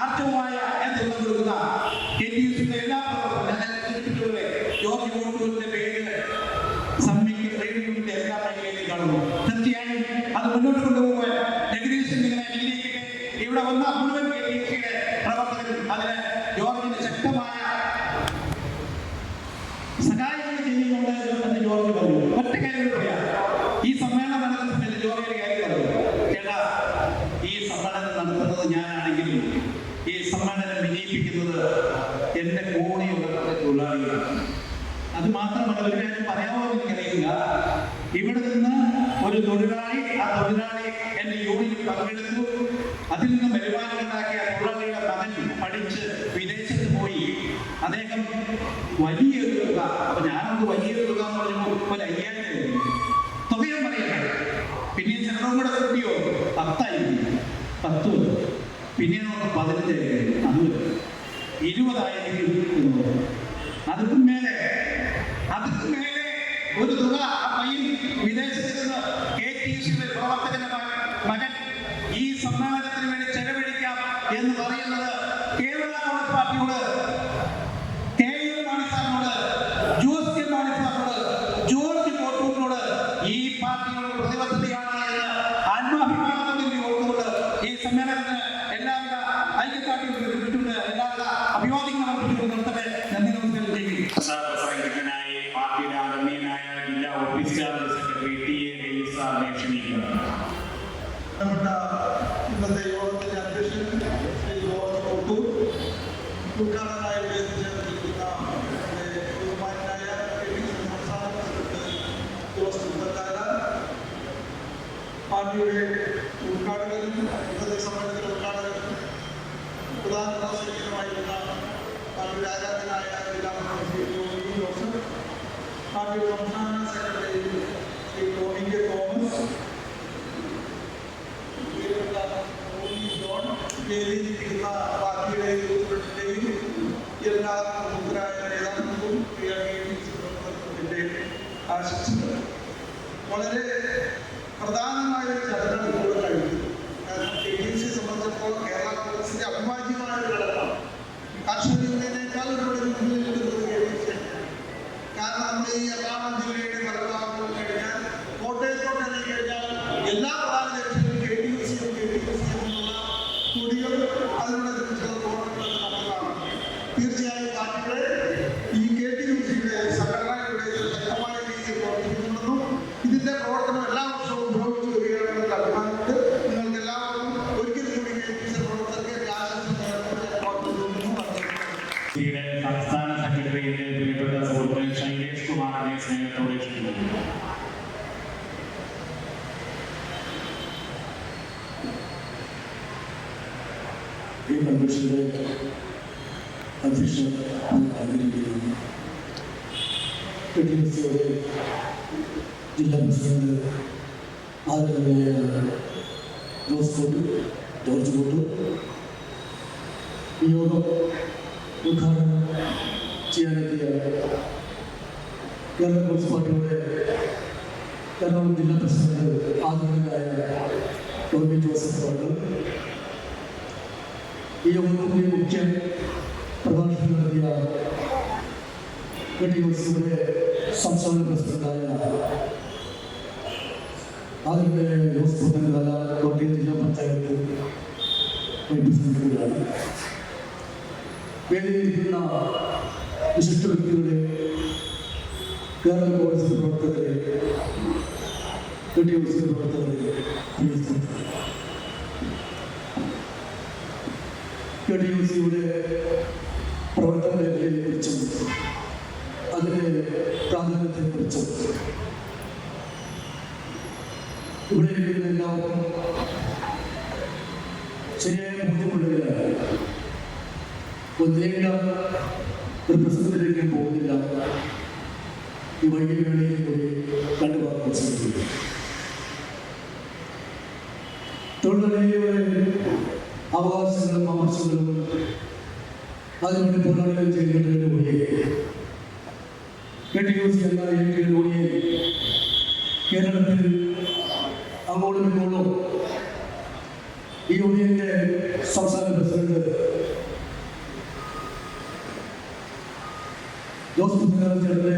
ആർജവമായ നേതൃത്വം കൊടുക്കുന്ന KTUCയുടെ എല്ലാ പ്രവർത്തനങ്ങളും ജോർജ് കോട്ടൂരിന്റെ പേര് സംയുക്ത ട്രേഡ് എല്ലാ മേഖലയിലും കാണുന്നു. തീർച്ചയായും അത് മുന്നോട്ട് കൊണ്ടുപോകാൻ ജഗദീശൻ നിങ്ങളെ അനുഗ്രഹിക്കട്ടെ. ഇവിടെ വന്ന മുഴുവൻ KTUCയുടെ പ്രവർത്തകരും അതിന് ജോർജിന് ശക്തമായ സഹായങ്ങൾ ചെയ്യുന്നുണ്ട് എന്ന് ജോർജ് പറഞ്ഞു. ഒറ്റ കാര്യം പറയാം, ഈ സമ്മേളനം നടത്തുന്ന സമയത്ത് ജോർജ് ഒരു കാര്യം പറഞ്ഞു. ചേട്ടാ, ഈ സമ്മേളനം നടത്തുന്നത് ഞാനാണെങ്കിലും ഈ സമ്മേളനം വിജയിപ്പിക്കുന്നത് എന്റെ കൂടെയുള്ള തൊഴിലാളികളാണ്. അത് മാത്രമല്ല, ഒരു കാര്യം പറയാമോ എനിക്കറിയില്ല. ഇവിടെ നിന്ന് ഒരു തൊഴിലാളി, ആ തൊഴിലാളി എന്റെ യൂണിയനിൽ പങ്കെടുത്തു. അതിൽ നിന്ന് വരുമാനമുണ്ടാക്കിയ തൊഴിലാളിയുടെ മകൻ പഠിച്ച് വിദേശത്ത് പോയി. അദ്ദേഹം വലിയൊരു തുക, അപ്പൊ ഞാനത് വലിയൊരു തുക എന്ന് പറയുമ്പോൾ ഒരു 5000 തുകയും പറയട്ടെ. പിന്നെ ചെറുതും കൂടെ കൂട്ടിയോ 10,000, 10, പിന്നെ 15,000, അത് 20,000. അതിന് മേലെ ഒരു തുക ആ പയ്യൻ വിദേശത്ത് നിന്ന് KTUCയുടെ പ്രവർത്തകന്റെ മകൻ ഈ സമ്മേളനത്തിന് വേണ്ടി ചെലവഴിക്കാം എന്ന് പറയുന്നത് കേരള കോൺഗ്രസ് പാർട്ടിയോട്, KM മാണി സാറിനോട്, ജോസ് കെ മാണി സാറിനോട്, ജോർജ് കോട്ടൂരിനോട് ഈ പാർട്ടിയുടെ പ്രതിബദ്ധതയാണ് എന്ന് ആത്മാഭിമാനത്തിൽ ഓർത്തുകൊണ്ട് ഈ സമ്മേളനത്തിന് എല്ലാവിധ ഐക്യക്കാട്ടിയും എല്ലാവിധ അഭിവാദ്യങ്ങളും അർപ്പിച്ചുകൊണ്ട് നിർത്തട്ടെ. നന്ദി, നമസ്കാരം ചെയ്യും. പാർട്ടിയുടെ ആദരണീയനായ ജില്ലാ office charge secretary TA Davis സാറിനെ ക്ഷണിക്കുന്നു. ഇന്നത്തെ യോഗത്തിന്റെ അധ്യക്ഷൻ ശ്രീ ജോർജ് കോട്ടൂർ, ഉദ്ഘാടകനായി ചേർന്നിരിക്കുന്ന ബഹുമാനായ സംസ്ഥാന പ്രസിഡന്റ് ജോസ് പുത്തൻചാല, പാർട്ടിയുടെ ഉദ്ഘാടകരും ഇന്നത്തെ സമ്മേളനത്തിലെ ഉദ്ഘാടകരും പ്രധാന പ്രവർത്തകരുമായിരുന്ന പാർട്ടിയുടെ ആരാധനായ ജില്ലാ പ്രസിഡന്റ് ജോർജ് ജോസഫ്, പാർട്ടിയുടെ സംസ്ഥാന സെക്രട്ടറി ശ്രീ ടോണി കെ തോമസ്, വേദിയിലിരിക്കുന്ന പാർട്ടിയുടെ എല്ലാ പ്രമുഖരായ നേതാക്കൾക്കും ആശംസകൾ. വളരെ പ്രധാനമായ ഒരു ചടങ്ങാണ് ഇപ്പോൾ കഴിഞ്ഞത്. കാരണം KTUC സംബന്ധിച്ചിടത്തോളം കേരള കോൺഗ്രസിന്റെ അഭിവാജ്യമായ ഒരു ഘടകമാണ്. കർഷക യൂണിയനേക്കാൾ ഒരുപാട് മുന്നിൽ നിൽക്കുന്നത് KTUC. കാരണം നമ്മൾ ഈ എറണാകുളം ജില്ലയുടെ ഫലഭാഗങ്ങൾ കഴിഞ്ഞാൽ കോട്ടയത്തോട്ട് ഇറങ്ങി കഴിഞ്ഞാൽ എല്ലാ പ്രധാന ജംഗ്ഷനിലും KTUC എന്നുള്ള കൊടികൾ അതിനുള്ള ചില പ്രവർത്തനങ്ങൾ നമ്മൾ കാണാം. തീർച്ചയായും പാർട്ടിയുടെ ഈ KTUCയുടെ സംഘടനയുടെ ശക്തമായ രീതിയിൽ പ്രവർത്തിക്കുന്നുണ്ടെന്നും ഇതിന്റെ പ്രവർത്തനം എല്ലാ വർഷവും പുരോഗമിച്ചു വരികയാണെന്നുള്ള അഭിമാനമുണ്ട്. നിങ്ങൾക്ക് എല്ലാവർക്കും ഒരിക്കൽ കൂടി KTUC പ്രവർത്തകർക്ക് ആശംസ സംസ്ഥാന സെക്രട്ടറിയുടെ പ്രിയപ്പെട്ട സുഹൃത്ത് ശൈലേഷ് കുമാറിനെ സ്നേഹത്തോടെ ക്ഷണിക്കുന്നു. ഈ കൺവെൻഷന്റെ അധ്യക്ഷൻ ആഗ്രഹിക്കുന്നു. KTUCയുടെ ജില്ലാ പ്രസിഡന്റ് ആദരണീയ ജോർജ് കോട്ടൂർ ഈ യോഗം ഉദ്ഘാടനം ചെയ്യാനെത്തിയ കേരള കോൺഗ്രസ് പാർട്ടിയുടെ എറണാകുളം ജില്ലാ പ്രസിഡന്റ് ആദരണീയനായ ടോമി ജോസഫ് അവർ, ഈ യോഗത്തിന്റെ മുഖ്യ പ്രഭാഷണം നടത്തിയ KTUCയുടെ സംസ്ഥാന പ്രസിഡന്റായ ആദരണീയനായ ജോസ് പുത്തൻകാല കോട്ടയം ജില്ലാ പഞ്ചായത്ത് പ്രസിഡന്റുകളാണ്. വേദിയിലിരിക്കുന്ന വിശിഷ്ട വ്യക്തികളെ, കേരള കോൺഗ്രസ് പ്രവർത്തകരെ, KTUC പ്രവർത്തകരെ, KTUCയുടെ പ്രവർത്തന മേഖലയെക്കുറിച്ചും അതിൻ്റെ പ്രാധാന്യത്തെക്കുറിച്ചും ഇവിടെ ഇരിക്കുന്ന എല്ലാവർക്കും ശരിയായ ബോധ്യമുള്ളവരാണ്. ഒന്നേക ഒരു പ്രസംഗത്തിലേക്ക് പോകുന്നില്ല. ഈ വൈകി വേളയിൽ കൂടി കണ്ടുപാർക്കാൻ ശ്രമിക്കുന്നു. തൊഴിലാളികളുടെ അവകാശങ്ങളും ആവശ്യങ്ങളും അതിനുവേണ്ടി പോരാടുകയും ചെയ്യുന്നതിൻ്റെ കൂടി KTUC എന്ന യൂണിയൻ കേരളത്തിൽ അങ്ങോട്ടും ഇങ്ങോട്ടും ഈ യൂണിയന്റെ സംസ്ഥാന പ്രസിഡന്റ് ജോസ് പുത്തൻകാല ചേട്ടന്റെ,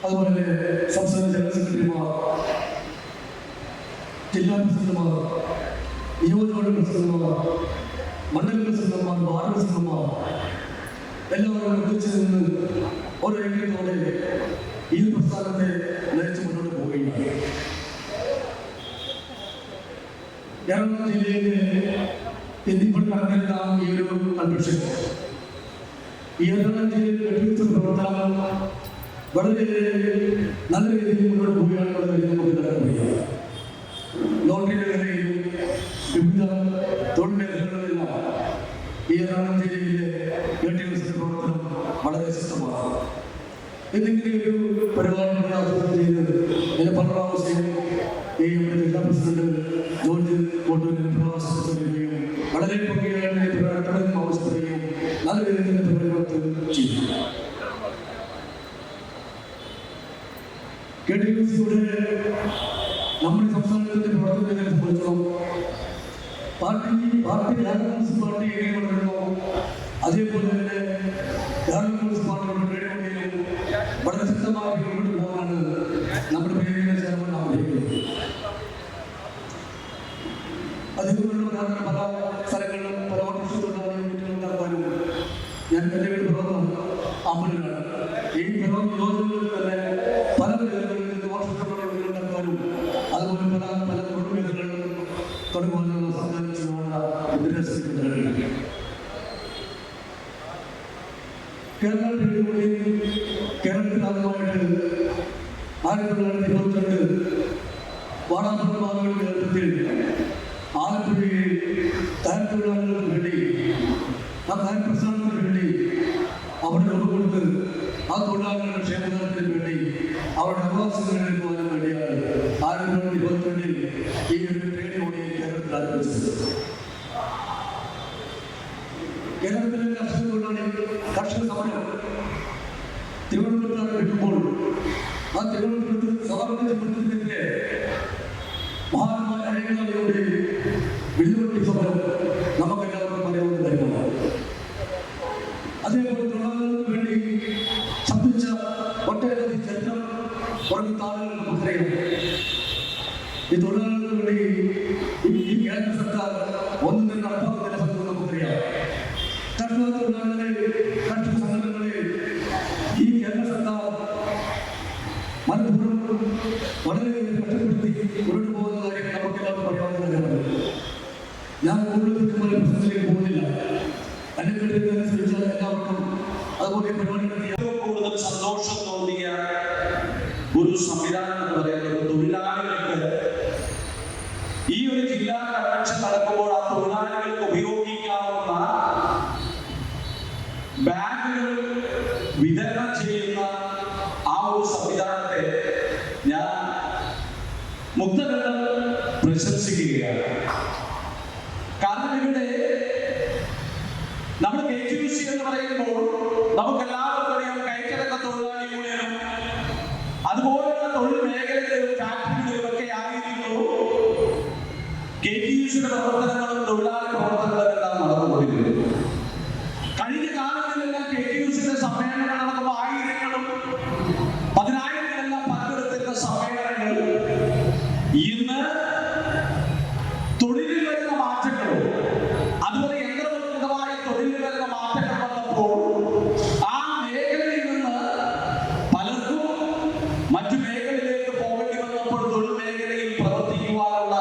അതുപോലെ സംസ്ഥാന ജനറൽ സെക്രട്ടറിമാർ, ജില്ലാ പ്രസിഡന്റുമാർ, നിയോജകമണ്ഡല പ്രസിഡന്റുമാർ, മണ്ഡല പ്രസിഡന്റുമാർ, വാർഡ് പ്രസിഡന്റുമാർ എല്ലാവരും ഒന്നിച്ചു നിന്ന് ഓരോ ഐക്യത്തോടെ ഈ പ്രസ്ഥാനത്തെ നയിച്ചു മുന്നോട്ട് പോവുകയാണ്. എറണാകുളം ജില്ലയിലെ ഇപ്പോൾ നടന്നിരുന്ന ഈ ഒരു കൺവെൻഷൻ ഈ എറണാകുളം ജില്ലയിൽ KTUC പ്രവർത്തനം വളരെ നല്ല രീതിയിൽ മുന്നോട്ട് പോവുകയാണെന്നുള്ള കാര്യം നമുക്ക് കാണാൻ കഴിയും. ലോട്ടറി മേഖലയിലും വിവിധ തൊഴിൽ മേഖലകളിലെല്ലാം ഈ എറണാകുളം ജില്ലയിലെ KTUC പ്രവർത്തനം വളരെ ശക്തമാണ്. എന്തെങ്കിലും ഒരു പരിപാടിയുടെ ആസൂത്രണം ചെയ്ത് എന്നെ പല പ്രാവശ്യം ഈ ജില്ലാ പ്രസിഡന്റ് ജോർജ് കോട്ടൂരിനെ പ്രവാസിക്കുകയും വളരെ ഭംഗിയായിട്ട് പ്രവർത്തനം ആവശ്യപ്പെടുകയും നല്ല രീതിയിൽ പരിവർത്തനം ചെയ്തു. KTUCയുടെ നമ്മുടെ സംസ്ഥാനത്തിന്റെ പ്രവർത്തനത്തെ സംബന്ധിച്ചോളം പാർട്ടി കേരള കോൺഗ്രസ് പാർട്ടി എങ്ങനെ വളരുന്നു, അതേപോലെ തന്നെ കേരള കോൺഗ്രസ് പാർട്ടിയുടെ ട്രേഡ് വളരെ ശക്തമായി മുന്നോട്ട് പോകാനാണ് നമ്മുടെ പ്രിയങ്കര ചെയർമാൻ ആഗ്രഹിക്കുന്നത്. അതുകൊണ്ടുള്ള കാരണം പല സ്ഥലങ്ങളിലും പല ഓട്ടോറിക്ഷകളുണ്ടാക്കാനും ഞാൻ എൻ്റെ വീട് പിറന്നു അമ്പലമാണ്. ഈ പിറന്ന യോജനകളിൽ തന്നെ പല മേഖലകളിൽ നിന്ന് ഓട്ടോറിക്ഷകളുണ്ടാക്കാനും അതുപോലെ പല പല തൊഴിൽ മേഖലകളിലും തുടങ്ങുവാനുള്ള സംഘടിച്ചുള്ള വിദ്യാഭ്യാസ കേരളത്തിലൂടെ കേരളത്തിൽ ആദ്യമായിട്ട് 1922 വാടാമൃതമാരുടെ നേതൃത്വത്തിൽ ആലപ്പുഴയിൽ താരത്തൊഴിലാളികൾക്ക് വേണ്ടി ആ താരപ്രസ്ഥാനത്തിന് വേണ്ടി അവരുടെ ഒന്നുകൊടുത്ത് ആ തൊഴിലാളികളുടെ ക്ഷേമകാലത്തിന് വേണ്ടി അവരുടെ അവകാശങ്ങൾ എടുക്കുവാനും വേണ്ടിയാണ് 1922 ഈ ഒരു ട്രേഡ് യൂണിയൻ കേരളത്തിൽ ആരംഭിച്ചത്. കേരളത്തിലെ കർഷക തൊഴിലാളി കർഷക സമരം തിരുവനന്തപുരത്ത് കിട്ടുമ്പോൾ ആ തിരുവനന്തപുരത്ത് സമരത്തിനെതിരെ മഹാന്മാരായ അനേകാളിയുടെ വെല്ലുവിളി സമരം നമുക്കെല്ലാവർക്കും അറിയാവുന്ന കാര്യമാണ്. അതേപോലെ തൊഴിലാളികൾക്ക് വേണ്ടി ശബ്ദിച്ച ഒട്ടനവധി ചരിത്രം കുറഞ്ഞ താളുകൾ നമുക്കറിയാം. ഈ തൊഴിലാളികൾക്ക് വേണ്ടി ഈ കേന്ദ്ര സർക്കാർ ഒന്നും തന്നെ നടപ്പാക്കുന്ന സംഘം നമുക്കറിയാം. കർഷക തൊഴിലാളികളെ കർഷക സംഘടനകളെ ഈ കേന്ദ്ര സർക്കാർ മനഃപൂർവ്വം വളരെ കഷ്ടപ്പെടുത്തി മുന്നോട്ട് പോകുന്ന കാര്യം നമുക്കെല്ലാവർക്കും അറിയാവുന്ന കാര്യമാണ്. ഞാൻ കൂടുതൽ പ്രശ്നത്തിലേക്ക് പോകുന്നില്ല. എന്നെ കേട്ടതനുസരിച്ച് എല്ലാവർക്കും അതുപോലെ പരിപാടി കൂടുതൽ സന്തോഷം തോന്നിയ ഒരു സംവിധാനം എന്ന് പറയുന്നത് തൊഴിലാളികൾക്ക് ഈ ഒരു ജില്ലാ കൺവെൻഷൻ നടക്കുമ്പോൾ ആ തൊഴിലാളികൾക്ക് ഉപയോഗിക്കാവുന്ന ബാഗുകൾ വിതരണം ചെയ്യുന്ന ആ ഒരു സംവിധാനത്തെ ഞാൻ മുക്തകണ്ഠം പ്രശംസിക്കുകയാണ്. കാരണം ഇവിടെ നമ്മൾ KTUC എന്ന് പറയുമ്പോൾ നമുക്ക് എല്ലാവർക്കും അറിയാം, കയറ്റിറക്ക തൊഴിലാളി യൂണിയനും അതുപോലുള്ള തൊഴിൽ മേഖലകളിലും ഫാക്ടറികളിലും ഒക്കെ ആയിരുന്നു KTUCയുടെ പ്രവർത്തനങ്ങളും തൊഴിലാളി പ്രവർത്തനങ്ങളും എല്ലാം നടന്നുകൊണ്ടിരുന്നത്. കഴിഞ്ഞ കാലങ്ങളിലെല്ലാം KTUCയുടെ സമ്മേളനങ്ങൾ നടക്കുമ്പോൾ ആയിരങ്ങളും പതിനായിരങ്ങളെല്ലാം പങ്കെടുത്തിരുന്ന സമ്മേളനങ്ങൾ ഇന്ന് തൊഴിലിൽ വരുന്ന മാറ്റങ്ങളും അതുപോലെ യന്ത്രവൽകൃതമായ തൊഴിലിൽ വരുന്ന മാറ്റങ്ങൾ വന്നപ്പോൾ ആ മേഖലയിൽ നിന്ന് പലർക്കും മറ്റു മേഖലയിലേക്ക് പോകേണ്ടി വന്നപ്പോൾ തൊഴിൽ മേഖലയിൽ പ്രവർത്തിക്കുവാനുള്ള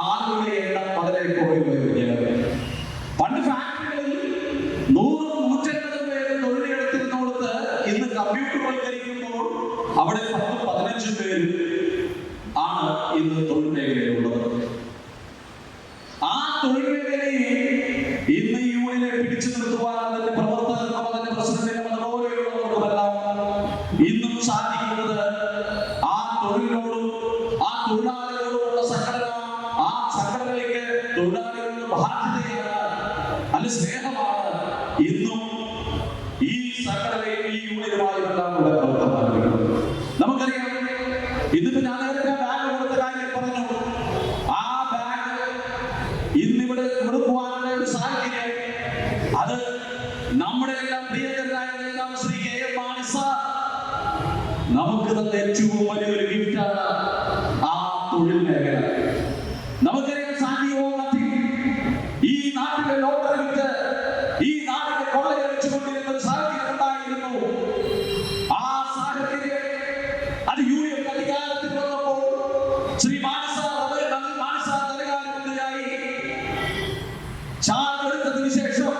ആളുകളുടെ എണ്ണം വളരെ കുറഞ്ഞു വരികയാണ്. പണ്ട് ഫാക്ടറികളിൽ 100-150 പേര് തൊഴിലെടുത്തിരുന്നോടത്ത് ഇന്ന് കമ്പ്യൂട്ടർവൽക്കരിക്കുമ്പോൾ അവിടെ 10-15 പേര് ആണ് ഇന്ന് തൊഴിൽ മേഖലയിലുള്ളത്. ആ തൊഴിൽ മേഖലയെ ഇന്ന് ഈ യൂണിയനെ പിടിച്ചു നിർത്തുവാൻ അതിന്റെ പ്രവർത്തകർക്കും അതിന്റെ പ്രസിഡന്റിനും അതുപോലെയുള്ളവർക്കുമെല്ലാം ഇന്നും സാധിക്കുന്നത് ആ തൊഴിലിനോടും ആ തൊഴിലാളികളോടുള്ള സംഘടന, ആ സംഘടനയിലേക്ക് തൊഴിലാളികളുടെ ബാധ്യതയാണ്, അല്ല സ്നേഹമാണ് ഇന്നും ഈ സംഘടനയും ഈ യൂണിയനുമായുമെല്ലാം ഉള്ള പ്രവർത്തനം. നമുക്കറിയാം, ഇന്നിപ്പോ ഞാൻ നേരത്തെ ബാഗ് കൊടുത്ത കാര്യം പറഞ്ഞു. ആ ബാഗ് ഇന്നിവിടെ കൊടുക്കുവാനുള്ള ഒരു സാഹചര്യം അത് നമ്മുടെ എല്ലാം പ്രിയങ്കരനായ നേതാവ് ശ്രീ KM മാണി സാർ നമുക്ക് തന്ന ഏറ്റവും വലിയൊരു ഗിഫ്റ്റാണ് ആ തൊഴിൽ മേഖല. നമുക്കറിയാം, സാന്നിയോ ഈ നാട്ടിലെ ലോട്ടറി വിറ്റ് ഈ നാട്ടിലെ കൊള്ളയടിച്ചുകൊണ്ടിരുന്ന ഒരു സാഹചര്യം ഉണ്ടായിരുന്നു. ആ സാഹചര്യം അത് യൂണിയൻ അധികാരത്തിൽ വന്നപ്പോൾ ശ്രീ മാണി സാർ ധനകാര്യമന്ത്രിയായി ചാർജ് എടുത്തതിനു ശേഷം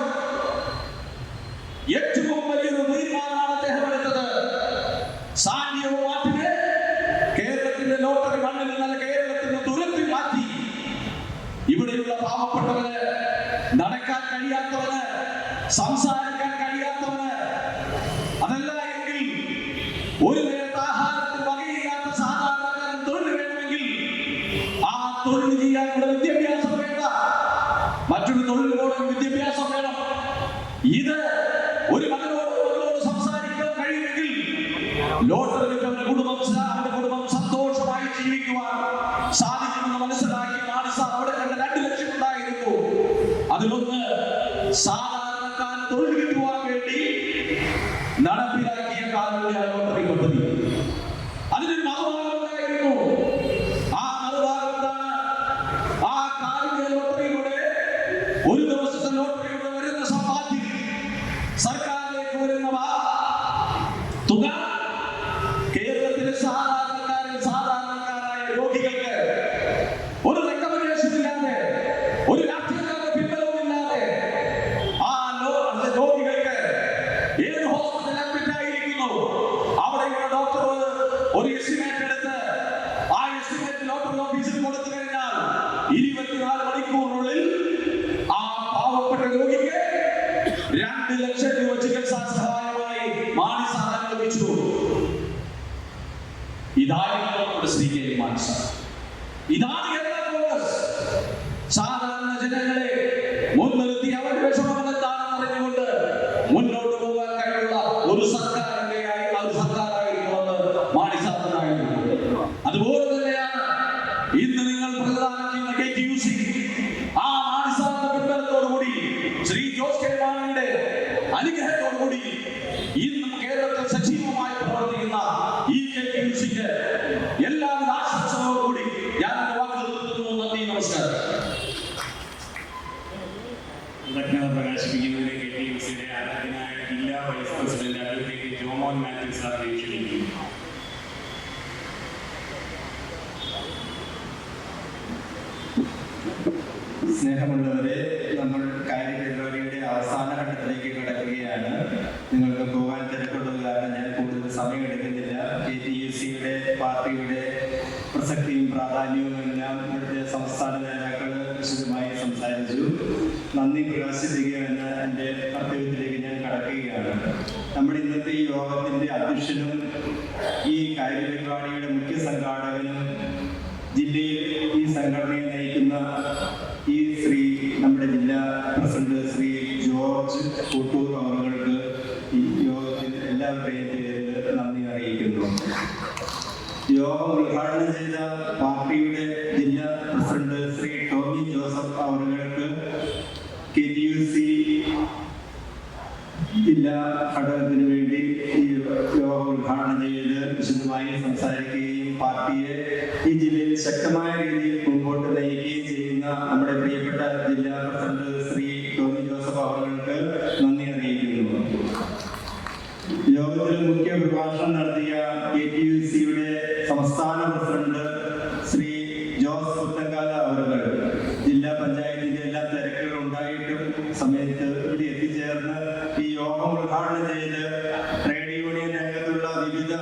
ഏറ്റവും വലിയൊരു തീരുമാനമാണ് അദ്ദേഹം എടുത്തത്. സാന്നിയോ മാറ്റിനെ കേരളത്തിന്റെ ലോട്ടറി മണ്ണിൽ നിന്നല്ല, കേരളത്തിന്റെ തുരത്തിൽ മാറ്റി ഇവിടെയുള്ള പാവപ്പെട്ടവന്, നടക്കാൻ കഴിയാത്തവന്, സംസാരിക്കാൻ കഴിയാത്തവന്, അതല്ല എങ്കിൽ ഒരു നേരത്തെ ആഹാരത്തിൽ വകയില്ലാത്ത സാധാരണക്കാരൻ തൊഴിൽ വേണമെങ്കിൽ ആ തൊഴിൽ ചെയ്യാനുള്ള വിദ്യാഭ്യാസം വേണ്ട, മറ്റൊരു തൊഴിൽ പോലും വിദ്യാഭ്യാസം വേണം. ഇത് ഒരു മകനോട് സംസാരിക്കാൻ കഴിയുമെങ്കിൽ ലോട്ടറി അവന്റെ കുടുംബം സന്തോഷമായി ജീവിക്കുവാൻ സാധിക്കുമെന്ന് മനസ്സിലാക്കി മാണി സാർ അവിടെ കണ്ട 2 ലക്ഷം ഉണ്ടായിരുന്നു. അതിലൊന്ന് സാധാരണക്കാരൻ തൊഴിൽ കിട്ടുവാൻ വേണ്ടി നടപ്പിലാക്കിയ കാരുണ്യ ലോട്ടറി പദ്ധതി. അതിനൊരു മറുഭാഗം ഉണ്ടായിരുന്നു. ആ മറുഭാഗം എന്താണ്? ആ കാരുണ്യ ലോട്ടറിയിലൂടെ ഒരു ദിവസത്തെ ലോട്ടറിയിലൂടെ വരുന്ന സമ്പാദ്യം, സർക്കാരിലേക്ക് വരുന്ന തുക കേരളത്തിലെ സാധാരണക്കാരായ രോഗികൾക്ക് ഒരു റെക്കമെൻഡേഷൻ ഇല്ലാതെ, ഒരു രാഷ്ട്രീയക്കാരുടെ പിൻബലവും ഇല്ലാതെ ആ രോഗികൾക്ക് ഏത് ഹോസ്പിറ്റലിൽ അഡ്മിറ്റ് ആയിരിക്കുന്നു അവിടെയുള്ള ഡോക്ടർ ഒരു എസ്റ്റിമേറ്റ് എടുത്ത് ആ എസ്റ്റിമേറ്റ് ലോട്ടറി ഓഫീസിൽ കൊടുത്തു കഴിഞ്ഞാൽ 24 മണിക്കൂറിനുള്ളിൽ ആ പാവപ്പെട്ട രോഗിക്ക് 2 ലക്ഷം രൂപ ചികിത്സാ സഹായമായി മാണി സാർ അനുവദിച്ചു. ഇതായിരുന്നു നമ്മുടെ ശ്രീ KM മാണി സാർ. ഇതാണ് കേരള കോൺഗ്രസ്. സാധാരണ ജനങ്ങളെ മുൻനിർത്തി അവരുടെ വിഷമങ്ങൾ എന്താണെന്ന് അറിഞ്ഞുകൊണ്ട് മുന്നോട്ട് പോകാൻ കഴിവുള്ള ഒരു സർക്കാരായിരിക്കുമെന്ന് മാണി സാറിനായിരുന്നു. അതുപോലെ തന്നെയാണ് ഇന്ന് നിങ്ങൾ പ്രധാനം ചെയ്യുന്ന KTUC. ആ മാണി സാറിന്റെ പിൻബലത്തോടുകൂടി, ശ്രീ ജോസ് കെ മാണിയുടെ അനുഗ്രഹത്തോടുകൂടി ഇന്നും കേരളത്തിൽ സജീവമായി പ്രവർത്തിക്കുന്ന ഈ KTUCക്ക് എല്ലാവിധ ആശംസകളോടുകൂടി ഞാൻ വാക്കുകൾ നിർത്തുന്നു. നന്ദി, നമസ്കാരം. കൃതജ്ഞത പ്രകാശിപ്പിക്കുന്നതിന് KTUCയുടെ ആരാധനായ ജില്ലാ vice president advocate Jomon Mathew സാറിനെ ക്ഷണിക്കുന്നു. സ്നേഹമുള്ളവരെ, നമ്മൾ കാര്യപരിപാടിയുടെ അവസാന ഘട്ടത്തിലേക്ക് കടക്കുകയാണ്. നിങ്ങൾക്ക് പോകാൻ തിരക്കുള്ളത് കാരണം ഞാൻ കൂടുതൽ സമയം എടുക്കുന്നില്ല. KTUCയുടെ പാർട്ടിയുടെ പ്രസക്തിയും പ്രാധാന്യവും എല്ലാം ഇവിടുത്തെ സംസ്ഥാന നേതാക്കൾ വിശദമായി സംസാരിച്ചു. നന്ദി പ്രകാശിപ്പിക്കുക എന്ന എൻ്റെ കർത്തവ്യത്തിലേക്ക് ഞാൻ കടക്കുകയാണ്. അധ്യക്ഷനും ഈ കാര്യപരിപാടിയുടെ മുഖ്യ സംഘാടകനും ജില്ലയിൽ ഈ സംഘടനയെ നയിക്കുന്ന ഈ നമ്മുടെ ജില്ലാ പ്രസിഡന്റ് ശ്രീ ജോർജ് കൂട്ടൂർ അവർക്ക് ഈ യോഗത്തിൽ എല്ലാവരുടെയും പേരിൽ നന്ദി അറിയിക്കുന്നു. യോഗം ഉദ്ഘാടനം ചെയ്ത പാർട്ടിയുടെ ജില്ലാ പ്രസിഡന്റ് ശ്രീ ടോമി ജോസഫ് അവർക്ക് KTUC ജില്ലാ ഘടകത്തിന് വേണ്ടി ഈ യോഗം ഉദ്ഘാടനം ചെയ്ത് വിശദമായി സംസാരിക്കുകയും പാർട്ടിയെ ഈ ജില്ലയിൽ ശക്തമായ രീതിയിൽ മുമ്പോട്ട് നയിക്കുകയും ചെയ്യുന്ന നമ്മുടെ പ്രിയപ്പെട്ട ജില്ലാ പ്രസിഡന്റ് ശ്രീ ടോമി ജോസഫ് അവർക്ക് നന്ദി അറിയിക്കുന്നു. യോഗത്തിൽ മുഖ്യ പ്രഭാഷണം നടത്തിയ KTUCയുടെ സംസ്ഥാന പ്രസിഡന്റ് ശ്രീ ജോസ് പുത്തങ്കാല അവർ ജില്ലാ പഞ്ചായത്തിന്റെ എല്ലാ തിരക്കുകളും ഉണ്ടായിട്ടും സമയത്ത് ഇവിടെ എത്തിച്ചേർന്ന് ഈ യോഗം ഉദ്ഘാടനം ചെയ്ത് ട്രേഡ് യൂണിയൻ രംഗത്തുള്ള വിവിധ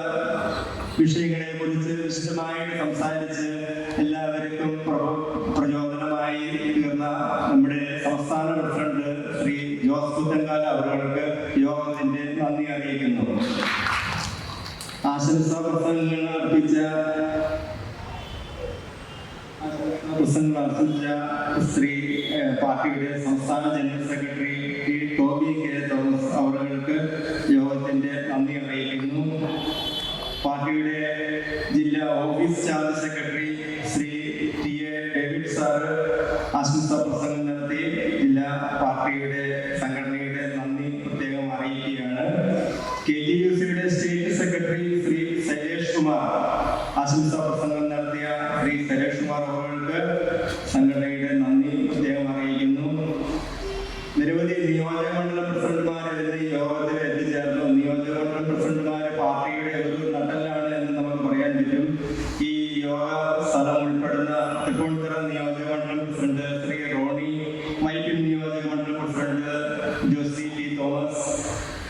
വിഷയങ്ങളെ കുറിച്ച് വിശദമായിട്ട് സംസാരിച്ച് എല്ലാവർക്കും പ്രചോദനമായി തീർന്ന നമ്മുടെ സംസ്ഥാന പ്രസിഡന്റ് ശ്രീ ജോസ് പുത്തങ്കാല അവർക്ക് യോഗത്തിന്റെ നന്ദി അറിയിക്കുന്നു. ആശംസാ പ്രസംഗങ്ങൾ അർപ്പിച്ച ശ്രീ പാർട്ടിയുടെ സംസ്ഥാന general secretary Toby K Thomas അവർക്ക് യോഗത്തിന്റെ നന്ദി അറിയിക്കുന്നു. പാർട്ടിയുടെ ജില്ലാ office charge secretary Shri TA David sir ആശംസാ പ്രസംഗം നടത്തി ജില്ലാ പാർട്ടിയുടെ സംഘടനയുടെ നന്ദി പ്രത്യേകം അറിയിക്കുകയാണ്. KTUCയുടെ സ്റ്റേറ്റ് സെക്രട്ടറി ശ്രീ സലേഷ് കുമാർ ആശംസാ പ്രസംഗം നടത്തിയ ശ്രീ സലേഷ് കുമാർ അവർക്ക് സംഘടനയുടെ നന്ദി പ്രത്യേകം അറിയിക്കുന്നു. നിരവധി നിയോജക മണ്ഡലം പ്രസിഡന്റുമാർ ഈ യോഗത്തിൽ എത്തിച്ചേർന്നു. നിയോജക മണ്ഡലം പ്രസിഡന്റുമാർ പാർട്ടിയുടെ ഒരു നട്ടലാണ് എന്ന് നമുക്ക് പറയാൻ പറ്റും. ഈ യോഗ സ്ഥലം ഉൾപ്പെടുന്ന തൃപ്പൂണിത്തുറ നിയോജക മണ്ഡലം പ്രസിഡന്റ് ശ്രീ റോണി, വൈപ്പിൻ നിയോജക മണ്ഡലം president Josy T Thomas,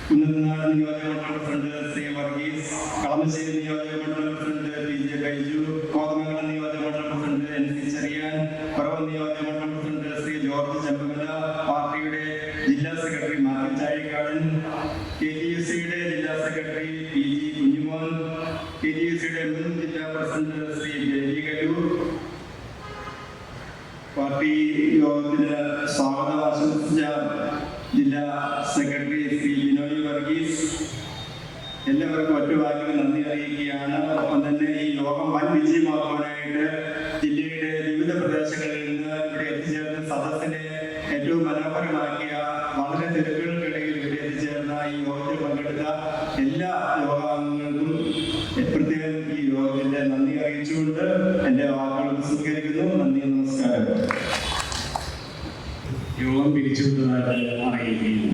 Kunnathunad നിയോജക മണ്ഡലം പ്രസിഡന്റ് ശ്രീ വർഗീസ്, കളമശ്ശേരി നിയോജക മണ്ഡലം പ്രസിഡന്റ് PJ ബൈജു, കോതമംഗലം നിയോജക മണ്ഡലം പ്രസിഡന്റ് NC ചെറിയാൻ, പറവൂർ നിയോജക മണ്ഡലം പ്രസിഡന്റ് ശ്രീ ജോർജ് ചെമ്പകല, പാർട്ടിയുടെ ജില്ലാ സെക്രട്ടറി മാത്യു ചാഴിക്കാടൻ, KTUCയുടെ ജില്ലാ സെക്രട്ടറി PG കുഞ്ഞുമോൻ, KTUCയുടെ മുൻ ജില്ലാ പ്രസിഡന്റ് ശ്രീ ജയലി കല്ലൂർ, പാർട്ടി യോഗത്തിന് സ്വാഗതം ആശംസിച്ച ജില്ലാ സെക്രട്ടറി ശ്രീ ബിനോയ് വർഗീസ്, എല്ലാവർക്കും ഒറ്റവാക്കിൽ നന്ദി അറിയിക്കുകയാണ്. ഒപ്പം തന്നെ ഈ യോഗം വൻ വിജയമാക്കുവാനായിട്ട് ജില്ലയുടെ വിവിധ പ്രദേശങ്ങളിൽ നിന്ന് ഇവിടെ എത്തിച്ചേർന്ന സദസ്സിനെ ഏറ്റവും മനോഹരമാക്കിയ, വളരെ തിരക്കുകൾക്കിടയിൽ ഇവിടെ എത്തിച്ചേർന്ന ഈ യോഗത്തിൽ പങ്കെടുത്ത എല്ലാ യോഗാംഗങ്ങൾക്കും പ്രത്യേകം ഈ യോഗത്തിന്റെ നന്ദി അറിയിച്ചുകൊണ്ട് എന്റെ വാക്കുകൾ സ്വീകരിക്കുന്നു. നന്ദി, നമസ്കാരം. യോഗം പിരിച്ചുവിട്ടതായിട്ട് അറിയിക്കുന്നു.